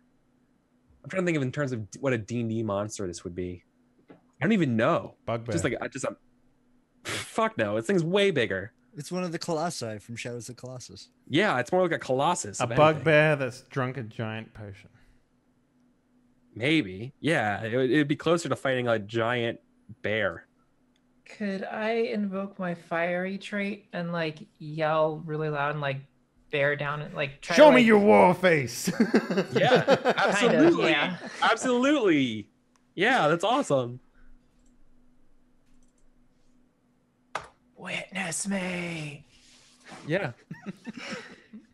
I'm trying to think of in terms of what a D&D monster this would be. I don't even know. Bugbear. Just a fuck no. This thing's way bigger. It's one of the colossi from Shadows of Colossus. Yeah, it's more like a colossus. a if anything. bugbear that's drunk a giant potion. Maybe. Yeah, it'd be closer to fighting a giant bear. Could I invoke my fiery trait and like yell really loud and like bear down and like try Show to, me like, your war face. Yeah, absolutely. yeah. Absolutely. Yeah, that's awesome. Witness me. Yeah.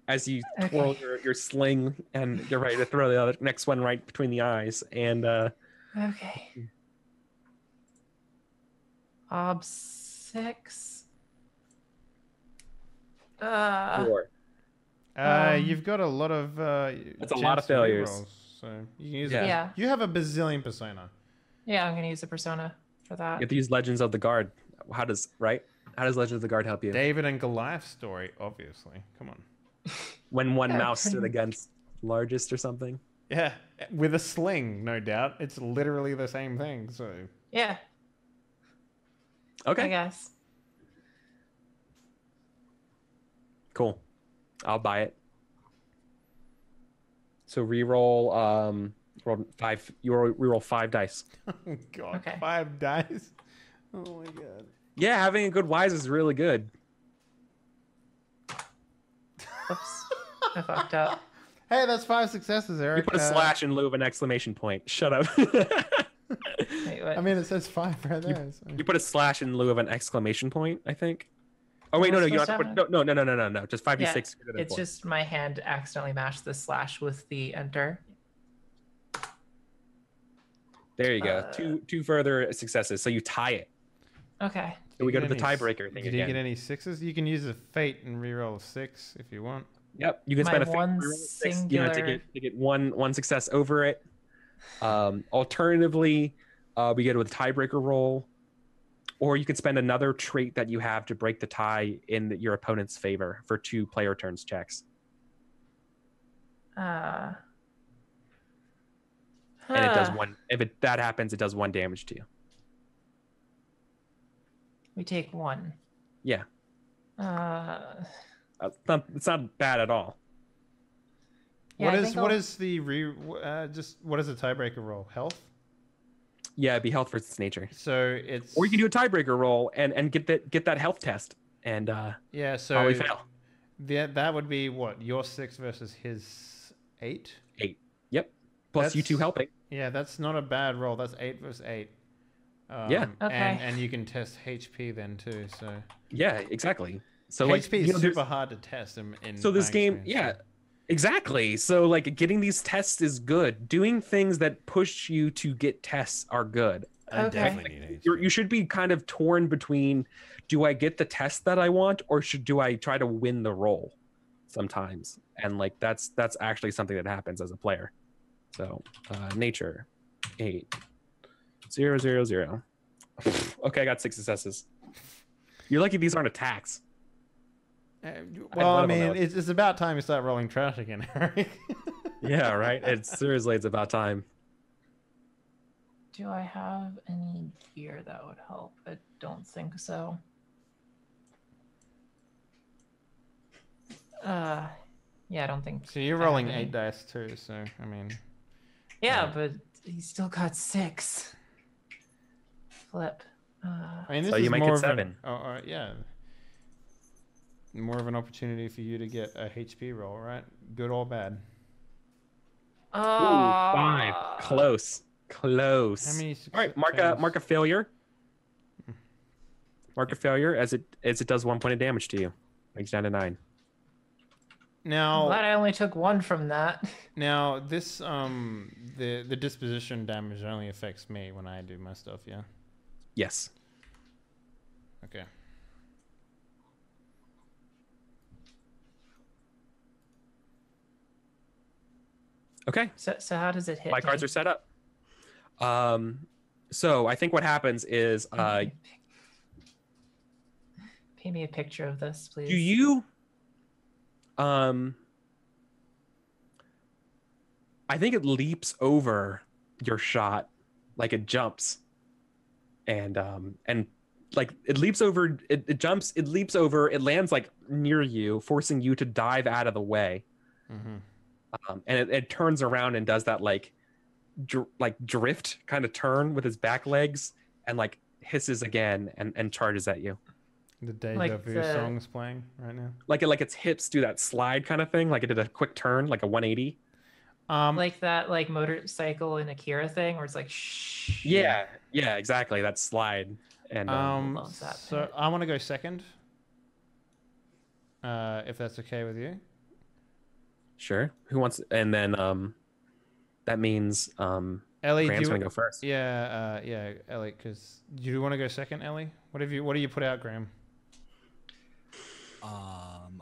As you twirl your sling and you're ready to throw the next one right between the eyes. And Okay. 6. four. You've got a lot of. That's a lot of failures. Rerolls, so you can use Yeah. it. Yeah. You have a bazillion persona. Yeah, I'm gonna use a persona for that. You have to use Legends of the Guard. How does Legends of the Guard help you? David and Goliath story, obviously. Come on. When one Yeah, mouse pretty stood much. against largest or something. Yeah, with a sling, no doubt. It's literally the same thing. So Yeah, I Okay, guess. cool. I'll buy it. So reroll roll 5. You reroll 5 dice. oh god, Okay. 5 dice. Oh my god. Yeah, having a good wise is really good. Oops, I fucked up. Hey, that's 5 successes, You Eric. put a slash in lieu of an exclamation point. Shut up. Wait, what? I mean, it says 5 right there. So. You put a slash in lieu of an exclamation point, I think. Oh wait, no, What's no, you don't supposed have to to put no. Just 5d6. Yeah, greater than it's 4. just my hand accidentally matched the slash with the enter. There you go. Two further successes, so you tie it. Okay. So we go to the Did you get tiebreaker thing Did you again. get any sixes? You can use a fate and reroll a 6 if you want. Yep, you can My spend a fate one reroll of 6, singular. to get one success over it. Alternatively, we go to a tiebreaker roll, or you could spend another trait that you have to break the tie in your opponent's favor for 2 player turns checks. Huh. And it does one. If that happens, it does 1 damage to you. We take 1. Yeah, Uh, it's not bad at all. Yeah, I think what I'll- is the what is the tiebreaker roll? Health. Yeah, it'd be health versus nature. So it's Or you can do a tiebreaker roll and get that health test and yeah. So probably fail. that would be what, your 6 versus his 8. 8. Yep. Plus you 2 That's- helping. Yeah, that's not a bad roll. That's 8 versus 8. Yeah. Okay. And you can test HP then too. So Yeah, exactly. So HP is there's- super hard to test in So this my game, experience, yeah, exactly. So like getting these tests is good. Doing things that push you to get tests are good. I Okay. definitely need HP. You should be kind of torn between, do I get the test that I want, or do I try to win the roll sometimes? And like that's actually something that happens as a player. So nature 8 0 0 0. Okay, I got 6 successes. You're lucky these aren't attacks. well, one I of them mean, out. it's about time you start rolling trash again, Eric. Yeah, right. It's seriously, it's about time. Do I have any gear that would help? I don't think so. Yeah, I don't think. So you're I have rolling any. 8 dice too. So I mean, Yeah, but he still got 6. Flip. I mean, this So is you might more get of 7. yeah, more of an opportunity for you to get a HP roll, right? Good or bad. Ooh, 5. Close. How many? All right, mark a failure. Mark a failure as it does 1 point of damage to you. Makes down to 9. I'm Now, glad I only took 1 from that. now this the disposition damage only affects me when I do my stuff. Yeah. Yes. Okay. Okay. So how does it hit? My cards me? are set up. So I think what happens is Paint me a picture of this, please. do you I think it leaps over your shot, like it jumps, and like it leaps over, it jumps, it leaps over, it lands like near you, forcing you to dive out of the way, and it turns around and does that like drift kind of turn with its back legs, and like hisses again and charges at you. The deja Like vu the- song's playing right now. Like its hips do that slide kind of thing, like it did a quick turn, like a 180. Like that, like motorcycle in Akira thing, where it's like shh. Yeah, exactly. That slide. And Love that So bit. I want to go second. If that's okay with you. sure. Who wants? And then that means Ellie, Graham's do gonna you, go first. yeah, Ellie, because do you want to go second, Ellie? What do you put out, Graham?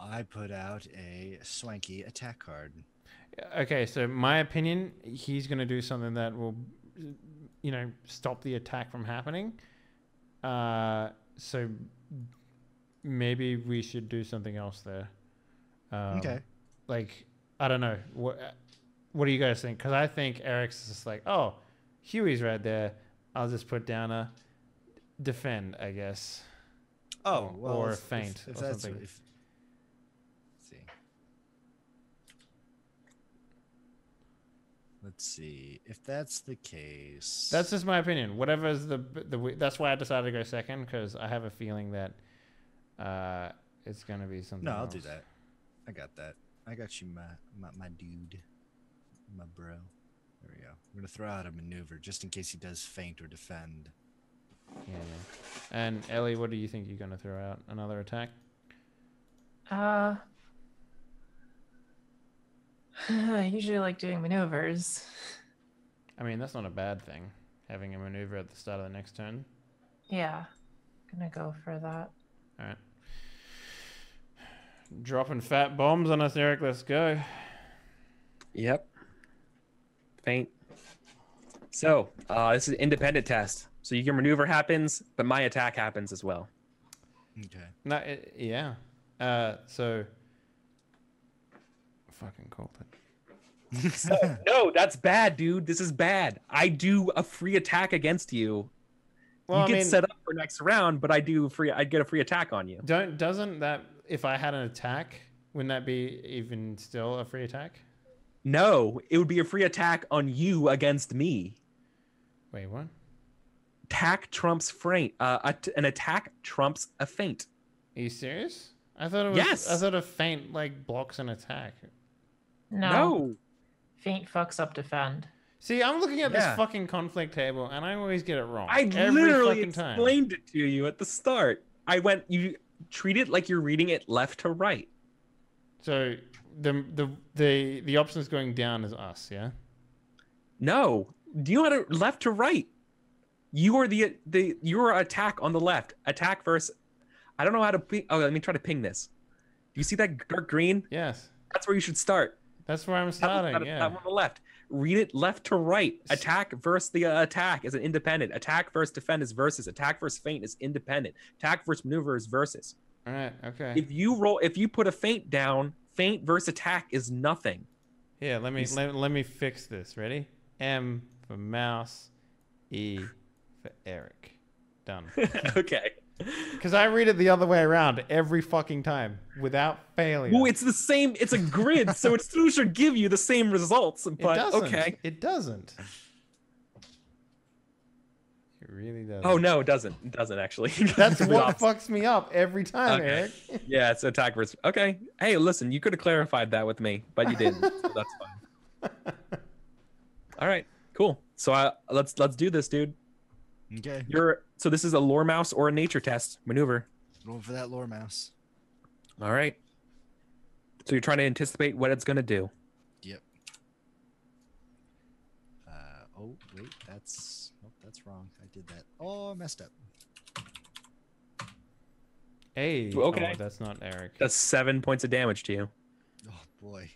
I put out a swanky attack card. Okay, so my opinion, he's going to do something that will, stop the attack from happening. So maybe we should do something else there. Okay. Like, I don't know. What do you guys think? Because I think Eric's just like, oh, Huey's right there. I'll just put down a defend, I guess. Oh, well, or if- feint if or that's- something. if- let's see. If that's the case, That's just my opinion. Whatever's that's why I decided to go second, because I have a feeling that it's going to be something no. I'll else. do that. I got that. I got you, my dude, my bro. There we go. I'm gonna throw out a maneuver just in case he does feint or defend. Yeah. And Ellie, what do you think you're going to throw out? Another attack? I usually like doing maneuvers. I mean, that's not a bad thing, having a maneuver at the start of the next turn. Yeah, gonna go for that. All right. Dropping fat bombs on us, Eric. Let's go. Yep. Faint. So, this is an independent test. So your maneuver happens, but my attack happens as well. Okay. No, yeah. So, fucking called it. So, no, that's bad, dude. This is bad. I do a free attack against you. Well, You I get mean, set up for next round, but I get a free attack on you. doesn't that, if I had an attack, wouldn't that be even still a free attack? No, it would be a free attack on you against me. Wait, what? Attack trumps feint. An attack trumps a feint. Are you serious? I thought it was. Yes. I thought a feint like blocks an attack. No. Feint fucks up defend. See, I'm looking at this Yeah. fucking conflict table, and I always get it wrong. I every literally fucking time. explained it to you at the start. You treat it like you're reading it left to right. So the options going down is us, yeah. No, do you know how to left to right? You are your attack on the left. Attack versus. I don't know how to ping. Oh, let me try to ping this. Do you see that dark green? Yes, That's where you should start. that's where I'm starting. That one on the left. Read it left to right. Attack versus the attack is an independent. Attack versus defend is versus. Attack versus feint is independent. Attack versus maneuver is versus. All right, okay. If you put a feint down, feint versus attack is nothing. Here, let me fix this. Ready? M for mouse, E for Eric. Done. Okay. Because I read it the other way around every fucking time without failure. Well, it's the same. It's a grid, so it still should give you the same results. It But doesn't. okay. It doesn't. It really doesn't. Oh no, it doesn't. It doesn't actually. That's The what opposite. fucks me up every time, Okay. Eric. Yeah, it's attack versus. Okay. Hey, listen, you could have clarified that with me, but you didn't. So that's fine. All right. Cool. So let's do this, dude. Okay. So this is a lore mouse or a nature test maneuver. Roll for that lore mouse. All right. So you're trying to anticipate what it's gonna do. Yep. Oh wait, that's wrong. I did that. Oh, I messed up. Hey. Okay. Oh, that's not Eric. That's 7 points of damage to you. Oh boy.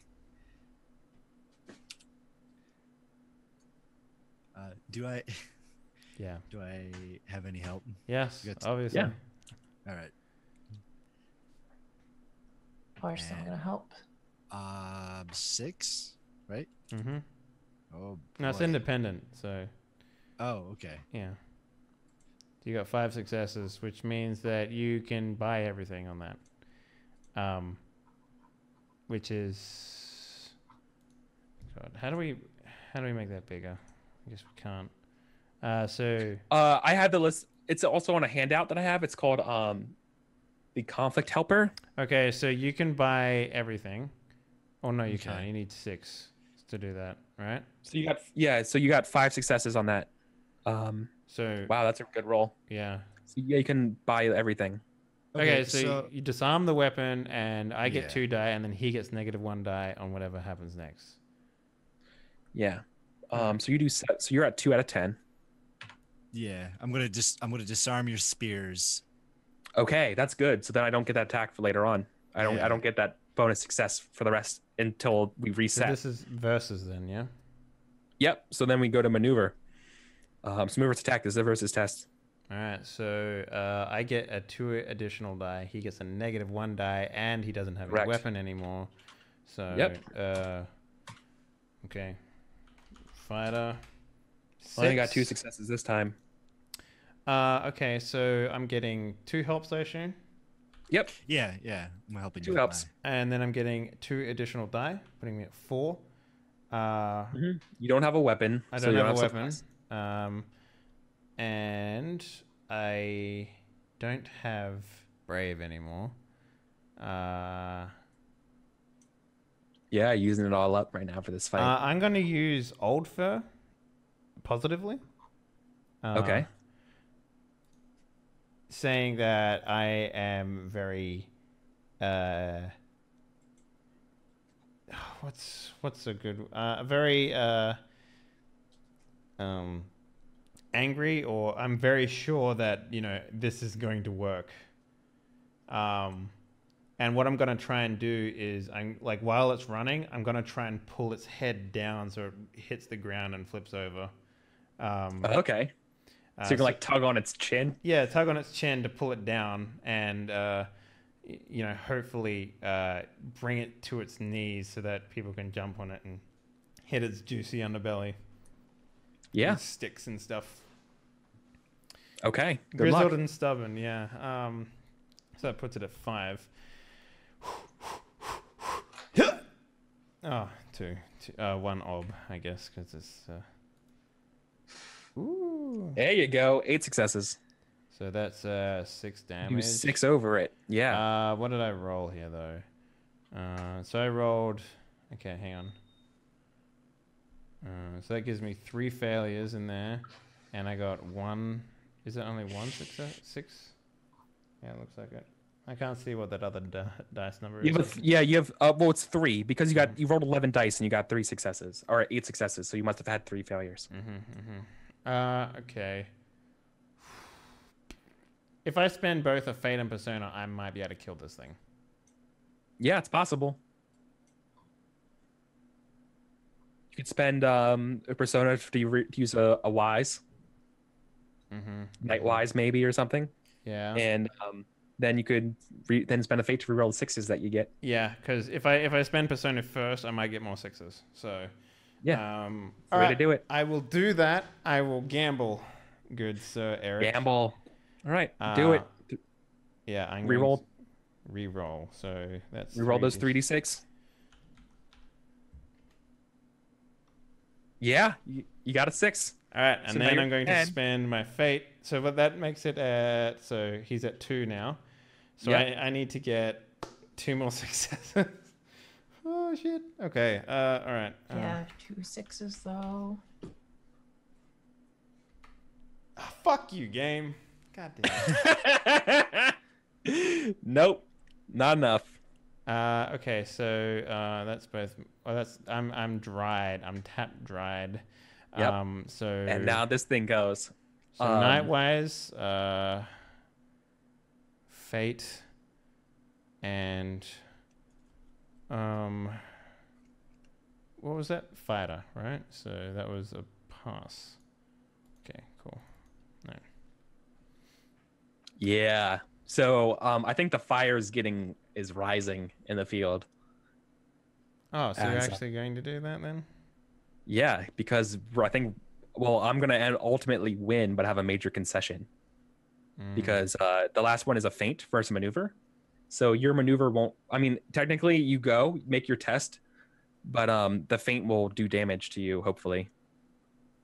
Do I Yeah. have any help? Yes. Good. Obviously. Yeah. All right. Of course, I'm gonna help. 6, right? Mm-hmm. Oh. No, it's boy. independent. So Oh, okay. yeah. You got 5 successes, which means that you can buy everything on that. Which is. God, how do we make that bigger? I guess we can't. I have the list. It's also on a handout that I have. It's called the conflict helper. Okay, so you can buy everything. Oh no, you Okay. can't. You need 6 to do that, right? So you got 5 successes on that. So Wow, that's a good roll. yeah. So yeah, you can buy everything. Okay, so you disarm the weapon, and I get Yeah. 2 die, and then he gets -1 die on whatever happens next. Yeah. So you do. So you're at 2 out of 10. yeah, I'm gonna disarm your spears. Okay, that's good. So then I don't get that attack for later on. I Yeah. don't get that bonus success for the rest until we So reset. this is versus then, yeah. Yep. So then we go to maneuver. So maneuver's attack. This is a versus test. All right, so I get a 2 additional die. He gets a -1 die, and he doesn't have Correct. a weapon anymore. So Yep. Okay. Fighter. I only got 2 6. successes this time. Okay, so I'm getting 2 helps, I assume, Yep. Yeah, I'm helping 2 you. with helps. and then I'm getting 2 additional die, putting me at 4. You don't have a weapon. I so don't you have a weapon. supplies. And I don't have Brave anymore. Yeah, using it all up right now for this fight. I'm going to use Old Fur positively. Okay. Saying that I am very what's a good very angry, or I'm very sure that this is going to work. And what I'm gonna try and do is, I'm like, while it's running, I'm gonna try and pull its head down so it hits the ground and flips over. Okay. So you can like tug on its chin. Yeah, tug on its chin to pull it down, and hopefully bring it to its knees so that people can jump on it and hit its juicy underbelly. Yeah. And sticks and stuff. Okay. Good Grizzled luck. and stubborn, yeah. So that puts it at 5. Oh, 2. 1 ob, I guess, because it's. Ooh. There you go. 8 successes. So that's 6 damage. You 6 over it. Yeah. What did I roll here though? So I rolled. Okay, hang on. So that gives me 3 failures in there, and I got 1. Is it only 1 success? 6? Yeah, it looks like it. I can't see what that other dice number is. You have. Well, it's 3 because you rolled 11 dice and you got 3 successes or 8 successes. So you must have had 3 failures. Okay. If I spend both a Fate and Persona, I might be able to kill this thing. Yeah, it's possible. You could spend a Persona to use a Wise. Night Wise maybe or something. Yeah. And then you could then spend a Fate to reroll the 6s that you get. Yeah, because if I spend Persona first, I might get more 6s. So yeah, way to do it. I will do that. I will gamble. Good Sir Eric. Gamble. All right, do it. Yeah, I'm reroll. Reroll. So that's reroll those 3d6. Yeah, you got a 6. All right, and So then now I'm going to you're spend my Fate. So what that makes it at, so he's at 2 now. So Yep. I need to get 2 more successes. Oh shit. Okay. All right. Yeah, 2 6s though. Fuck you, game. God damn. Nope, not enough. Okay, so that's both. Oh, that's I'm dried. I'm tap dried. Yep. So And now this thing goes. So Nightwise, Fate, and what was that? Fighter, right? So that was a pass. Okay, cool. No. Yeah. So I think the fire is rising in the field. Oh, so you're actually going to do that then? Yeah, because I think, well, I'm going to ultimately win, but have a major concession. Because the last one is a feint versus maneuver. So your maneuver won't, I mean, technically you go, make your test, but the feint will do damage to you, hopefully.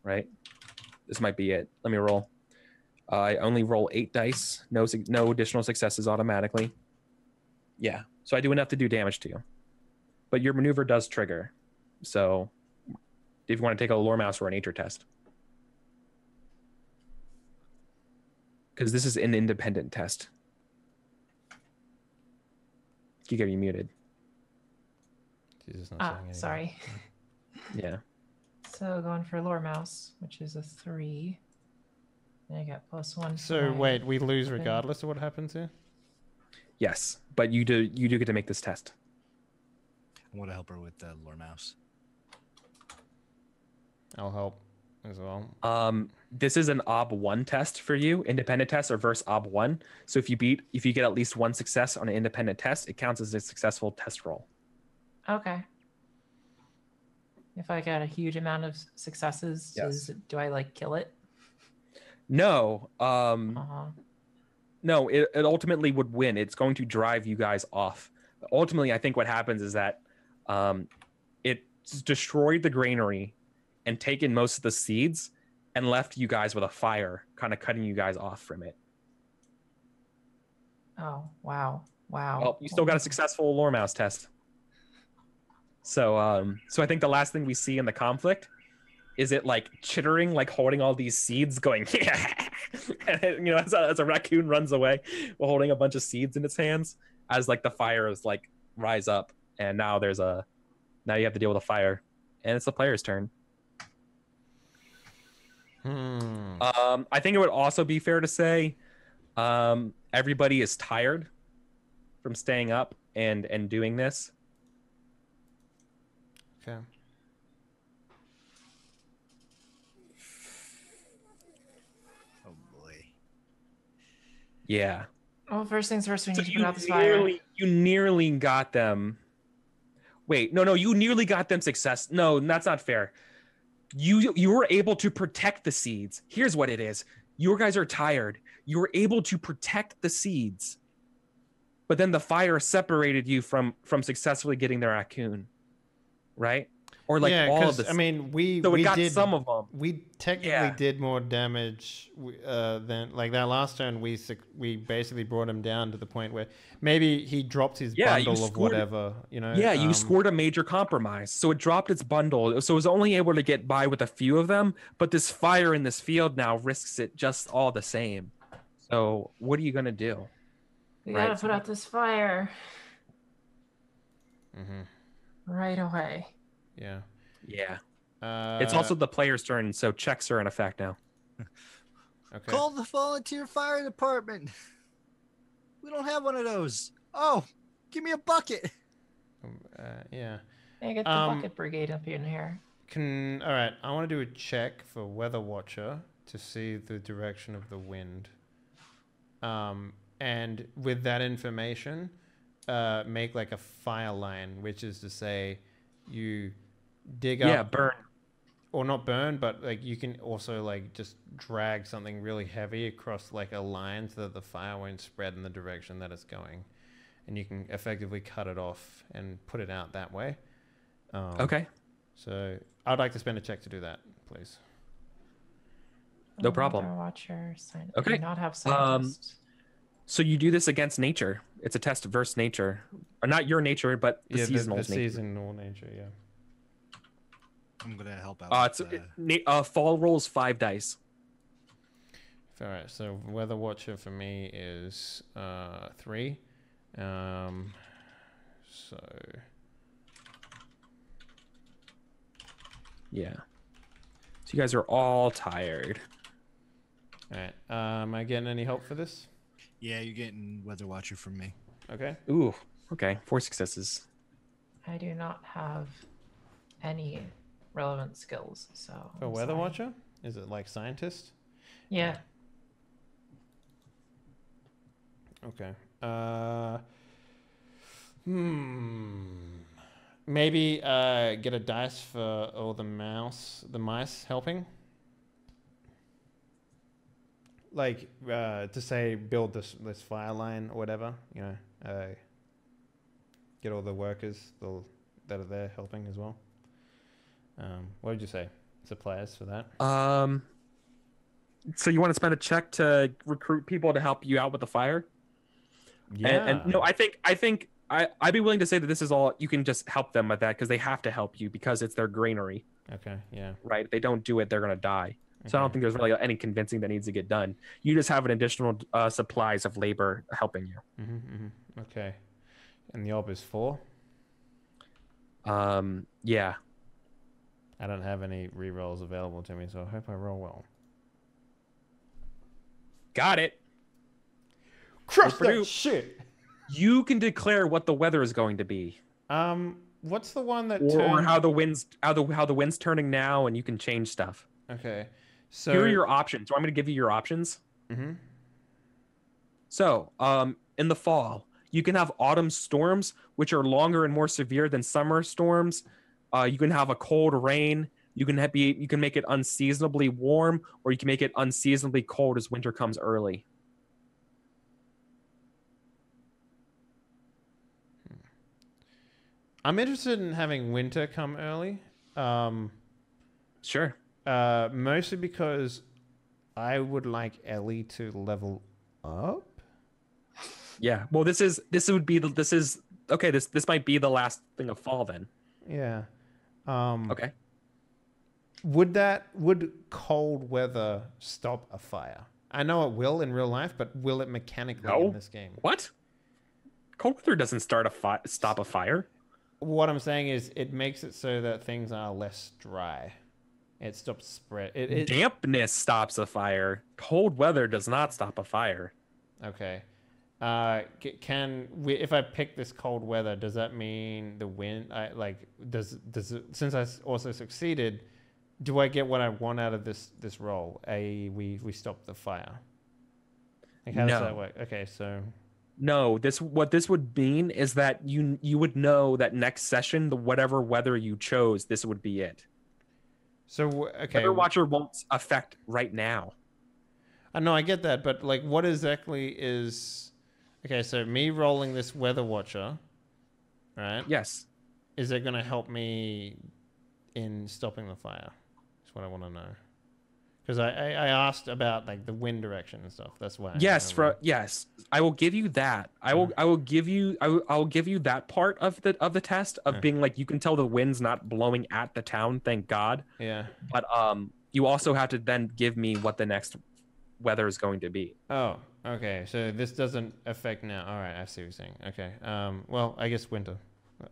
Right? This might be it. Let me roll. I only roll 8 dice. No additional successes automatically. Yeah. So I do enough to do damage to you. But your maneuver does trigger. So if you want to take a lore mouse or a nature test. Because this is an independent test. You get you muted. Jesus, not saying anything. Sorry. Yeah. So going for lore mouse, which is a 3. And I got +1. So wait, we lose regardless of what happens here? Yes, but you do get to make this test. I want to help her with the lore mouse. I'll help as well. This is an OB1 test for you. Independent tests are versus OB1. So if you get at least 1 success on an independent test, it counts as a successful test roll. Okay. If I got a huge amount of successes, Yes. do I like kill it? No. Uh-huh. No, it ultimately would win. It's going to drive you guys off. Ultimately, I think what happens is that it's destroyed the granary and taken most of the seeds and left you guys with a fire, kind of cutting you guys off from it. Oh, wow. Wow. Well, you still got a successful lore mouse test. So I think the last thing we see in the conflict is it like chittering, like holding all these seeds going, yeah. And, as a raccoon runs away while holding a bunch of seeds in its hands. as like the fires like rise up, and now you have to deal with a fire, and it's the player's turn. I think it would also be fair to say everybody is tired from staying up and doing this. Okay. Oh boy. Yeah. Well, first things first, we So need to put out this fire. you nearly got them. Wait, no, you nearly got them success. No, that's not fair. You were able to protect the seeds. Here's what it is. You guys are tired. You were able to protect the seeds. But then the fire separated you from successfully getting the raccoon. Right? Or like yeah, all of the I mean, we got did some of them. We technically Yeah. did more damage than like that last turn. We basically brought him down to the point where maybe he dropped his bundle of whatever. You know. Yeah, you scored a major compromise. So it dropped its bundle. So it was only able to get by with a few of them. But this fire in this field now risks it just all the same. So what are you gonna do? We gotta put out this fire Mm-hmm. right away. Yeah. Yeah. It's also the player's turn, so checks are in effect now. Okay. Call the volunteer fire department. We don't have one of those. Oh, give me a bucket. Yeah. Hey, get the bucket brigade up in here. All right. I want to do a check for Weather Watcher to see the direction of the wind. And with that information, make like a fire line, which is to say, you dig up. Yeah, burn. Or not burn, but like you can also like just drag something really heavy across like a line so that the fire won't spread in the direction that it's going, and you can effectively cut it off and put it out that way. Okay. So I'd like to spend a check to do that, please. No problem. Watcher, sign. Okay. Do not have scientists. So you do this against nature. It's a test versus nature, or not your nature, but the seasonal nature. Seasonal nature, yeah. I'm gonna help out. Fall rolls 5 dice. All right, so Weather Watcher for me is 3. So yeah. So you guys are all tired. all right. Am I getting any help for this? Yeah, you're getting Weather Watcher from me. Okay. Ooh. Okay. 4 successes. I do not have any relevant skills, so. For I'm Weather sorry. Watcher, is it like scientist? Yeah. Okay. Maybe get a dice for all the mice helping. Like to say build this fire line or whatever, you know. Get all the workers that are there helping as well. What did you say? Suppliers for that? So you want to spend a check to recruit people to help you out with the fire? Yeah. And no, I'd be willing to say that this is all you can just help them with that because they have to help you because it's their granary. Okay. Yeah. Right? If they don't do it, they're gonna die. So I don't think there's really any convincing that needs to get done. You just have an additional supplies of labor helping you. Okay. And the orb is 4. Yeah. I don't have any rerolls available to me, so I hope I roll well. Got it. Crush Purdue. that shit. You can declare what the weather is going to be. What's the one that Or how the wind's turning now, and you can change stuff. Okay. So Here are your options. So I'm going to give you your options. Mm-hmm. So, in the fall, you can have autumn storms, which are longer and more severe than summer storms. You can have a cold rain. You can make it unseasonably warm, or you can make it unseasonably cold as winter comes early. I'm interested in having winter come early. Sure. Mostly because I would like Ellie to level up. Yeah. Well, this might be the last thing of fall then. Yeah. Okay. Would cold weather stop a fire? I know it will in real life, but will it mechanically in this game? What? Cold weather doesn't stop a fire. What I'm saying is it makes it so that things are less dry. It stops spread. Dampness stops a fire. Cold weather does not stop a fire. Okay. If I pick this cold weather, does that mean the wind? Does it, since I also succeeded, do I get what I want out of this roll? We stop the fire. Like, how does that work? Okay, so no, what this would mean is that you would know that next session, the whatever weather you chose, this would be it. So okay, Weather Watcher won't affect right now. I know I get that, but like, what exactly is? Okay, so me rolling this Weather Watcher, right? Yes. Is it going to help me in stopping the fire? That's what I want to know. Because I asked about like the wind direction and stuff. That's why. Yes, I will give you that. I will give you that part of the test of being like, you can tell the wind's not blowing at the town, thank God. Yeah. But you also have to then give me what the next weather is going to be. Oh, okay. So this doesn't affect now. All right, I see what you're saying. Okay. Well, I guess winter.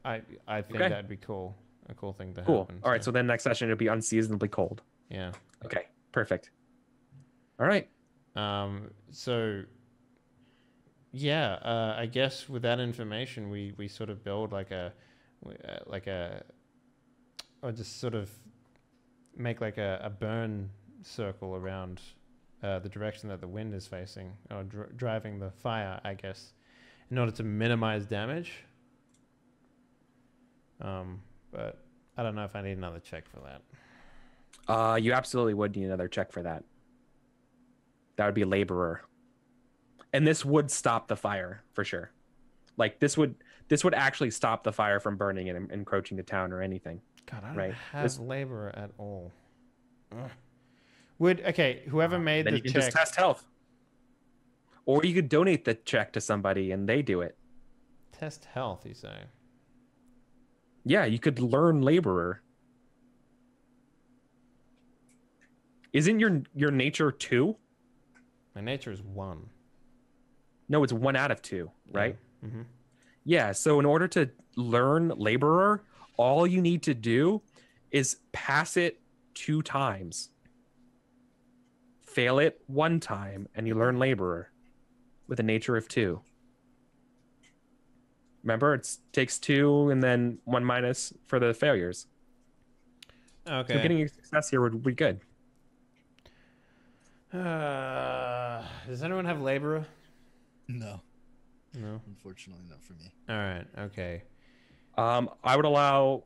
I think that'd be cool. A cool thing to happen. All right. So then next session it'll be unseasonably cold. Yeah. Okay. Perfect. All right. So yeah, I guess with that information, we sort of build or just sort of make like a burn circle around the direction that the wind is facing, or driving the fire, I guess, in order to minimize damage. But I don't know if I need another check for that. You absolutely would need another check for that. That would be laborer. And this would stop the fire for sure. Like this would actually stop the fire from burning and encroaching the town or anything. God, I don't have laborer at all. Whoever made then the you can check, just test health. Or you could donate the check to somebody and they do it. Test health, you say? Yeah, you could learn laborer. Isn't your nature 2? My nature is 1. No, it's 1 out of 2, right? Yeah. Mm-hmm. Yeah, so in order to learn laborer, all you need to do is pass it 2 times. Fail it 1 time, and you learn laborer with a nature of 2. Remember, it takes 2 and then 1 minus for the failures. Okay. So getting a success here would be good. Does anyone have laborer? No, No. unfortunately not for me. All right. Okay. I would allow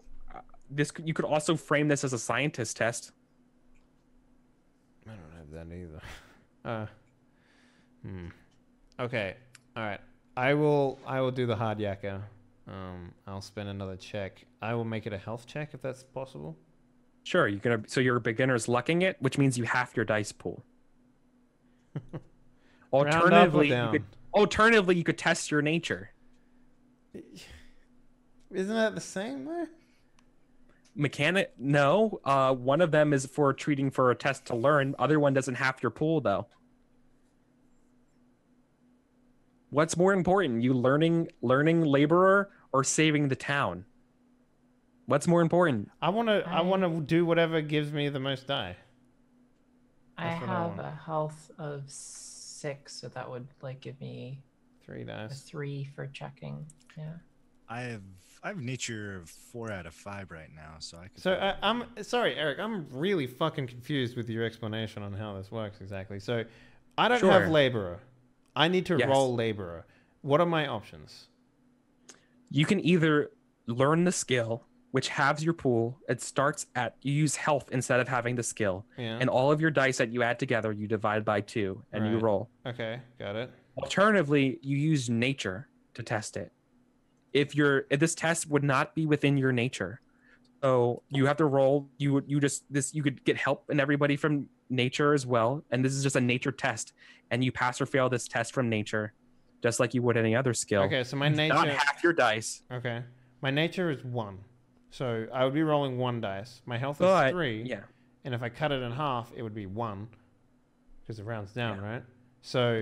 this. You could also frame this as a scientist test. I don't have that either. Okay. All right. I will do the hard yakka. I'll spend another check. I will make it a health check if that's possible. Sure, so your beginner's lucking it, which means you half your dice pool. Alternatively, you could test your nature. Isn't that the same way? No. One of them is for treating for a test to learn. Other one doesn't half your pool though. What's more important, you learning laborer or saving the town? What's more important? I want to do whatever gives me the most die. I have a health of 6, so that would like give me 3 a dice. 3 for checking. Yeah. I have nature of 4 out of 5 right now, so I could. So I'm sorry, Eric. I'm really fucking confused with your explanation on how this works exactly. So I don't have laborer. I need to roll laborer. What are my options? You can either learn the skill, which halves your pool. It starts at, you use health instead of having the skill. Yeah. And all of your dice that you add together, you divide by 2 and you roll. Okay, got it. Alternatively, you use nature to test it. If this test would not be within your nature. So you have to roll, you could get help and everybody from nature as well. And this is just a nature test. And you pass or fail this test from nature, just like you would any other skill. Okay, so my nature, not half your dice. Okay. My nature is 1. So I would be rolling 1 dice. My health is 3. Yeah. And if I cut it in half, it would be 1. Because it rounds down, right? So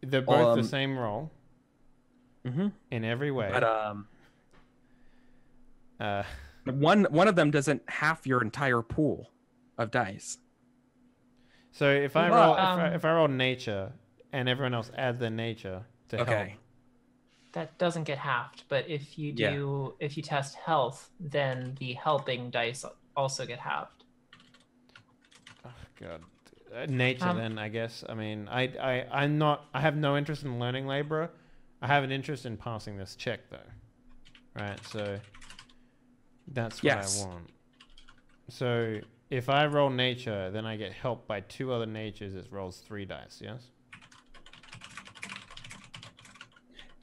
they're both the same roll. Mm-hmm. in every way. But Uh, one of them doesn't half your entire pool of dice. so if I But, roll if I roll nature and everyone else adds their nature to help. Okay. That doesn't get halved, but if you Yeah. do, if you test health, then the helping dice also get halved. Oh, God. Nature then, I guess. I mean, I have no interest in learning labor. I have an interest in passing this check though. Right, so that's what I want. So if I roll nature, then I get helped by 2 other natures. It rolls 3 dice, yes?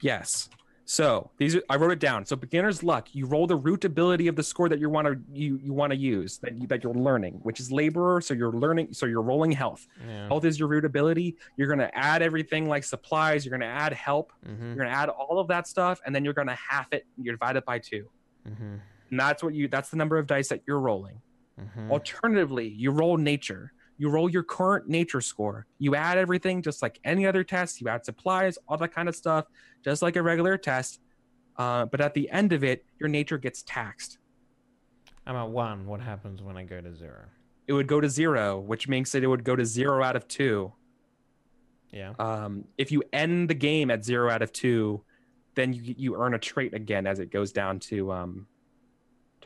Yes. So I wrote it down. So beginner's luck, you roll the root ability of the score that you want to use that you're learning, which is laborer. So you're learning. So you're rolling health. Yeah. Health is your root ability. You're gonna add everything like supplies. You're gonna add help. Mm-hmm. You're gonna add all of that stuff, and then you're gonna half it. You're divided by 2. Mm-hmm. And that's the number of dice that you're rolling. Mm-hmm. Alternatively, you roll nature. You roll your current nature score. You add everything just like any other test. You add supplies, all that kind of stuff, just like a regular test. But at the end of it, your nature gets taxed. I'm at 1. What happens when I go to 0? It would go to 0, which means that it would go to 0 out of 2. Yeah. If you end the game at 0 out of 2, then you earn a trait again as it goes down to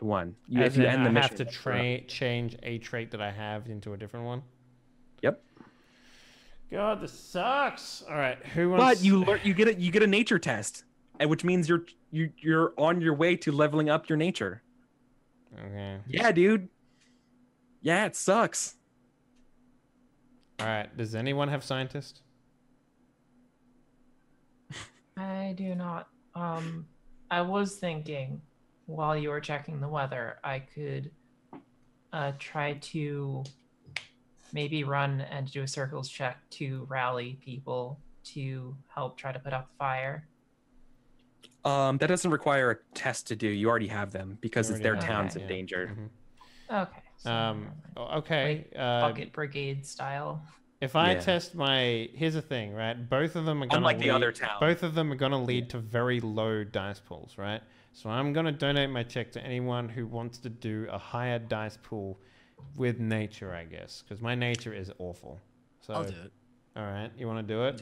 1. If you end the mission, have to change a trait that I have into a different one. Yep. God, this sucks. All right, who wants? But you get a nature test, and which means you're on your way to leveling up your nature. Okay. Yeah, dude. Yeah, it sucks. All right. Does anyone have scientist? I do not. I was thinking while you were checking the weather, I could try to maybe run and do a circles check to rally people to help try to put out the fire. That doesn't require a test to do. You already have them because it's their have town's them, in yeah. danger. Mm-hmm. Okay. So never mind. Okay. Like bucket brigade style. If I Yeah. test here's the thing, right? Both of them are gonna Unlike the other town. Both of them are gonna lead to very low dice pools, right? So I'm gonna donate my check to anyone who wants to do a higher dice pool with nature, I guess, because my nature is awful. So I'll do it. All right, you want to do it?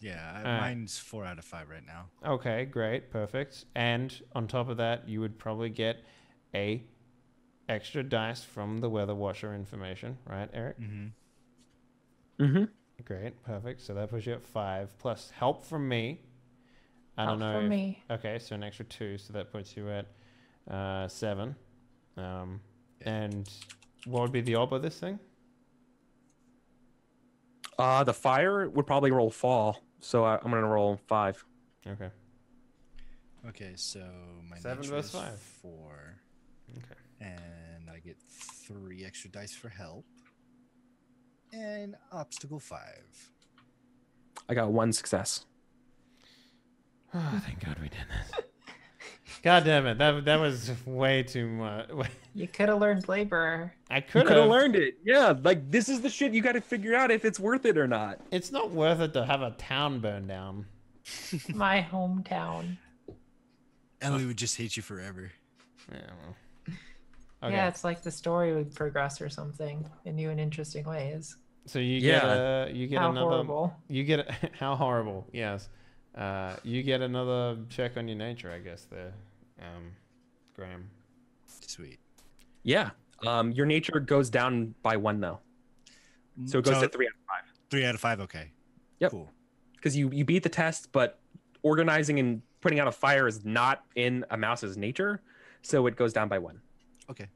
Yeah. right. Mine's 4 out of 5 right now. Okay, great, perfect. And on top of that, you would probably get a extra dice from the weather washer information, right, Eric? Mm-hmm. Mm-hmm. Great, perfect. So that puts you at 5 plus help from me. I don't know. From me. Okay, so an extra 2, so that puts you at 7. And what would be the ob of this thing? The fire would probably roll fall, so I'm gonna roll 5. Okay. Okay, so my 7 nature versus is 5. 4. Okay. And I get 3 extra dice for help. And obstacle 5. I got 1 success. Oh, thank God we did this. God damn it, that was way too much. You could have learned labor. I You could could have have. learned it. Yeah, like this is the shit you got to figure out if it's worth it or not. It's not worth it to have a town burn down. My hometown. Ellie would just hate you forever. Yeah. Well. Okay. Yeah, it's like the story would progress or something in new and interesting ways. So you Yeah. get How another. horrible. You get how horrible. Yes. You get another check on your nature, I guess. There, Graham. Sweet. Yeah. Your nature goes down by 1 though, so it goes to 3 out of 5. 3 out of 5, okay. Yep. Cool. Because you beat the test, but organizing and putting out a fire is not in a mouse's nature, so it goes down by 1. Okay.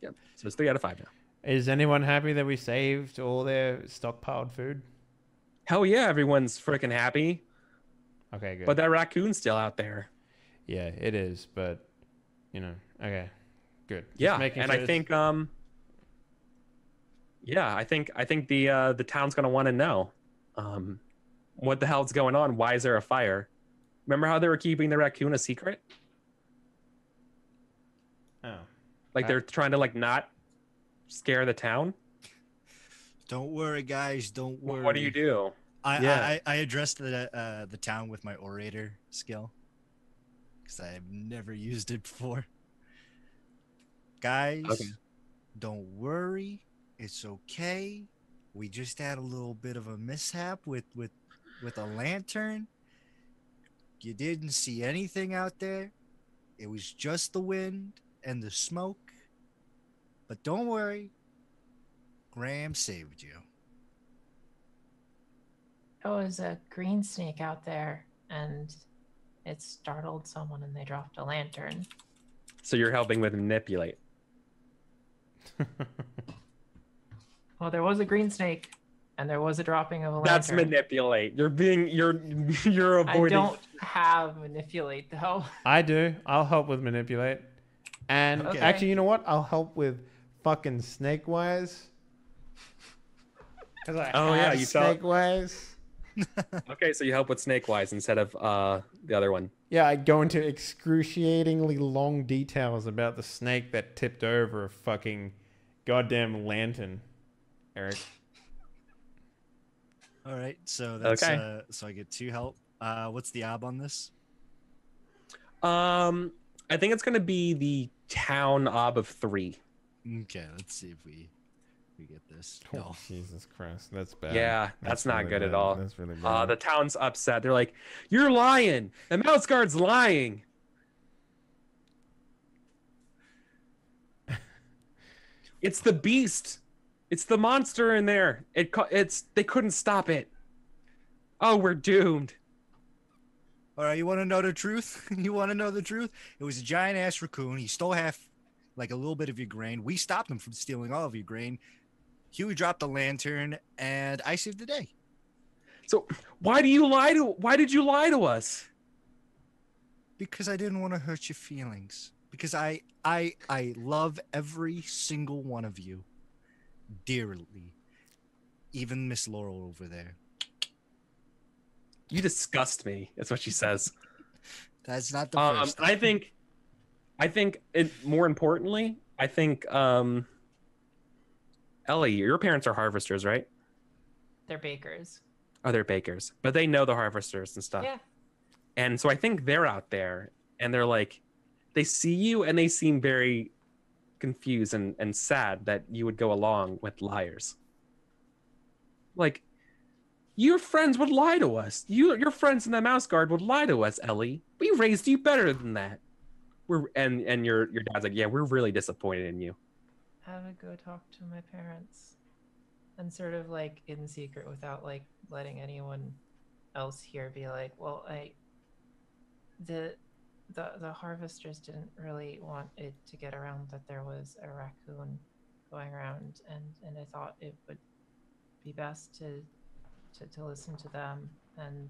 Yep. So it's 3 out of 5 now. Is anyone happy that we saved all their stockpiled food? Hell yeah, everyone's freaking happy. Okay, good. But that raccoon's still out there. Yeah, it is, but okay, good. Just Yeah, making and sure I think I think the town's gonna want to know what the hell's going on. Why is there a fire? Remember how they were keeping the raccoon a secret? Oh, Like they're trying to like not scare the town. Don't worry, guys. Don't worry. What do you do? I addressed the town with my orator skill because I've never used it before. Guys, Okay. don't worry, it's okay. We just had a little bit of a mishap with a lantern. You didn't see anything out there. It was just the wind and the smoke. But don't worry, Graham saved you. There was a green snake out there, and it startled someone, and they dropped a lantern. So you're helping with manipulate. Well, there was a green snake, and there was a dropping of a lantern. That's manipulate. You're avoiding. I don't have manipulate though. I do. I'll help with manipulate. And Okay. actually, you know what? I'll help with fucking snake wise. Because I have you tell- snake wise. Okay, so you help with snake wise instead of the other one. Yeah, I go into excruciatingly long details about the snake that tipped over a fucking goddamn lantern, Eric. All right, so that's Okay. so I get 2 help. What's the ob on this? I think it's gonna be the town ob of 3. Okay, let's see if we get this. Oh, No. Jesus Christ, that's bad. Yeah, that's not really good at bad. all. That's really bad. The town's upset. They're like, "You're lying. The mouse guard's lying." It's the beast. It's the monster in there. They couldn't stop it. Oh, we're doomed. All right, you want to know the truth? You want to know the truth? It was a giant ass raccoon. He stole like a little bit of your grain. We stopped him from stealing all of your grain. Huey dropped the lantern, and I saved the day. So why did you lie to us? Because I didn't want to hurt your feelings. Because I love every single one of you dearly. Even Miss Laurel over there. You disgust me. That's what she says. That's not the first. I think it more importantly, I think Ellie, your parents are harvesters, right? They're bakers. Oh, they're bakers, but they know the harvesters and stuff. Yeah. And so I think they're out there and they're like, they see you and they seem very confused and sad that you would go along with liars. Like, your friends would lie to us. Your friends in the Mouse Guard would lie to us, Ellie. We raised you better than that. And your dad's like, yeah, we're really disappointed in you. Have a go talk to my parents, and sort of like in secret without like letting anyone else hear. Be like, well, the harvesters didn't really want it to get around that there was a raccoon going around, and I thought it would be best to listen to them, and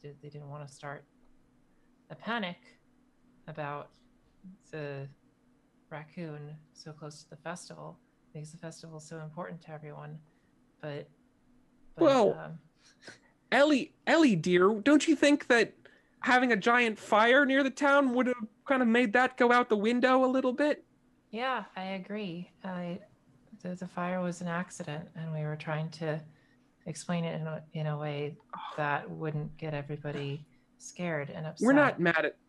they didn't want to start a panic about the raccoon so close to the festival because the festival is so important to everyone. But Well, Ellie, dear, don't you think that having a giant fire near the town would have kind of made that go out the window a little bit? yeah, I agree. The fire was an accident, and we were trying to explain it in a way that wouldn't get everybody scared and upset.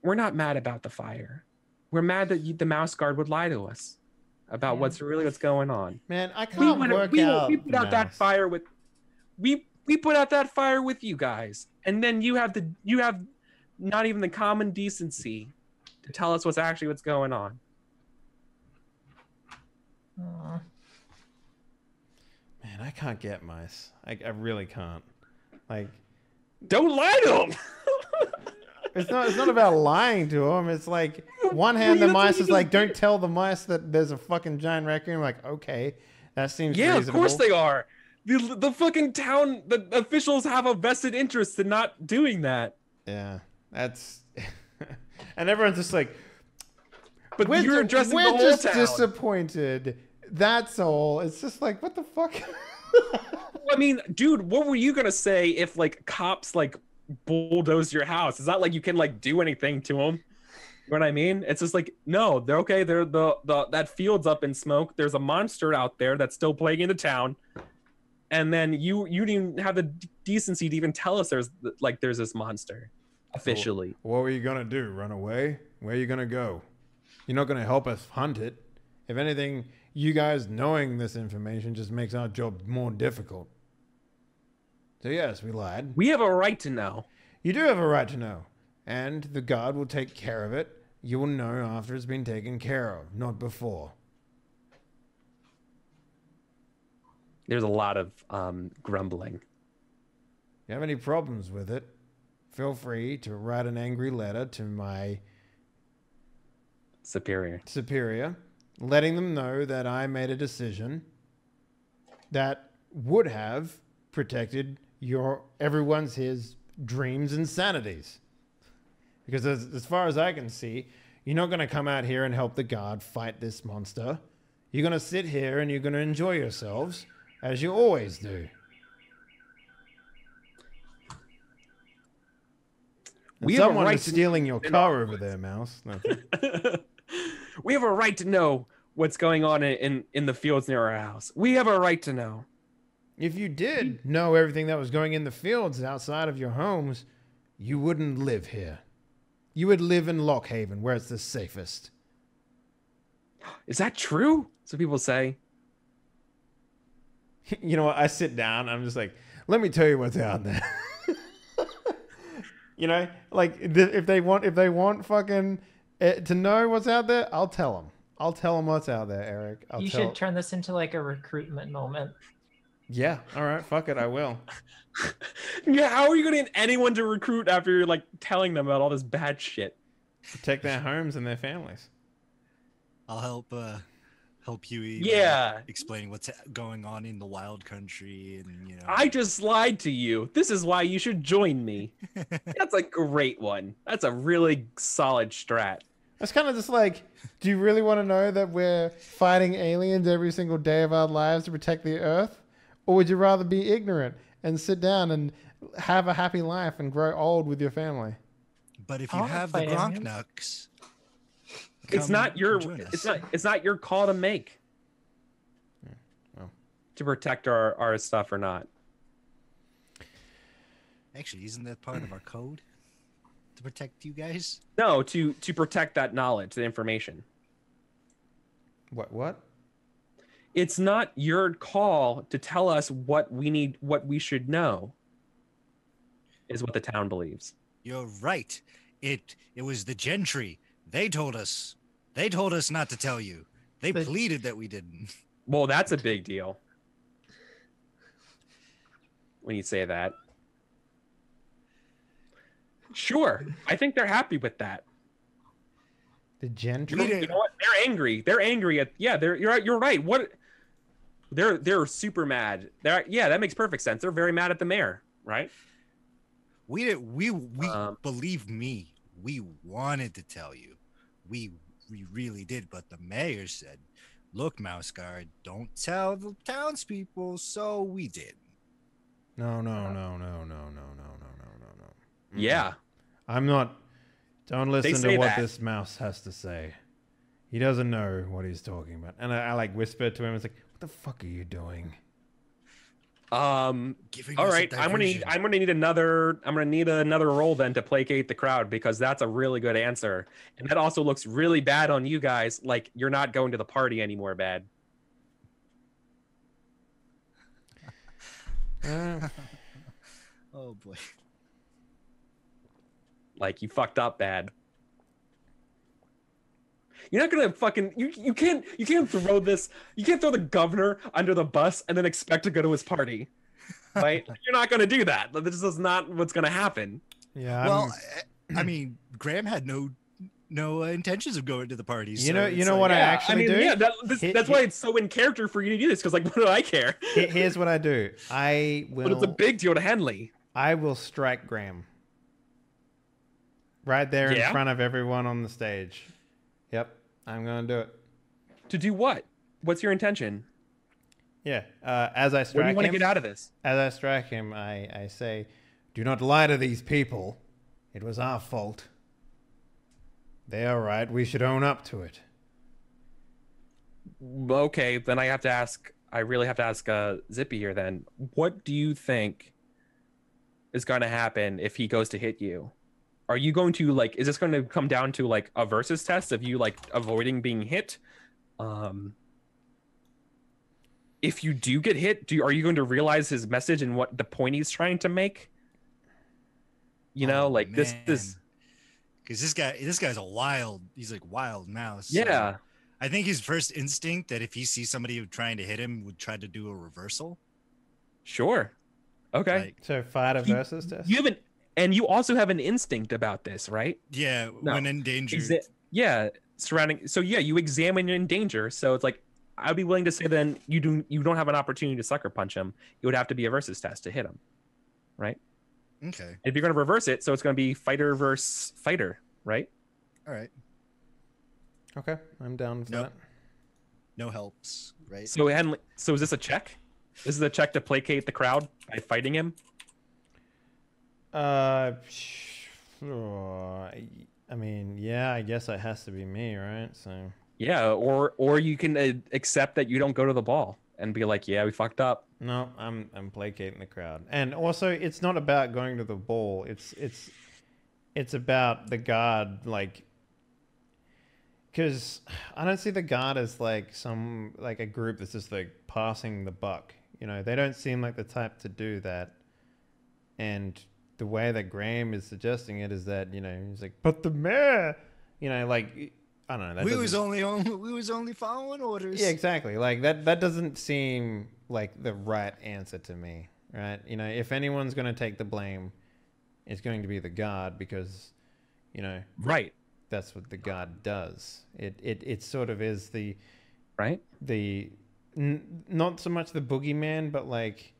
We're not mad about the fire. We're mad that the Mouse Guard would lie to us about Yeah. what's going on. Man, I can't work out. We put out that mouse. fire with we put out that fire with you guys, and then you have not even the common decency to tell us what's going on. Aw. Man, I can't get mice. I really can't. Like, Don't lie to them. it's not about lying to them. It's like, one hand, the mice is like, don't tell the mice that there's a fucking giant raccoon. I'm like, okay, that seems Yeah, reasonable. of course they are. The fucking town, the officials have a vested interest in not doing that. Yeah, that's... And everyone's just like, But we're you're addressing the we're whole just town. disappointed. That's all. It's just like, what the fuck? I mean, dude, what were you gonna say if like cops like bulldoze your house? It's not like you can like do anything to them. You know what I mean? It's just like, no, they're okay. That field's up in smoke. There's a monster out there that's still plaguing the town. and then you didn't even have the decency to even tell us there's this monster officially. What were you gonna do? Run away? Where are you gonna go? You're not gonna help us hunt it. If anything, you guys knowing this information just makes our job more difficult. So yes, we lied. We have a right to know. You do have a right to know. And the guard will take care of it. You will know after it's been taken care of, not before. There's a lot of grumbling. If you have any problems with it, feel free to write an angry letter to my superior, letting them know that I made a decision that would have protected everyone's his dreams and sanities. Because as far as I can see, you're not going to come out here and help the guard fight this monster. You're going to sit here and you're going to enjoy yourselves, as you always do. We have a Someone right is to stealing your car over there, Mouse. No. We have a right to know what's going on in the fields near our house. We have a right to know. If you did know everything that was going in the fields outside of your homes, you wouldn't live here. You would live in Lockhaven, where it's the safest. Is that true? So people say. You know what? I sit down. I'm just like, let me tell you what's out there. You know, like if they want fucking to know what's out there, I'll tell them. I'll tell them what's out there, Eric. You should turn this into like a recruitment moment. Yeah. All right. Fuck it. I will. Yeah. How are you going to get anyone to recruit after you're like telling them about all this bad shit? Protect their homes and their families. I'll help Huey. Yeah. Explaining what's going on in the wild country, and you know. I just lied to you. This is why you should join me. That's a great one. That's a really solid strat. That's kind of just like, do you really want to know that we're fighting aliens every single day of our lives to protect the Earth? Or would you rather be ignorant and sit down and have a happy life and grow old with your family? But if you have the Gronknucks, it's not your call to make. Well. To protect our stuff or not. Actually, isn't that part of our code? To protect you guys? No, to protect that knowledge, the information. What? It's not your call to tell us what we need, what we should know, is what the town believes. You're right. It was the gentry. They told us. They told us not to tell you. They pleaded that we didn't. Well, that's a big deal. When you say that. Sure. I think they're happy with that. The gentry? You know what? They're angry. They're angry at you're right. What they're super mad. That makes perfect sense. They're very mad at the mayor, right? We believe me. We wanted to tell you. We really did, but the mayor said, "Look, Mouse Guard, don't tell the townspeople." So we did. No. Yeah. I'm not. Don't listen to say what that. this mouse has to say. He doesn't know what he's talking about. And I like whisper to him. It's like, what the fuck are you doing? All right. I'm gonna need another role then to placate the crowd, because that's a really good answer, and that also looks really bad on you guys. Like you're not going to the party anymore. Bad. Oh boy. Like you fucked up bad. You're not gonna fucking you can't throw this, you can't throw the governor under the bus and then expect to go to his party. Right? You're not gonna do that. This is not what's gonna happen. Yeah. Well, I mean, Graham had no intentions of going to the party. You know what I actually do? Yeah, that's why it's so in character for you to do this, because like, what do I care? Here's what I do. I will. But it's a big deal to Henley. I will strike Graham. Right there in front of everyone on the stage. Yep, I'm gonna do it. To do what? What's your intention? Yeah, as I strike him. What do you want to get out of this? As I strike him, I say, "Do not lie to these people. It was our fault. They are right. We should own up to it." Okay, then I have to ask. I really have to ask Zippy here then. What do you think is going to happen if he goes to hit you? Are you going to like, is this going to come down to like a versus test of you like avoiding being hit? If you do get hit, are you going to realize his message and what the point he's trying to make? You know, like this is because this guy's he's like wild mouse. yeah. So I think his first instinct that if he sees somebody trying to hit him would try to do a reversal. Sure. Okay. Like, So fight a versus test. And you also have an instinct about this, right? yeah, No. when in danger. Yeah, surrounding. So yeah, you examine in danger. So it's like I'd be willing to say then you don't have an opportunity to sucker punch him. It would have to be a versus test to hit him, right? Okay. If you're going to reverse it, so it's going to be fighter versus fighter, right? All right. Okay, I'm down with Nope. No helps, right? So Henley, so is this a check? This is a check to placate the crowd by fighting him. Sure. I mean, yeah, I guess it has to be me, right? So Yeah, or you can accept that you don't go to the ball and be like, yeah, we fucked up. no, I'm placating the crowd, and also it's not about going to the ball. It's about the guard, like, because I don't see the guard as like a group that's just like passing the buck. You know, they don't seem like the type to do that, and the way that Graham is suggesting it is that, you know, he's like, but the mayor, you know, like, I don't know. We was only following orders. Yeah, exactly. Like that doesn't seem like the right answer to me, right? You know, if anyone's going to take the blame, it's going to be the guard because, you know, Right. that's what the guard does. It sort of is the Right. not so much the boogeyman, but like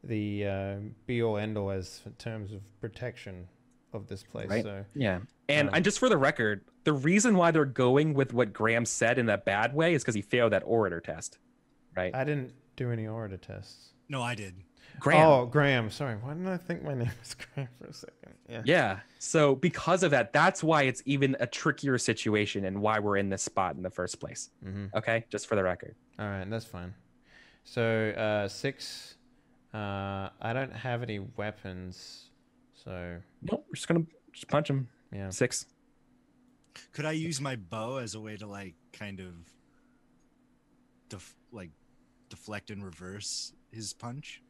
the be all end all as in terms of protection of this place. Right. So Yeah. And just for the record, the reason why they're going with what Graham said in that bad way is because he failed that orator test. Right. I didn't do any orator tests. No, I did. Graham. Oh, Graham. Sorry. Why didn't I think my name was Graham for a second? Yeah. Yeah. So because of that, that's why it's even a trickier situation and why we're in this spot in the first place. Mm-hmm. Okay. Just for the record. All right. That's fine. So 6. I don't have any weapons. So Nope. We're just going to punch him. yeah. 6. Could I use my bow as a way to like kind of deflect and reverse his punch?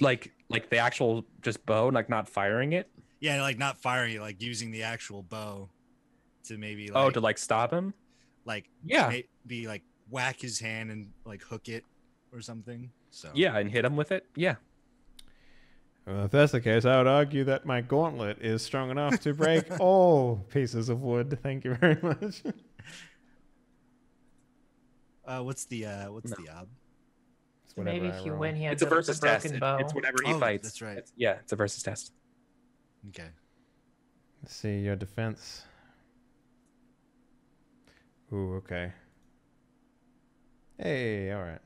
Like the actual just bow, like not firing it. Yeah, like not firing it, like using the actual bow to maybe Oh, like to like stop him. like Yeah. be like whack his hand and like hook it or something. So Yeah. And hit him with it. Yeah. Well, if that's the case, I would argue that my gauntlet is strong enough to break all pieces of wood. Thank you very much. what's the ob? It's whatever Maybe I if you roll. win, he It's ends a up with versus a test. broken bow. It's whatever he Oh, fights. that's right. It's a versus test. Okay. Let's see your defense. Ooh, okay. Hey, all right.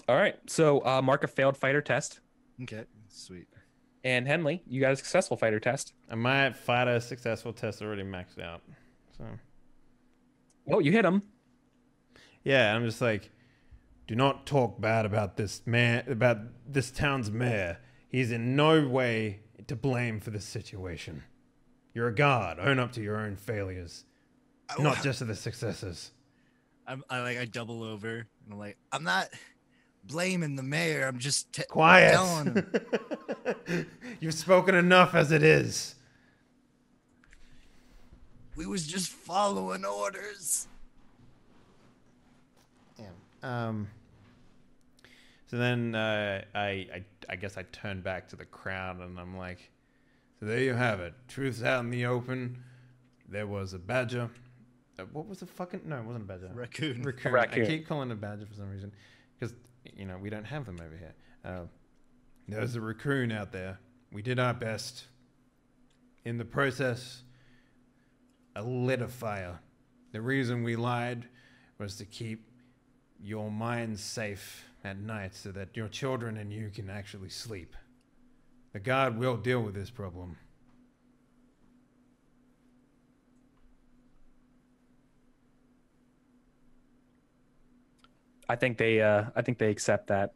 All right. So mark a failed fighter test. Okay. Sweet. And Henley, you got a successful fighter test. My fighter successful test already maxed out. So Oh, you hit him. yeah, I'm just like, do not talk bad about this man, about this town's mayor. He's in no way to blame for this situation. You're a god. Own up to your own failures, not just to the successes. I double over and I'm like, I'm not blaming the mayor. I'm just telling Quiet. him. You've spoken enough as it is. We was just following orders. Yeah. So then I guess I turn back to the crowd and I'm like, so there you have it. Truth's out in the open. There was a badger. What was the fucking... No, it wasn't a badger. Raccoon. Raccoon. I keep calling it a badger for some reason. Because, you know, we don't have them over here. There's a raccoon out there. We did our best. In the process, I lit a fire. The reason we lied was to keep your mind safe at night so that your children and you can actually sleep. The guard will deal with this problem. I think they accept that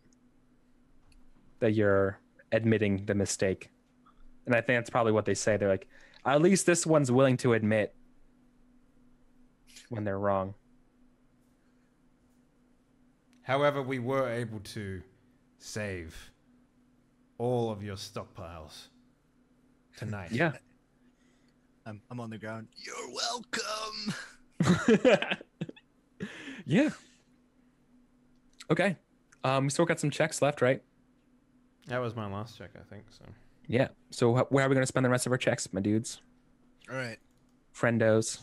you're admitting the mistake. And I think that's probably what they say. They're like, at least this one's willing to admit when they're wrong. However, we were able to save all of your stockpiles tonight. Yeah. I'm on the ground. You're welcome. Yeah. Okay. We still got some checks left, right? That was my last check, I think. So. Yeah. So where are we going to spend the rest of our checks, my dudes? All right. Friendos.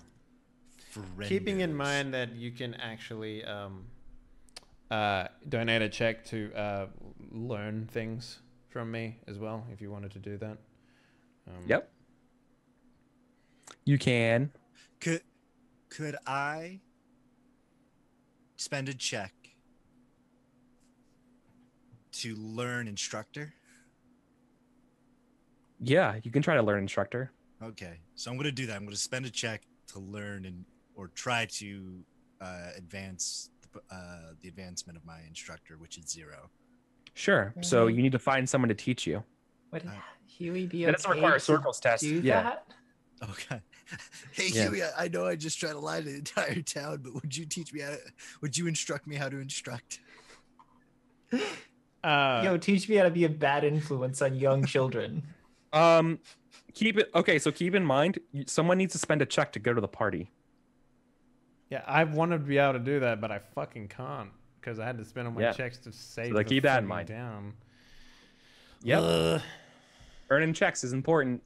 Keeping in mind that you can actually donate a check to learn things from me as well, if you wanted to do that. Yep. You can. Could I spend a check to learn instructor? Yeah, you can try to learn instructor. Okay, so I'm going to do that. I'm going to spend a check to learn or try to advance the advancement of my instructor, which is 0. Sure. So you need to find someone to teach you. Would Huey be That doesn't require a circles test. do Yeah. that? Okay. Hey, Yeah. Huey, I know I just tried to lie to the entire town, but would you teach me would you instruct me how to instruct? Teach me how to be a bad influence on young children. Keep in mind, someone needs to spend a check to go to the party. Yeah, I wanted to be able to do that, but I fucking can't because I had to spend all my checks to save. So keep that in mind. Down. Yep. Earning checks is important.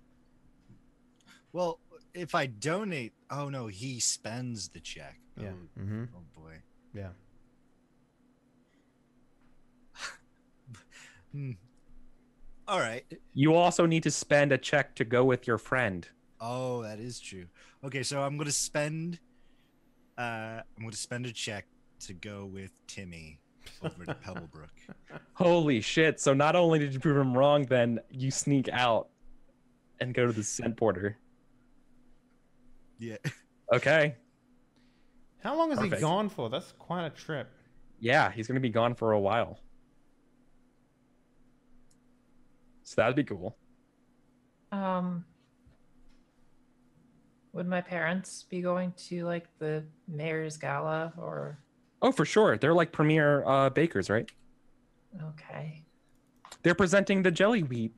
Well, if I donate, oh no, he spends the check. Yeah. Oh, Mm-hmm. oh boy. Yeah. All right. You also need to spend a check to go with your friend. Oh, that is true. Okay, so I'm gonna spend a check to go with Timmy over to Pebblebrook. Holy shit. So not only did you prove him wrong, then you sneak out and go to the scent porter. Yeah. Okay. How long is he Perfect. gone for? That's quite a trip. Yeah, he's going to be gone for a while. So that'd be cool. Would my parents be going to like the mayor's gala or? Oh, for sure. They're like premier bakers, right? Okay. They're presenting the jelly wheat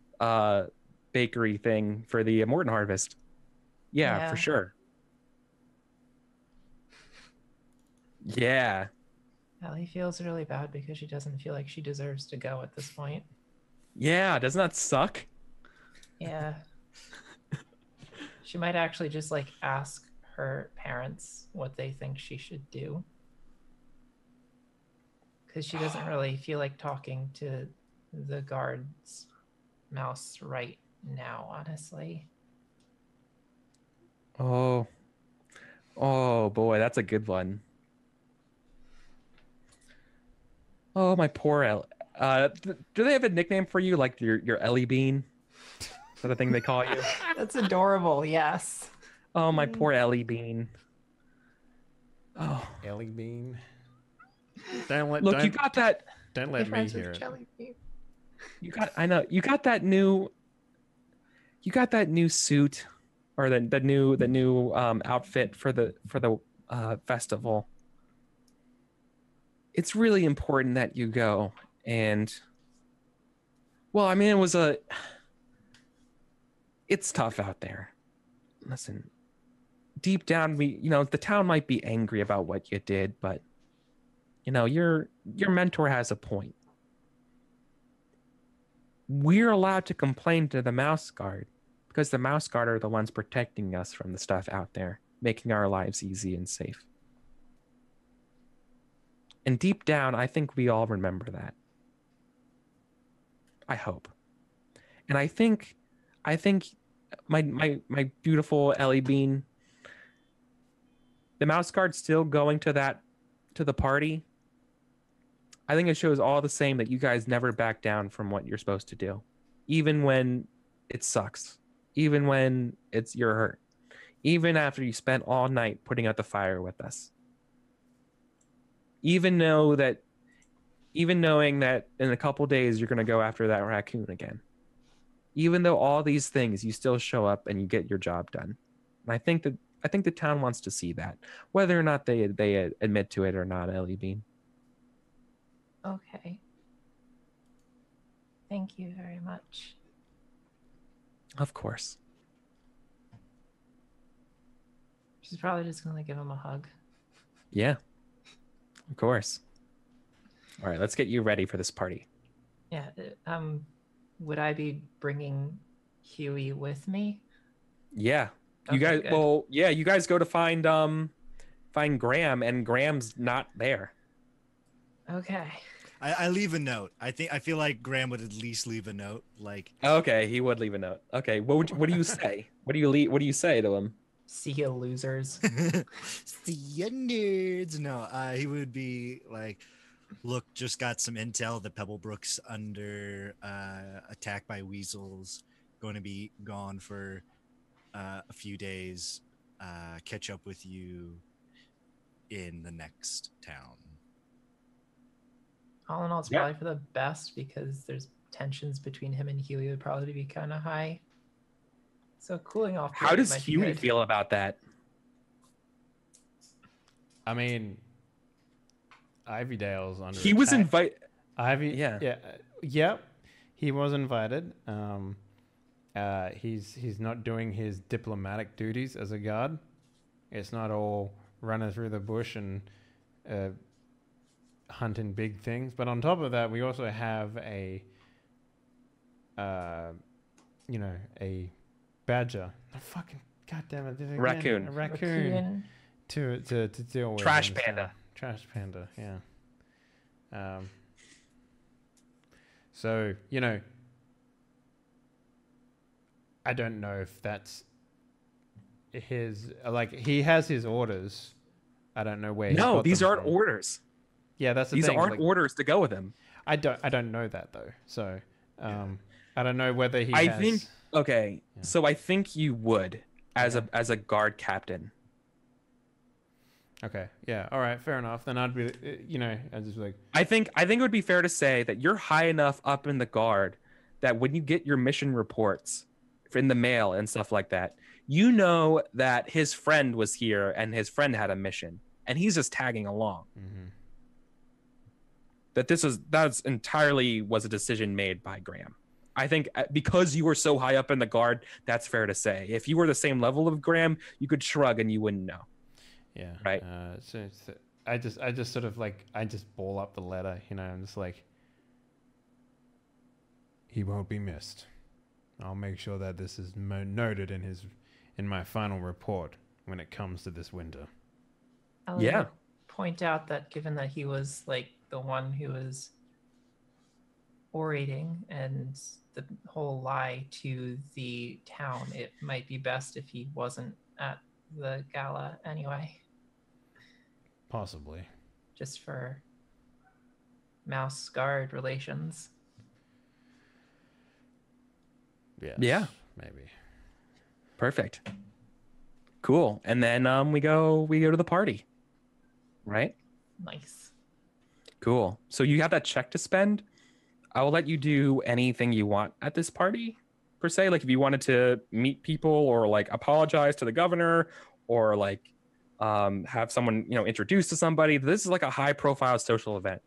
bakery thing for the Morton harvest. Yeah, for Yeah. sure. Yeah. Ellie feels really bad because she doesn't feel like she deserves to go at this point. Yeah, doesn't that suck? Yeah. She might actually just like ask her parents what they think she should do. Because she doesn't really feel like talking to the guard's mouse right now, honestly. Oh boy, that's a good one. Oh, my poor Ellie. Do they have a nickname for you, like your Ellie Bean? Is that a thing they call you? That's adorable, yes. Oh, my poor Ellie Bean. Oh, Ellie Bean. Don't let look, you got that. Don't let me hear it. You got that new suit, or the new outfit for the festival. It's really important that you go. And well, I mean, it's tough out there. Listen, deep down, the town might be angry about what you did, but your mentor has a point. We're allowed to complain to the Mouse Guard because the Mouse Guard are the ones protecting us from the stuff out there, making our lives easy and safe. And deep down, I think we all remember that. I hope. And I think my beautiful Ellie Bean, the Mouse Guard still going to the party. I think it shows all the same that you guys never back down from what you're supposed to do, even when it sucks, even when you're hurt, even after you spent all night putting out the fire with us. Even know that even knowing that in a couple days you're going to go after that raccoon again. Even though all these things, you still show up and you get your job done. And I think the town wants to see that, whether or not they admit to it or not, Ellie Bean. Okay. Thank you very much. Of course. She's probably just gonna give him a hug. Yeah. Of course. All right, let's get you ready for this party. Yeah. Would I be bringing Huey with me? Yeah. You Okay, guys good. well, yeah, you guys go to find Graham, and Graham's not there. Okay. I leave a note. I feel like Graham would at least leave a note. Like, Okay, he would leave a note. Okay, what do you say? What do you say to him? See ya, losers. see ya, nerds. No, he would be like, look, just got some intel. The Pebblebrook's under attack by weasels. Going to be gone for a few days. Catch up with you in the next town. All in all, it's Yeah. probably for the best because there's tensions between him and Huey would probably be kind of high. So cooling off. How period does might be Huey good. feel about that? I mean, Ivydale's under. He was attack. invited. Yeah. Yep. He was invited. He's not doing his diplomatic duties as a guard. It's not all running through the bush and hunting big things. But on top of that, we also have a badger. A fucking goddamn it! Raccoon. A raccoon to deal with. Trash and panda. stuff. Trash panda. Yeah. So I don't know if that's his. Like, he has his orders. I don't know where. No, he got these them aren't from. orders. Yeah, that's the These thing. aren't like, orders to go with him. I don't know that though. So I don't know whether he. I has... think okay. Yeah. So I think you would as a guard captain. Okay. Yeah. All right. Fair enough. Then I'd be. I'd just be like. I think it would be fair to say that you're high enough up in the guard that when you get your mission reports in the mail and stuff like that, you know that his friend was here and his friend had a mission and he's just tagging along. Mm-hmm. That's entirely was a decision made by Graham. I think because you were so high up in the guard, that's fair to say. If you were the same level of Graham, you could shrug and you wouldn't know. Yeah. Right. So I just sort of like I just ball up the letter. I'm just like. He won't be missed. I'll make sure that this is noted in my final report when it comes to this winter. I'll point out that given that he was like the one who was orating and the whole lie to the town, it might be best if he wasn't at the gala anyway. Possibly. Just for mouse guard relations. Yes, Yeah. Maybe. Perfect. Cool. And then we go to the party. Right? Nice. Cool. So you have that check to spend. I will let you do anything you want at this party, per se. Like if you wanted to meet people or like apologize to the governor or like have someone, introduced to somebody. This is like a high profile social event.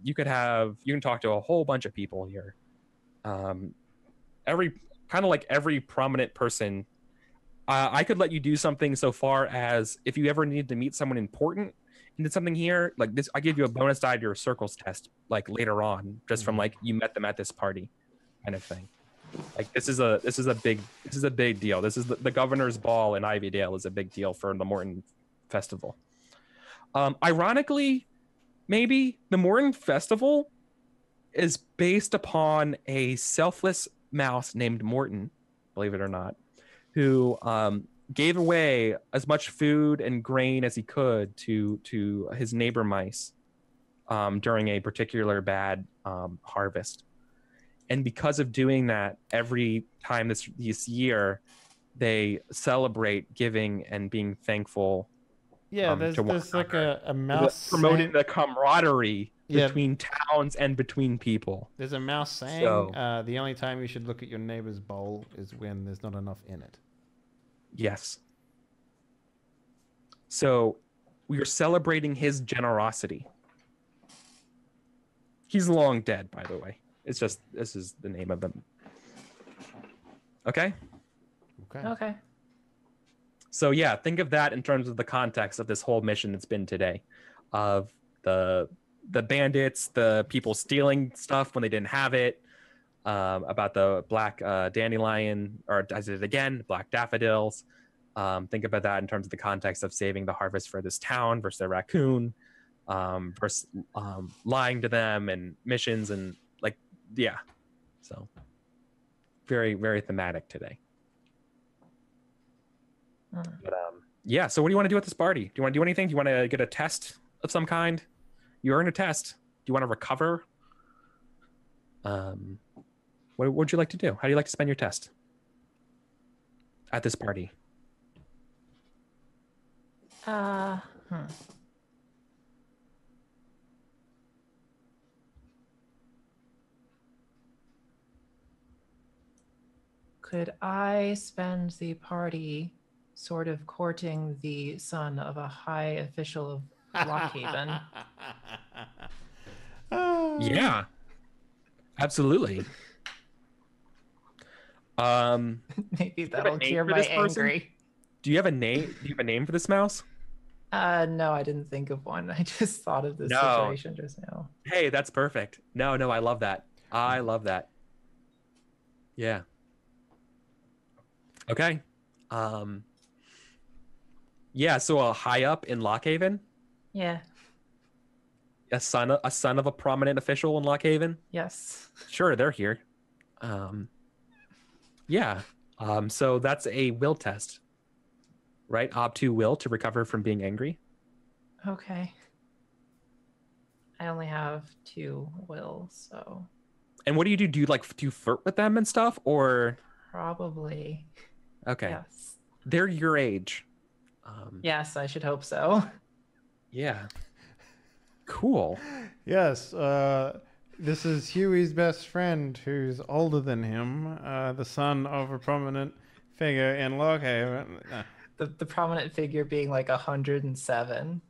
You can talk to a whole bunch of people here. Every prominent person. I could let you do something so far as if you ever need to meet someone important and did something here, like this, I give you a bonus die to your circles test, like later on, just from like you met them at this party, kind of thing. Like this is a big deal. This is the governor's ball in Ivydale is a big deal for the Morton Festival. Ironically, maybe the Morton Festival is based upon a selfless mouse named Morton, believe it or not, who gave away as much food and grain as he could to his neighbor mice during a particular bad harvest. And because of doing that, every time this year, they celebrate giving and being thankful Yeah, to one there's like another. a mouse Promoting saying, the camaraderie Yeah. between towns and between people. there's a mouse saying So- the only time you should look at your neighbor's bowl is when there's not enough in it. Yes. So we are celebrating his generosity. He's long dead, by the way. It's just this is the name of them. Okay. Okay. Okay. So yeah, think of that in terms of the context of this whole mission that's been today, of the bandits, the people stealing stuff when they didn't have it, about the black dandelion, or I did it again, black daffodils. Think about that in terms of the context of saving the harvest for this town versus the raccoon, versus lying to them and missions and like yeah. So very very thematic today. But yeah, so what do you want to do at this party? Do you want to do anything? Do you want to get a test of some kind? You earn a test. Do you want to recover? What would you like to do? How do you like to spend your test at this party? Could I spend the party sort of courting the son of a high official of Lockhaven? Yeah, absolutely. Maybe have a that'll name cure for my this person? angry. Do you have a name? Do you have a name for this mouse? No, I didn't think of one. I just thought of this No. situation just now. Hey, that's perfect. No, I love that. I love that. Yeah. Okay. Yeah, so a high up in Lockhaven, Yeah. a son of a prominent official in Lockhaven. Yes. Sure, they're here. Yeah. So that's a will test. Right? Ob2 will to recover from being angry. Okay. I only have 2 wills, so And what do? Do you flirt with them and stuff? Or probably. okay. Yes. They're your age. Yes, I should hope so. Yeah. Cool. Yes, this is Huey's best friend, who's older than him, the son of a prominent figure in Lockhaven. The prominent figure being like 107.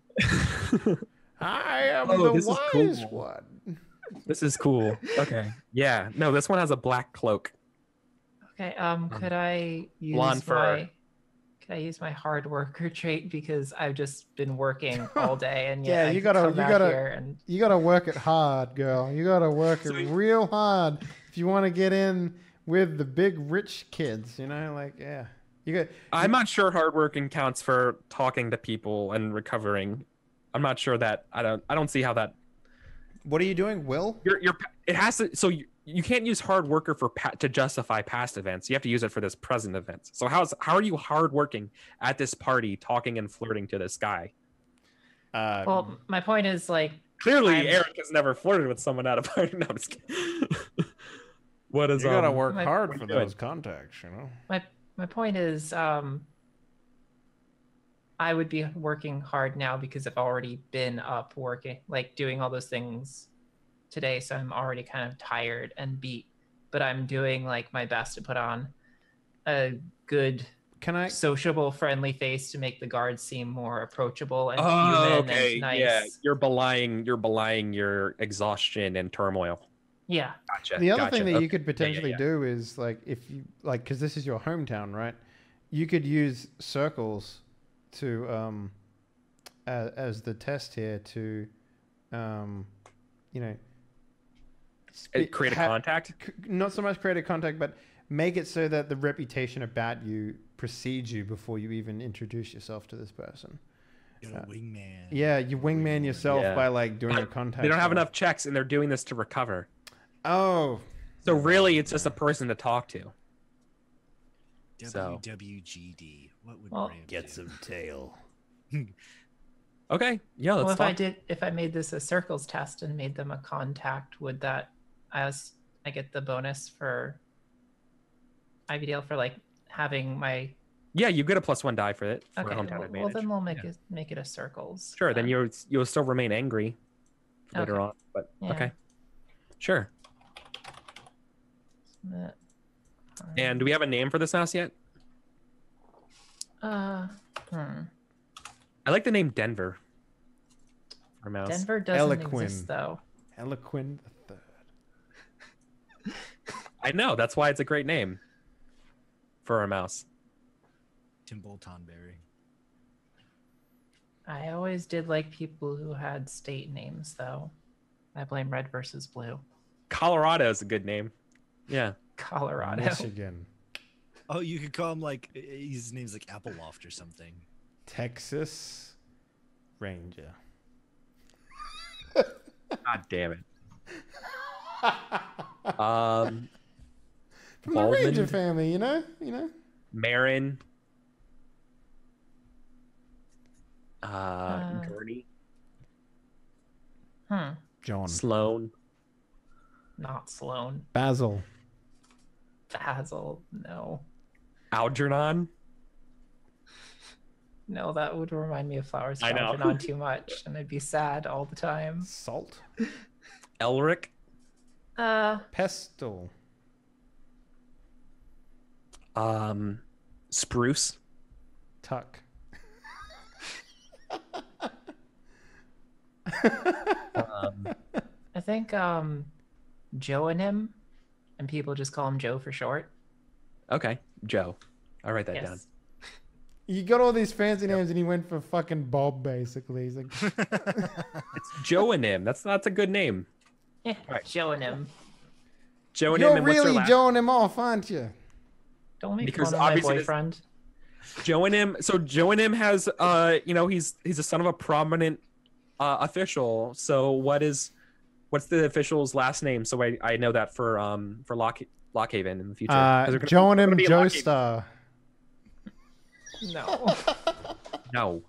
I am Oh, the this is wise cool. one. This is cool. Okay. Yeah. No, this one has a black cloak. Okay, could I blonde use fur. my hard worker trait, because I've just been working all day and Yeah, yet you I gotta- come you back gotta- here and You gotta work it hard, girl. You gotta work it So you- real hard if you want to get in with the big rich kids. You know, like yeah, you got. I'm not sure hard working counts for talking to people and recovering. I'm not sure that I don't see how that What are you doing, Will? it has to. So you can't use hard worker to justify past events. You have to use it for this present event. So how are you hard working at this party, talking and flirting to this guy? well, my point is like Clearly, I'm- Eric has never flirted with someone at a party. No, I'm just kidding. What is you gotta work my- hard what for are you doing? those contacts. You know. my point is I would be working hard now because I've already been up working, like doing all those things today, so I'm already kind of tired and beat, but I'm doing like my best to put on a good Can I? sociable friendly face to make the guards seem more approachable and Oh, human okay. and nice. Yeah, you're belaying your exhaustion and turmoil. Yeah. Gotcha. The other gotcha. thing that Okay. you could potentially yeah. do is like if you like, because this is your hometown, right? You could use circles to as the test here to you know Create a contact. not so much create a contact, but make it so that the reputation about you precedes you before you even introduce yourself to this person. You're a wingman. Yeah, you wingman yourself Yeah. by like doing a contact. They don't have roll. enough checks, and they're doing this to recover. Oh, So really, it's just a person to talk to. So. WWGD. What would Well, Graham get do? some tail. Okay. Yeah. Let's Well, talk. if I made this a circles test and made them a contact, would that I get the bonus for IVDL for like having my Yeah, you get a +1 die for it for Okay. hometown Well, advantage. then we'll make it a circles. Sure, then you'll still remain angry later Okay. on. But Yeah. okay, sure. That- And do we have a name for this mouse yet? Hmm. I like the name Denver. For a mouse. Denver doesn't Eloquin. exist though. Eloquin the Third. I know, that's why it's a great name for a mouse. Timble Tonberry. I always did like people who had state names though. I blame red versus blue. Colorado is a good name. Yeah. Colorado. Michigan. Oh, you could call him like his name's like Appleloft or something. Texas Ranger. God damn it. From the Baldwin. Ranger family, you know? Marin. Gurney. John. Sloan. Not Sloan. Basil. Basil. No. Algernon. No, that would remind me of Flowers I know. Algernon too much, and I'd be sad all the time. Salt. Elric. Pestle. Spruce. Tuck. I think Joe and him, and people just call him Joe for short. Okay. Joe. I'll write that down. Yes. You got all these fancy names and he went for fucking Bob, basically. He's like, It's Joe and him. That's a good name. Yeah, Right. Joe and him. Joe and you're him. And what's their really last? Joeing him off, aren't you? Don't make Because fun of my obviously this- boyfriend. Joe and him. So Joe and him has he's a son of a prominent official. So what's the official's last name? So I know that for Lockhaven in the future. 'Cause they're gonna- Joe and they're him, gonna be Joe Lockhaven. Star. No. No.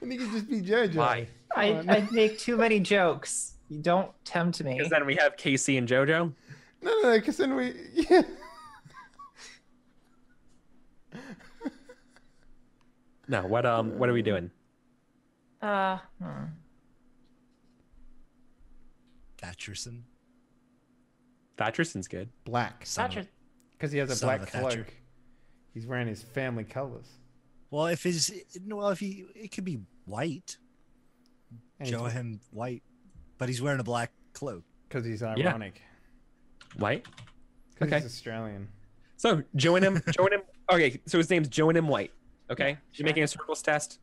And he could just be JoJo. Why? I'd make too many jokes. You don't tempt me. Because then we have Casey and JoJo. No, because then we... Yeah. No. What are we doing? Thatcherson. Thatcherson's good. Black. Thatcher. Because he has a Son of black a Thatcher. cloak. He's wearing his family colors. Well, if it could be white. Joe him white, but he's wearing a black cloak. Because he's ironic. White. Because Okay. he's Australian. So Joe and him. Okay. So his name's Joe and him White. Okay. Yeah, You're making a circles test.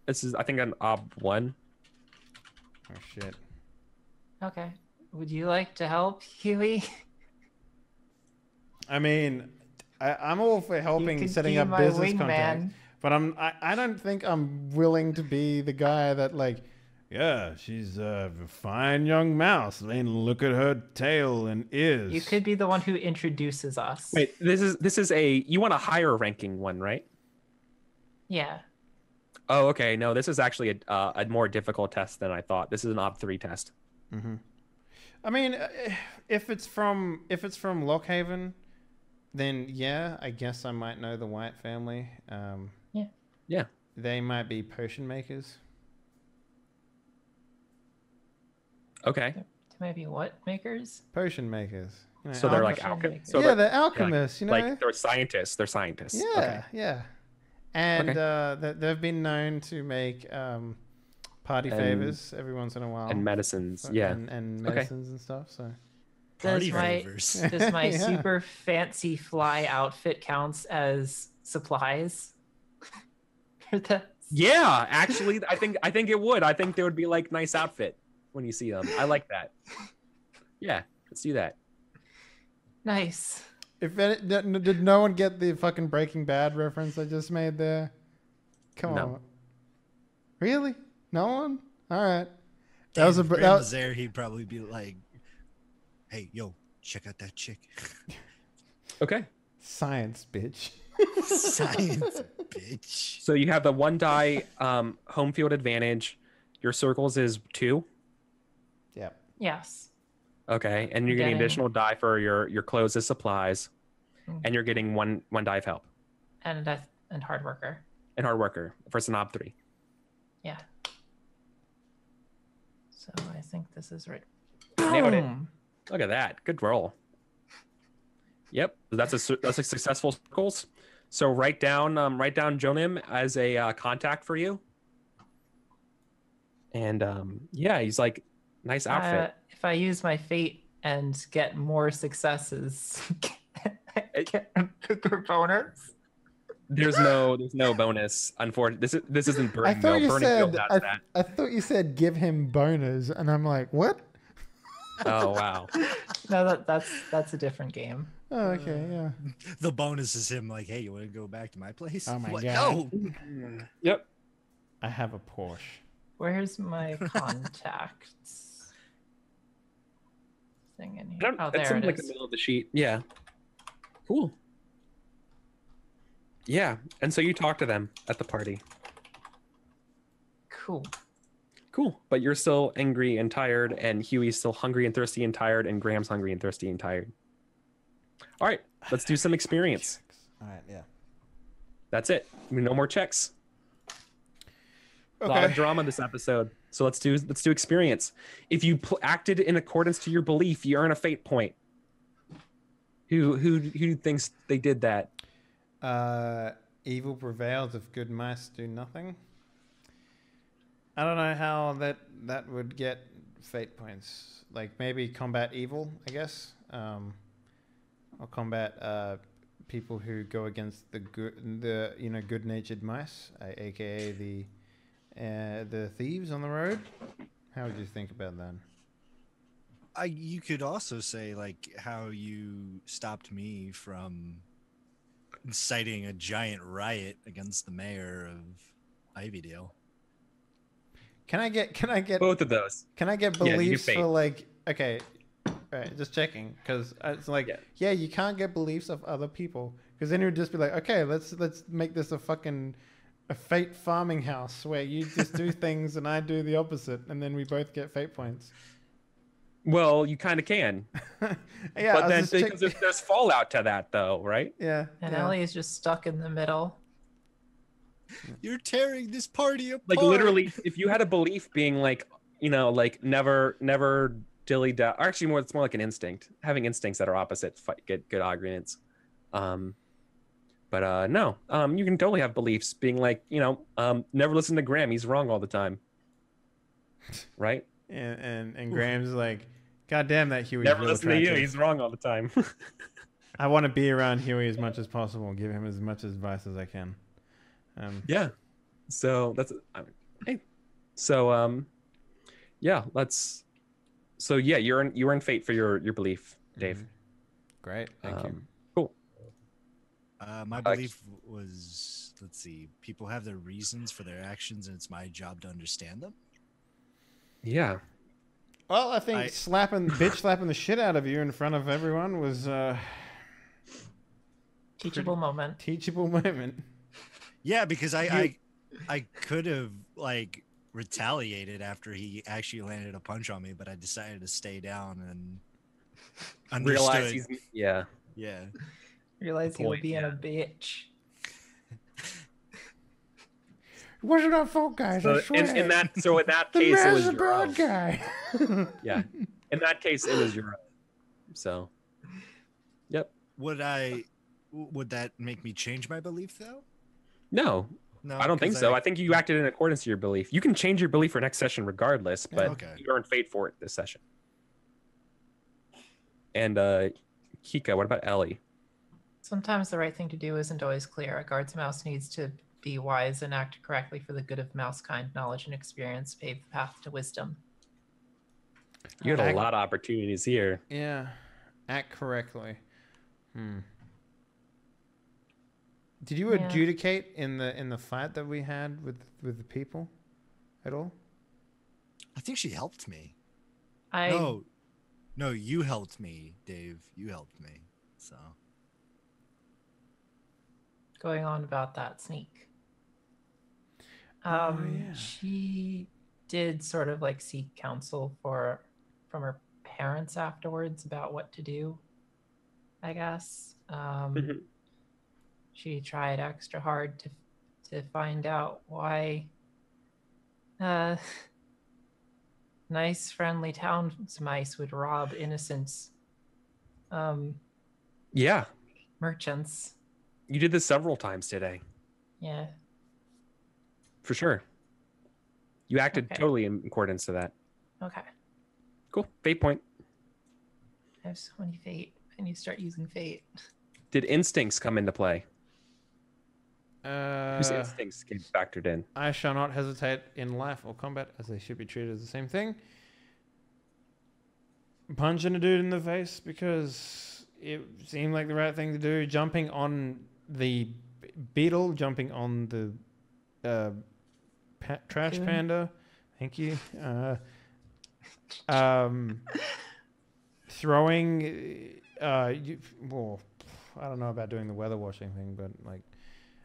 This is I think an ob 1. Oh, shit. Okay. Would you like to help, Huey? I mean, I'm all for helping could setting be up my business wingman. contacts. But I don't think I'm willing to be the guy that like, yeah, she's a fine young mouse. I mean, look at her tail and ears. You could be the one who introduces us. Wait. This is you want a higher ranking one, right? Yeah. Oh, okay. No, this is actually a more difficult test than I thought. This is an ob 3 test. Mm-hmm. I mean, if it's from Lockhaven, then yeah, I guess I might know the White family. Yeah. They might be potion makers. Okay. Maybe what makers? Potion makers. You know, So they're like Potion alchemists. makers. So yeah, they're alchemists. You know. like they're scientists. They're scientists. yeah, Okay. yeah. And they've been known to make party And- favors every once in a while. And medicines. Yeah. And Okay. medicines and stuff. So Party Does my favors. does my Yeah. super fancy fly outfit counts as supplies? Or that's- Yeah, actually, I think it would. I think there would be like nice outfit when you see them. I like that. Yeah, let's do that. Nice. did no one get the fucking Breaking Bad reference I just made there? Come No. on. Really? No one? All right. That was a if br- Graham that- was there, he'd probably be like, "Hey, yo, check out that chick." Okay. Science, bitch. Science, bitch. So you have the 1 die home field advantage. Your circles is 2. Yep. Yes. Okay, and you're getting Getting- additional die for your clothes as supplies, Mm. and you're getting one die of help. And hard worker. And hard worker for Snob 3. Yeah. So I think this is right. Nailed it. Boom! Look at that. Good roll. Yep. That's a successful circles. So write down Jonim as a contact for you. And yeah, he's like, nice outfit. If I use my fate and get more successes, get a bigger bonus. There's no bonus. Unfortunately, this isn't I Burning thought Mill. you Burning Mill said has that. I thought you said give him bonus, and I'm like, what? Oh wow. No, that's a different game. Oh, okay, yeah. The bonus is him like, hey, you want to go back to my place? Oh my What? God. No. Yep. I have a Porsche. Where's my contacts thing in here? Oh, It's there in it like the is. middle of the sheet. Yeah. Cool. Yeah, and so you talk to them at the party. Cool. Cool, but you're still angry and tired, and Huey's still hungry and thirsty and tired, and Graham's hungry and thirsty and tired. All right, let's do some experience. All right, yeah. That's it. No more checks. A lot of drama this episode. So let's do experience. If you acted in accordance to your belief, you earn a fate point. Who thinks they did that? Evil prevails if good mice do nothing. I don't know how that would get fate points. Like maybe combat evil, I guess. Or combat people who go against the good-natured mice, aka the thieves on the road. How would you think about that? You could also say like how you stopped me from inciting a giant riot against the mayor of Ivydale. Can I get Both of those? Can I get Yeah, you beliefs fate. for like okay, all right, just checking because it's like yeah, you can't get beliefs of other people because then it would just be like okay, let's make this a fate farming house where you just do things and I do the opposite and then we both get fate points. Well, you kind of can. Yeah, But then because there's fallout to that though, right? yeah, And yeah. Ellie is just stuck in the middle. You're tearing this party apart. Like literally, if you had a belief being like, like never dilly da, or actually it's more like an instinct. Having instincts that are opposite get good arguments. But no, you can totally have beliefs being like, never listen to Graham. He's wrong all the time. Right? And Graham's like, God damn, that Huey's Never real listen to you. attractive. He's wrong all the time. I want to be around Huey as much as possible, give him as much advice as I can. Yeah. So that's hey. So yeah, you earn fate for your belief, Dave. Mhm. Great, thank you. Cool. My belief was, let's see, people have their reasons for their actions, and it's my job to understand them. Yeah. Well, I think bitch slapping the shit out of you in front of everyone was Teachable moment. teachable moment. Yeah, because I could have like retaliated after he actually landed a punch on me, but I decided to stay down and understood. Realize he's yeah. Realize he'll Point, be in a bitch. It wasn't our fault, guys. I so swear. in that the case it man's was a your own. bad guy. Yeah. In that case it was your own. So yep. Would that make me change my belief though? No, No, I don't think 'cause so. I think you acted in accordance to your belief. You can change your belief for next session regardless, but okay. you earn fate for it this session. And Kika, what about Ellie? Sometimes the right thing to do isn't always clear. A guard's mouse needs to be wise and act correctly for the good of mousekind. Knowledge and experience pave the path to wisdom. You had a lot of opportunities here. Yeah, act correctly. Did you Yeah. adjudicate in the fight that we had with the people at all? I think she helped me. No, you helped me, Dave. You helped me. So Going on about that sneak. yeah. She did sort of like seek counsel from her parents afterwards about what to do, I guess. she tried extra hard to find out why uh, nice, friendly townsmice would rob innocent Yeah, merchants. you did this several times today, Yeah. for sure. You acted Okay. totally in accordance to that. Okay. Cool. Fate point. I have so many fate. I need to start using fate. Did instincts come into play? Whose Uh, instincts get factored in? I shall not hesitate in life or combat, as they should be treated as the same thing. Punching a dude in the face because it seemed like the right thing to do. Jumping on the beetle, jumping on the trash Raccoon. panda. Thank you. Throwing. Well, I don't know about doing the weather washing thing, but like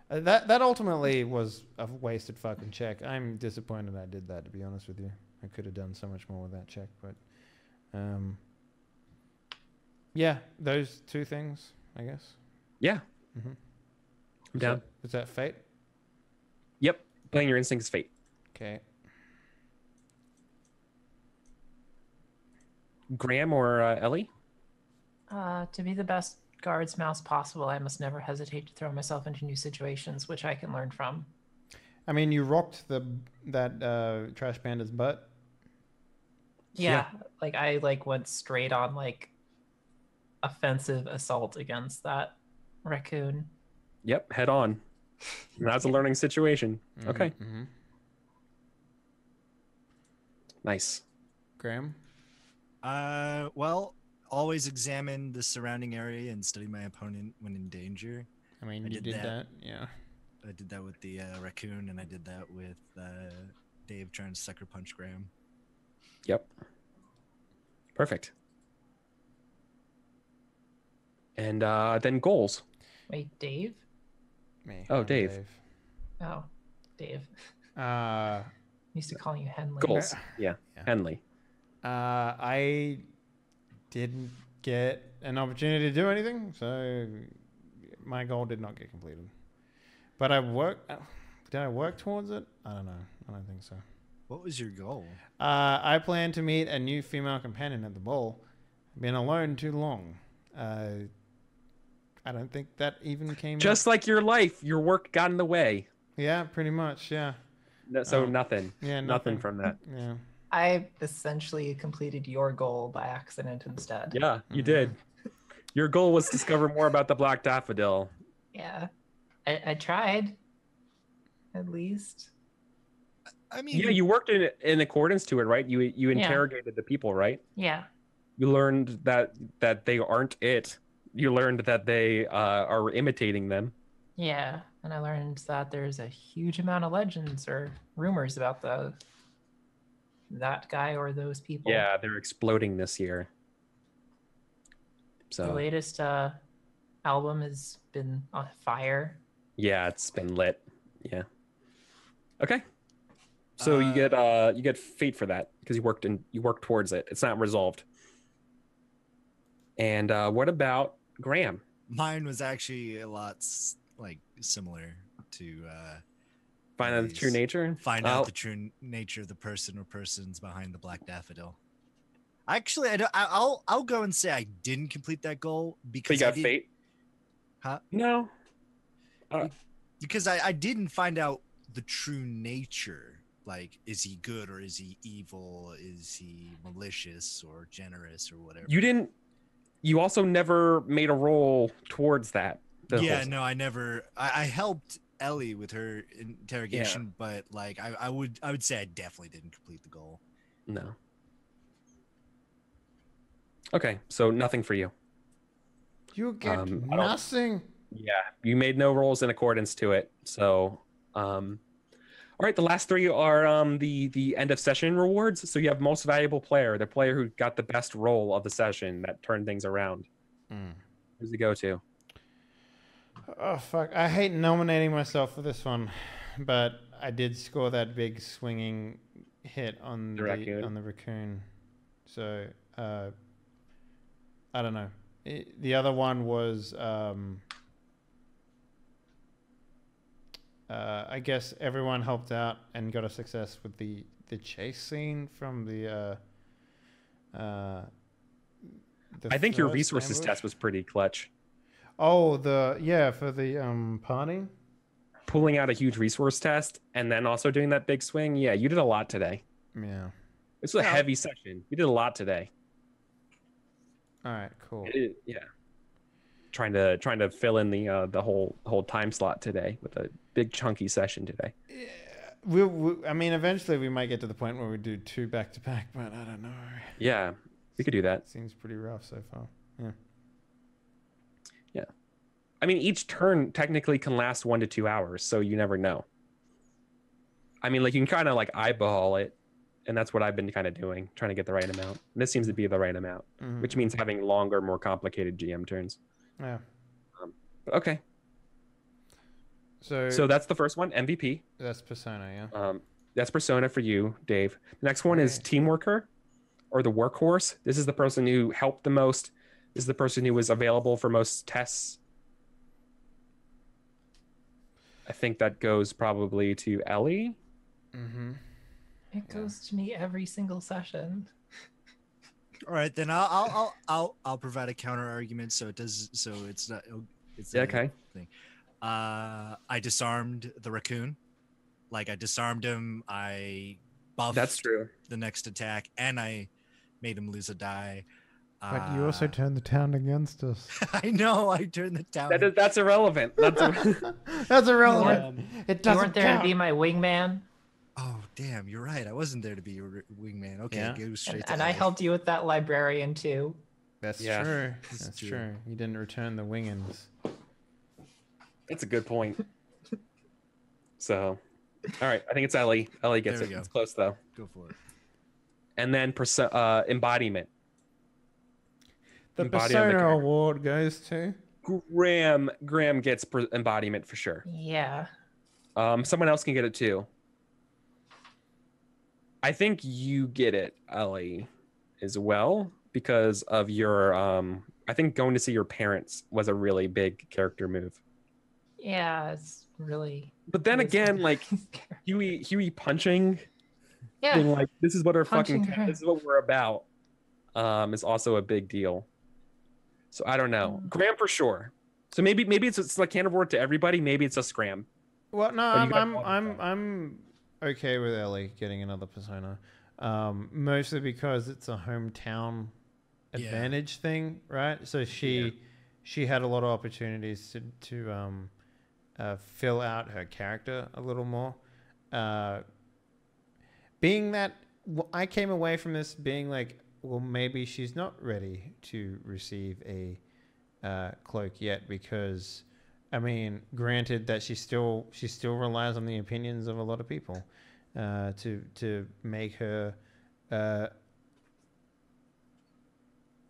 that ultimately was a wasted fucking check. I'm disappointed I did that. To be honest with you, I could have done so much more with that check, but. Yeah, those two things, I guess. Yeah. Mm-hmm. I'm down. Is that fate? Yep. Playing your instincts fate. Okay. Graham or Ellie? To be the best guards mouse possible, I must never hesitate to throw myself into new situations, which I can learn from. I mean, you rocked that trash panda's butt. Yeah, like I went straight on like offensive assault against that raccoon. Yep. Head on. That's a learning situation. Mm-hmm, Okay. Mm-hmm. Nice. Graham? Well, always examine the surrounding area and study my opponent when in danger. I mean, I you did did that. yeah. I did that with the raccoon, and I did that with Dave trying to sucker punch Graham. Yep. Perfect. And then goals. Wait, Dave? Me. Oh, I'm Dave. Oh, Dave. Uh, Used to calling you Henley. Goals. Yeah. Yeah. Henley. I didn't get an opportunity to do anything, so my goal did not get completed. But I worked. Did I work towards it? I don't know. I don't think so. What was your goal? I plan to meet a new female companion at the ball. Been alone too long. I don't think that even came Just up. like your life, your work got in the way. Yeah, pretty much, yeah. So nothing. Yeah, Nothing from that. Yeah. I essentially completed your goal by accident instead. Yeah, you did. Your goal was to discover more about the black daffodil. Yeah. I tried. At least. I mean, Yeah, you worked in accordance to it, right? You interrogated the people, right? Yeah. You learned that they aren't it. You learned that they are imitating them. Yeah. And I learned that there's a huge amount of legends or rumors about that guy or those people. Yeah, they're exploding this year. The So latest album has been on fire. yeah, it's been lit. Yeah. Okay. So you get fate for that because you worked towards it. It's not resolved. And what about Graham? mine was actually a lot similar to Find out the true Ellie's. nature. Find out the true nature of the person or persons behind the black daffodil. Actually, I'll go and say I didn't complete that goal But because you got I did, fate. Huh? No. Because I didn't find out the true nature. Like, is he good or is he evil? Is he malicious or generous or whatever? You didn't. You also never made a roll towards that. Yeah, no, I never. I helped Ellie with her interrogation, but like I would say I definitely didn't complete the goal. No. Okay, so nothing for you. You get I don't- nothing. Yeah, you made no rolls in accordance to it. So, all right, the last three are the end of session rewards. So you have most valuable player, the player who got the best roll of the session that turned things around. Who's the go-to? Oh fuck! I hate nominating myself for this one, but I did score that big swinging hit on the raccoon. So I don't know. The other one was I guess everyone helped out and got a success with the chase scene from the I think your first resources ambush. test was pretty clutch. Oh, for the party. Pulling out a huge resource test and then also doing that big swing. Yeah, you did a lot today. Yeah. This was a Yeah. heavy session. You did a lot today. All right. Cool. Yeah. Trying to fill in the whole time slot today with a big chunky session today. Yeah. I mean, eventually we might get to the point where we do 2 back to back, but I don't know. Yeah, we could do that. Seems pretty rough so far. Yeah. Yeah. I mean, each turn technically can last 1 to 2 hours, so you never know. I mean, like you can kind of like eyeball it, and that's what I've been kind of doing, trying to get the right amount. And this seems to be the right amount, Mhm. which means having longer, more complicated GM turns. Yeah. But okay, So so that's the first one, MVP. that's Persona, yeah. That's Persona for you, Dave. The next one is Right. Team Worker, or the Workhorse. This is the person who helped the most. This is the person who was available for most tests. I think that goes probably to Ellie. Mm-hmm. It goes to me every single session. All right, then I'll provide a counter argument so it's not it's Yeah, a okay. thing. I disarmed the raccoon. Like I disarmed him, I buffed That's true. the next attack, and I made him lose a die. But you also turned the town against us. I know, I turned the town. That's irrelevant. That's That's irrelevant. It You doesn't weren't there count. to be my wingman, Oh damn, you're right. I wasn't there to be your wingman. Okay, Yeah. go straight to and I Ellie. helped you with that librarian too. That's Yeah. true. This is That's true. true. You didn't return the wingins. That's a good point. So, all right, I think it's Ellie. Ellie gets There it. we go. It's close though. Go for it. And then embodiment. The Embodiment of the Persona character. award goes to. Graham gets embodiment for sure. Yeah. Someone else can get it too. I think you get it, Ellie, as well, because of your I think going to see your parents was a really big character move. Yeah, it's really. But then it's- again, like Huey punching, yeah. being like, this is what our Punching fucking her. this is what we're about, is also a big deal. So I don't know. Graham for sure. So maybe it's like can't award to everybody. Maybe it's just Graham. Well, no, But you got one I'm okay with Ellie getting another Persona, mostly because it's a hometown Yeah. advantage thing, right? So she had a lot of opportunities to fill out her character a little more. Being that I came away from this being like, well, maybe she's not ready to receive a cloak yet, because I mean, granted that she still relies on the opinions of a lot of people to make her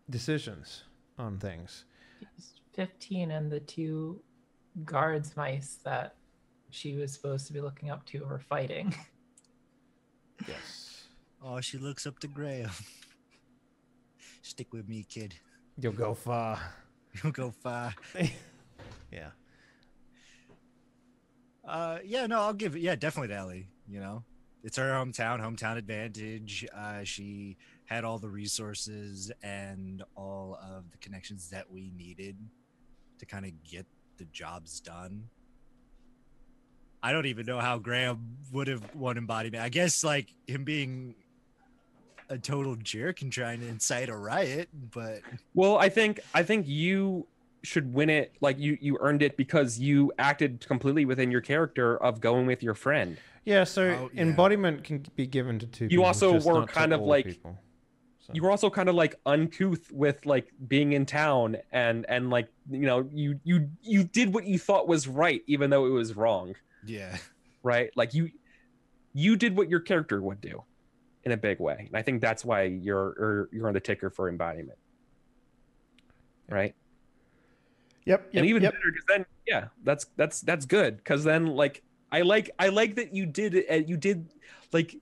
decisions on things. She's 15, and the 2 guards mice that she was supposed to be looking up to were fighting. Yes, Oh, she looks up to Graham. Stick with me, kid. you'll go far. You'll go far. Yeah. Yeah, no, I'll give it. Yeah, definitely to Ellie. You know, it's her hometown advantage. She had all the resources and all of the connections that we needed to kind of get the jobs done. I don't even know how Graham would have won embodiment. I guess like him being a total jerk and trying to incite a riot, but Well, I think you should win it. Like you earned it because you acted completely within your character of going with your friend. Yeah, so Oh, yeah. embodiment can be given to 2 You people. also just were not to kind of all like- people. So. You were also kind of like uncouth with like being in town and like, you know, you did what you thought was right even though it was wrong, yeah. right? Like you did what your character would do in a big way. And I think that's why you're on the ticker for embodiment. Right? Yep. And even yep. better because then that's good because then like I like that you did like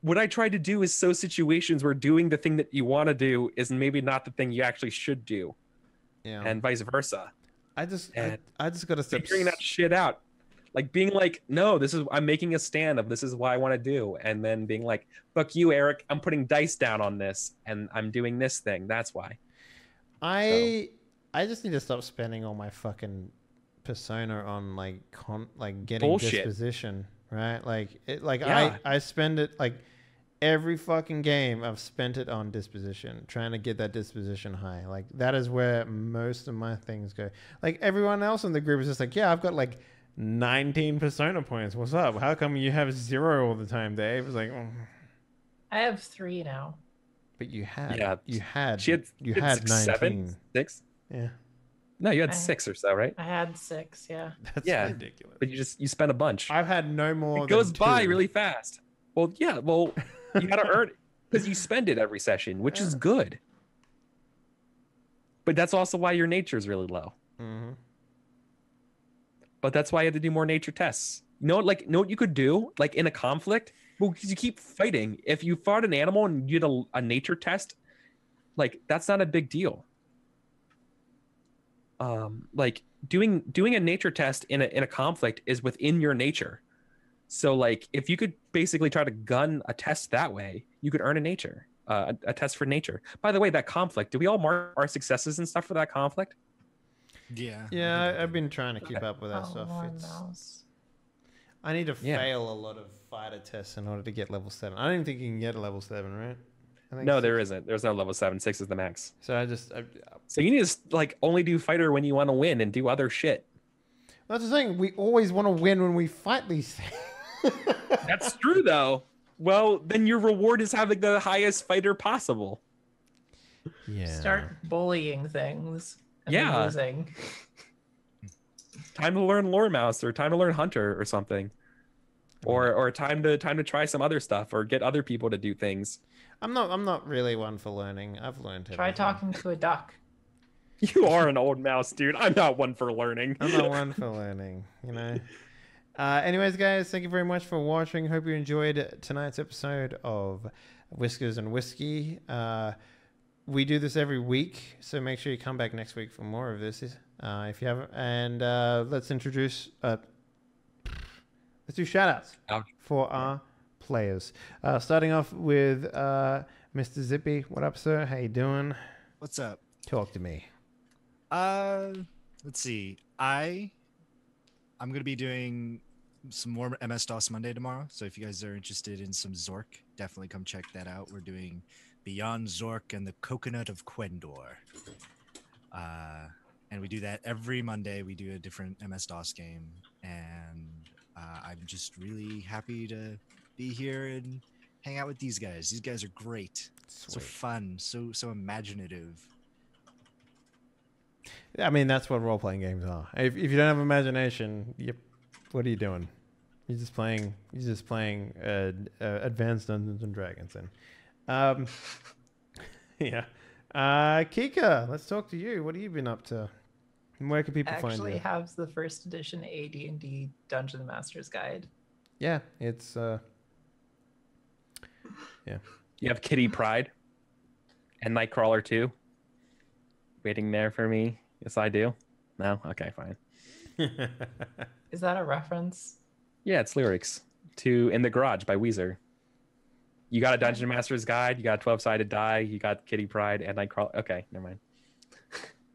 what I tried to do is so situations where doing the thing that you want to do is maybe not the thing you actually should do, Yeah. and vice versa. I just and got to step. Figuring that shit out. Like being like, no, I'm making a stand of this is what I want to do, and then being like, fuck you, Eric, I'm putting dice down on this and I'm doing this thing. That's why. I just need to stop spending all my fucking persona on getting Bullshit. disposition, right? Yeah. I spend it like every fucking game I've spent it on disposition, trying to get that disposition high. Like that is where most of my things go. Like everyone else in the group is just like, yeah, I've got like 19 persona points. What's up? How come you have 0 all the time, Dave? It's like, oh. I have 3 now. But you had, Yeah. you had She had 19. 7, 6. Yeah. No, you had 6 or so, right? I had 6, yeah. That's Yeah. ridiculous. But you spent a bunch. I've had no more. It goes than by 2. really fast. Well, yeah. Well, you got to earn it because you spend it every session, which is good. But that's also why your nature is really low. Mm-hmm. But that's why you have to do more nature tests. Know what you could do? Like in a conflict, well, because you keep fighting. If you fought an animal and you did a nature test, like that's not a big deal. Like doing a nature test in a conflict is within your nature. So like if you could basically try to gun a test that way, you could earn a test for nature. By the way, that conflict, do we all mark our successes and stuff for that conflict? Yeah. Yeah, I've been trying to keep up with that Oh, stuff. Lord It's, knows. I need to Yeah. fail a lot of fighter tests in order to get level 7. I don't even think you can get a level 7, right? I think No, 6. there isn't. There's no level 7. 6 is the max. So So you need to like only do fighter when you want to win and do other shit. that's the thing. We always want to win when we fight these things. That's true though. Well, then your reward is having the highest fighter possible. Yeah. Start bullying things. And then Yeah. losing. Time to learn lore mouse or time to learn hunter or something. Or time to try some other stuff or get other people to do things. I'm not really one for learning. I've learned Try everything. talking to a duck. You are an old mouse, dude. I'm not one for learning. I'm not one for learning, you know. Anyways, guys, thank you very much for watching. Hope you enjoyed tonight's episode of Whiskers and Whiskey. We do this every week, so make sure you come back next week for more of this if you haven't. And let's do shout-outs for our players. Starting off with Mr. Zippy. What up, sir? How you doing? What's up? Talk to me. Let's see. I'm gonna be doing some more MS-DOS Monday tomorrow. So if you guys are interested in some Zork, definitely come check that out. We're doing Beyond Zork and the Coconut of Quendor. And we do that every Monday. We do a different MS-DOS game, and I'm just really happy to be here and hang out with these guys. These guys are great. So Sweet. fun, so imaginative. I mean, that's what role-playing games are. If you don't have imagination, what are you doing? You're just playing Advanced Dungeons and Dragons. And yeah, Kika, let's talk to you. What have you been up to? And where can people find Actually you? has the first edition AD&D Dungeon Master's Guide. Yeah, it's yeah. You have Kitty Pride and Nightcrawler too. Waiting there for me. Yes, I do. No? Okay, fine. Is that a reference? Yeah, it's lyrics to In the Garage by Weezer. You got a Dungeon Master's Guide, you got a 12-sided die, you got Kitty Pride and Nightcrawler. Okay, never mind.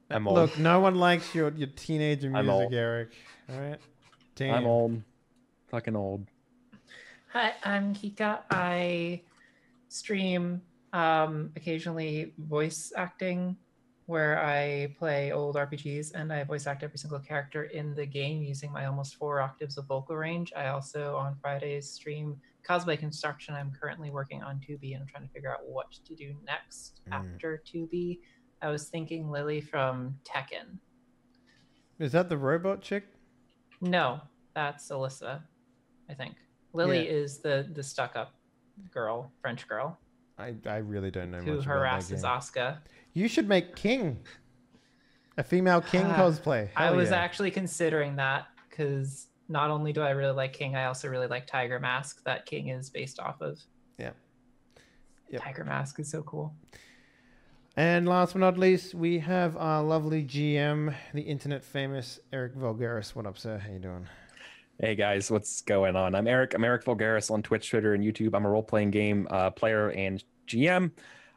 I'm old. Look, no one likes your teenager I'm music, old. Eric. All right. Damn. I'm old. Fucking old. Hi, I'm Kika. I stream occasionally voice acting where I play old RPGs and I voice act every single character in the game using my almost 4 octaves of vocal range. I also on Fridays stream cosplay construction. I'm currently working on 2B and I'm trying to figure out what to do next after 2B. I was thinking Lily from Tekken. Is that the robot chick? No, that's Alyssa, I think. Lily Yeah. is the stuck-up girl, French girl, I really don't know who much harasses about that game. Asuka. You should make King. A female King cosplay. I Hell was yeah. actually considering that because not only do I really like King, I also really like Tiger Mask that King is based off of. Yeah. Yep. Tiger Mask is so cool. And last but not least, we have our lovely GM, the internet famous Eric Vulgaris. What up, sir? How you doing? Hey guys, what's going on? I'm Eric. I'm Eric Vulgaris on Twitch, Twitter, and YouTube. I'm a role-playing game player and GM.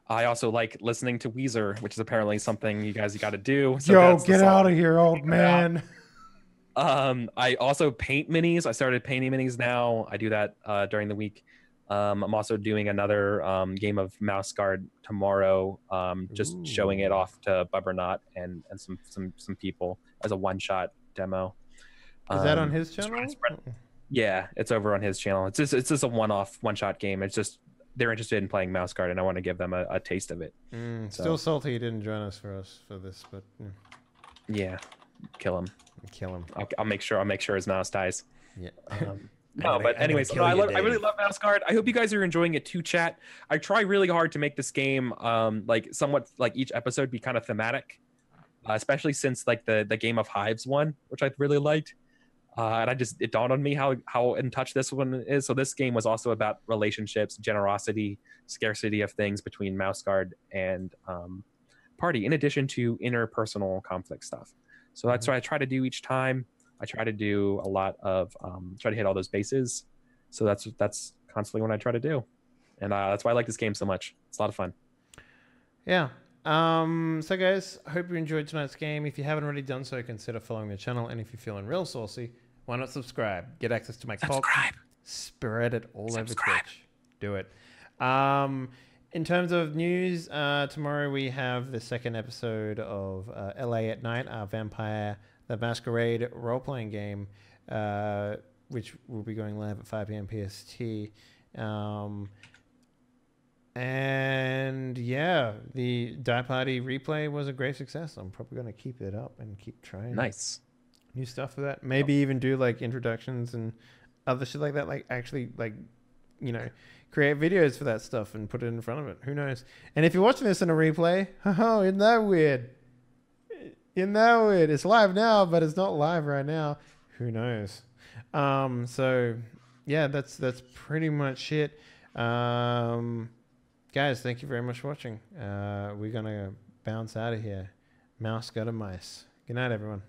I also like listening to Weezer, which is apparently something you guys got to do. So Yo, that's the get song. out of here, old man. I also paint minis. I started painting minis now. I do that during the week. I'm also doing another game of Mouse Guard tomorrow. Just showing it off to Bubbernot and some people as a one-shot demo. Is that on his just trying channel? to spread- Yeah, it's over on his channel. It's just a one-shot game. It's just they're interested in playing Mouse Guard, and I want to give them a taste of it. Still salty he didn't join us for this, but Yeah, kill him. kill him. I'll make sure his mouse dies. Yeah. No, but anyways, I really love Mouse Guard. I hope you guys are enjoying it too, chat. I try really hard to make this game like somewhat like each episode be kind of thematic, especially since like the Game of Hives one, which I really liked. And it dawned on me how in touch this one is. So this game was also about relationships, generosity, scarcity of things between Mouse Guard and party, in addition to interpersonal conflict stuff. So that's what I try to do each time. I try to do a lot of try to hit all those bases. So that's constantly what I try to do, and that's why I like this game so much. It's a lot of fun. Yeah. So guys, I hope you enjoyed tonight's game. If you haven't already done so, consider following the channel. And if you're feeling real saucy, why not subscribe? Get access to my talk. Spread it all over Twitch. Do it. In terms of news, tomorrow we have the second episode of LA at Night, our Vampire the Masquerade role-playing game, which will be going live at 5 p.m. PST. And yeah, the Die Party replay was a great success. I'm probably going to keep it up and keep trying Nice. new stuff for that. Maybe even do like introductions and other shit like that. Like actually like, you know, create videos for that stuff and put it in front of it. Who knows? And if you're watching this in a replay, oh, isn't that weird? Isn't that weird? It's live now, but it's not live right now. Who knows? So yeah, that's pretty much it. Guys, thank you very much for watching. We're gonna bounce out of here. Mouse got a mice. Good night, everyone.